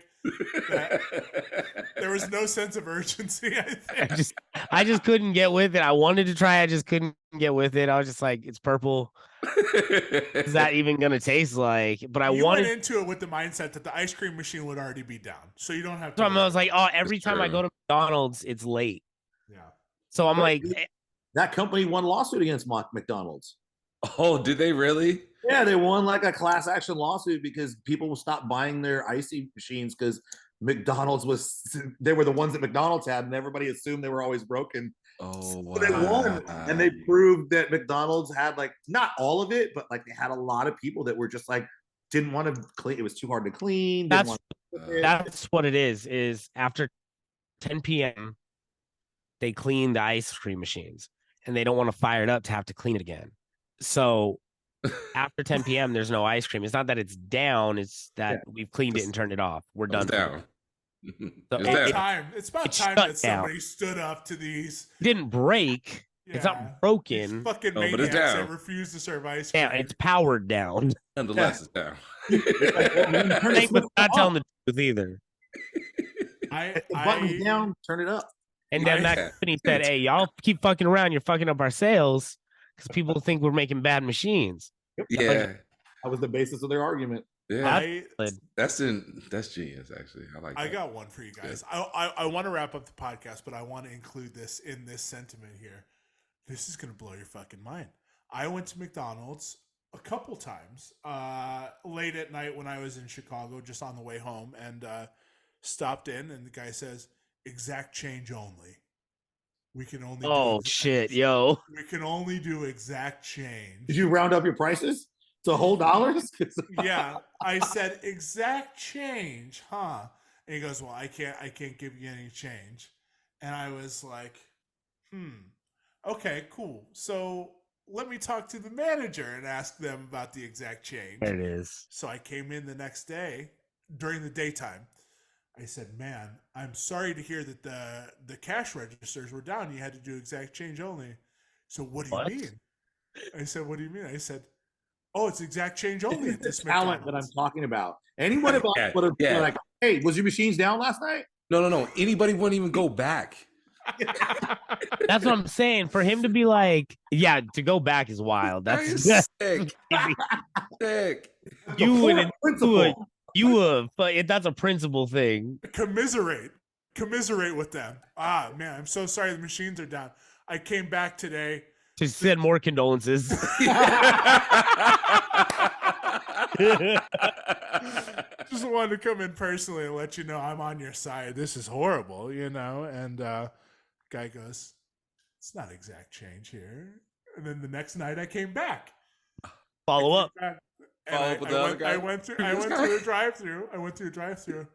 that there was no sense of urgency. I think. I just couldn't get with it. I wanted to try. I just couldn't get with it. I was just like, it's purple. Is that even gonna taste like? But you went into it with the mindset that the ice cream machine would already be down, so you don't have to. So I was like, oh, every time I go to McDonald's, it's late. Yeah. So I'm like, that company won a lawsuit against McDonald's. Oh, did they really? Yeah, they won like a class action lawsuit because people will stop buying their icy machines because McDonald's they were the ones that McDonald's had, and everybody assumed they were always broken. Oh, wow. So they won, and they proved that McDonald's had like not all of it, but like they had a lot of people that were just like didn't want to clean. It was too hard to clean. That's what it is. Is after 10 p.m. they clean the ice cream machines, and they don't want to fire it up to have to clean it again. So after 10 p.m., there's no ice cream. It's not that it's down; it's that we've cleaned it and turned it off. We're done. Down. So it's about time that somebody stood up to these. It didn't break. Yeah. It's not broken. These fucking maniacs that refuse to serve ice cream. Yeah, it's powered down. Nonetheless, it's down. Not telling the truth either. The button's down, turn it up. And then that company said, "Hey, y'all keep fucking around. You're fucking up our sales because people think we're making bad machines." Yeah, that was the basis of their argument. Yeah, that's genius. Actually, I like. I got one for you guys. I want to wrap up the podcast, but I want to include this in this sentiment here. This is gonna blow your fucking mind. I went to McDonald's a couple times late at night when I was in Chicago, just on the way home, and stopped in, and the guy says, "Exact change only. We can only do shit, yo. We can only do exact change." Did you round up your prices to whole dollars? Yeah, I said exact change, huh? And he goes, "Well, I can't give you any change." And I was like, okay, cool. So let me talk to the manager and ask them about the exact change. There it is. So I came in the next day during the daytime. I said, "Man, I'm sorry to hear that the cash registers were down. You had to do exact change only." So what do you mean? I said, "What do you mean?" I said, "Oh, it's exact change only at this talent that I'm talking about. Anyone would have been like, "Hey, was your machines down last night?" No. Anybody wouldn't even go back. That's what I'm saying. For him to be like, yeah, to go back is wild. That's sick. Sick. That's a principle thing. Commiserate with them. Ah, man, I'm so sorry the machines are down. I came back today to send more condolences. Just wanted to come in personally and let you know I'm on your side. This is horrible, you know. And guy goes, "It's not exact change here." And then the next night I came back. Follow up. I went through a drive-through. I went through a drive-through,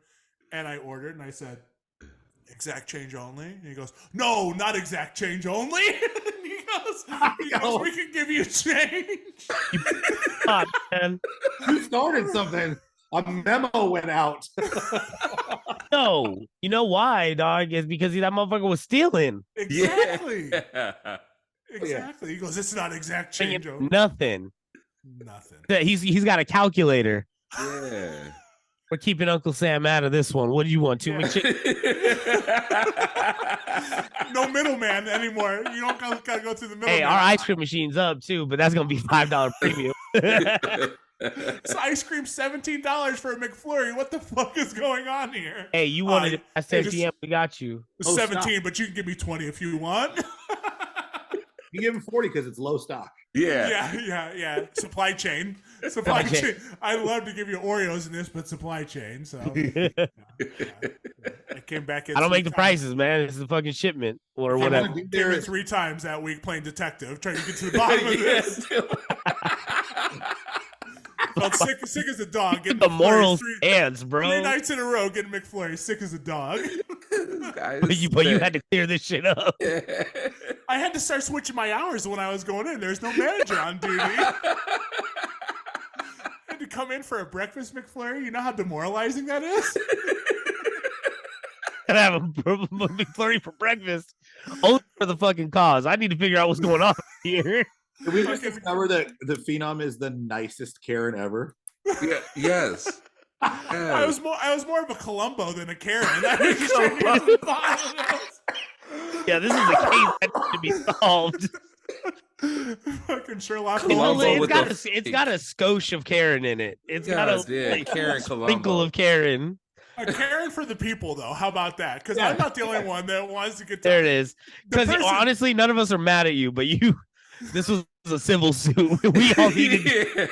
and I ordered, and I said, "Exact change only." And he goes, "No, not exact change only." He goes, "We can give you change." Man. You started something. A memo went out. No, you know why, dog? Is because that motherfucker was stealing. Exactly. Yeah. Exactly. He goes, "It's not exact change only." Nothing. He's got a calculator. Yeah. We're keeping Uncle Sam out of this one. What do you want? Two McChicken? No middleman anymore. You don't gotta go through the middleman. Hey, our ice cream machine's up too, but that's gonna be $5 premium. It's ice cream $17 for a McFlurry. What the fuck is going on here? Hey, you wanted it at 7 p.m. We got you. 17, but you can give me 20 if you want. You give him 40 because it's low stock. Yeah. Supply chain. I'd love to give you Oreos in this, but supply chain. So I came back. I don't make the prices, man. It's the fucking shipment or whatever. Came in 3 times that week playing detective, trying to get to the bottom of this. Felt sick as a dog. Getting the morals hands, bro. 3 nights in a row getting McFlurry, sick as a dog. But you had to clear this shit up. I had to start switching my hours when I was going in. There's no manager on duty. I had to come in for a breakfast McFlurry. You know how demoralizing that is? And have a McFlurry for breakfast. Only for the fucking cause. I need to figure out what's going on here. Did we just discover that the Phenom is the nicest Karen ever? Yeah, yes. I was more of a Columbo than a Karen. Yeah, this is a case that needs to be solved. Fucking Sherlock Holmes. It's got a skosh of Karen in it. It's got a Karen sprinkle of Karen. A Karen for the people, though. How about that? Because I'm not the only one that wants to get. There it is. Because honestly, none of us are mad at you, but you. This was a civil suit. We all needed.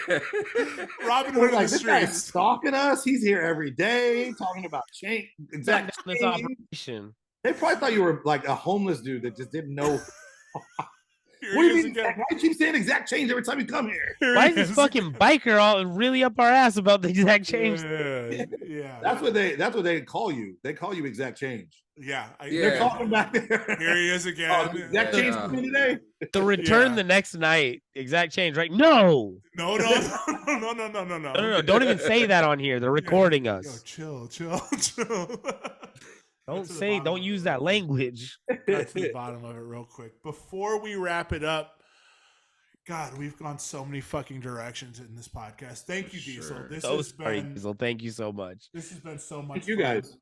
Robin Hood in the this streets. guy's stalking us. He's here every day talking about change. Exact this operation. They probably thought you were like a homeless dude that just didn't know. What do you mean? Why do you keep saying exact change every time you come here? Why is this fucking biker all really up our ass about the exact change? Yeah. That's what they call you. They call you exact change. Yeah. They're talking back there. Here he is again. Exact change for me today. The return the next night. Exact change, right? No. No. Don't even say that on here. They're recording us. Yo, chill. Don't use that language. Got to the bottom of it real quick. Before we wrap it up, God, we've gone so many fucking directions in this podcast. Thank you, Diesel. Diesel. Thank you so much. This has been so much fun. You guys.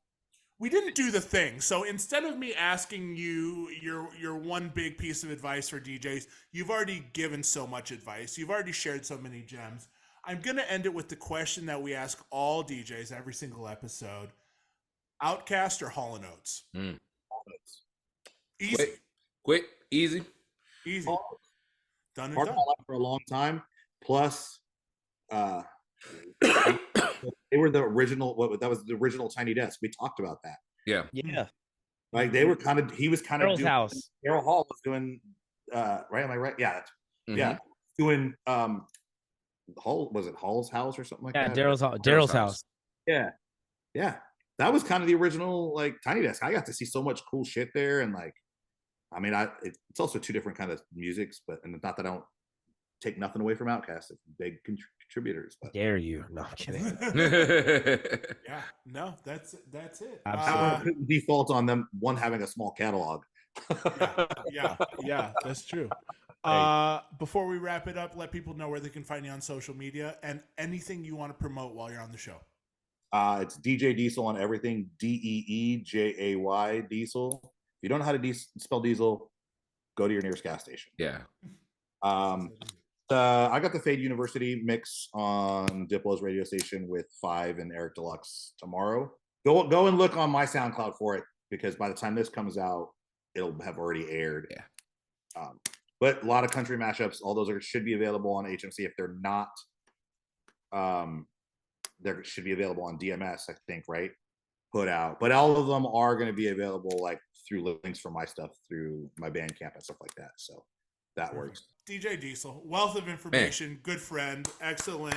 We didn't do the thing. So instead of me asking you your one big piece of advice for DJs, you've already given so much advice. You've already shared so many gems. I'm going to end it with the question that we ask all DJs every single episode. Outcast or Hall & Oates? Easy. Quick, easy. Done and done. For a long time, plus they were the original. That was the original Tiny Desk. We talked about that. Yeah. Like they were kind of. He was kind of doing. House. Daryl Hall was doing. Right? Am I right? Yeah. Yeah. Doing. Hall, was it Hall's house or something like that? Yeah, Daryl's house. Yeah. That was kind of the original like Tiny Desk. I got to see so much cool shit there, and like, I mean, it's also two different kind of musics, but and not that I don't take nothing away from Outkast. It's big contributors. But dare you? No, I'm kidding. Yeah, no, that's it. I couldn't default on them having a small catalog. yeah, that's true. Before we wrap it up, let people know where they can find you on social media and anything you want to promote while you're on the show. It's Deejay Diesel on everything. DEEJAY Diesel. If you don't know how to spell Diesel, go to your nearest gas station. Yeah. I got the Fade University mix on Diplo's radio station with 5 and Eric Deluxe tomorrow. Go and look on my SoundCloud for it, because by the time this comes out, it'll have already aired. Yeah. But a lot of country mashups. All those should be available on HMC. If they're not, they should be available on DMS, I think, right? Put out. But all of them are going to be available like through links for my stuff through my Bandcamp and stuff like that. So that works. Deejay Diesel, wealth of information, good friend, excellent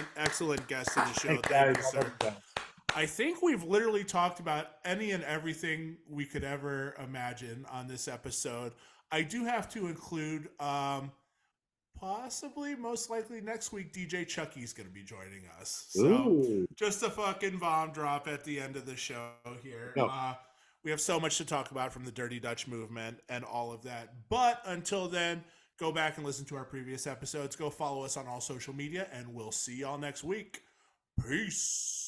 guest on the show. Thank you, sir. I think we've literally talked about any and everything we could ever imagine on this episode. I do have to include, possibly, most likely next week, DJ Chucky's going to be joining us. So just a fucking bomb drop at the end of the show here. We have so much to talk about from the Dirty Dutch movement and all of that. But until then, go back and listen to our previous episodes. Go follow us on all social media, and we'll see y'all next week. Peace.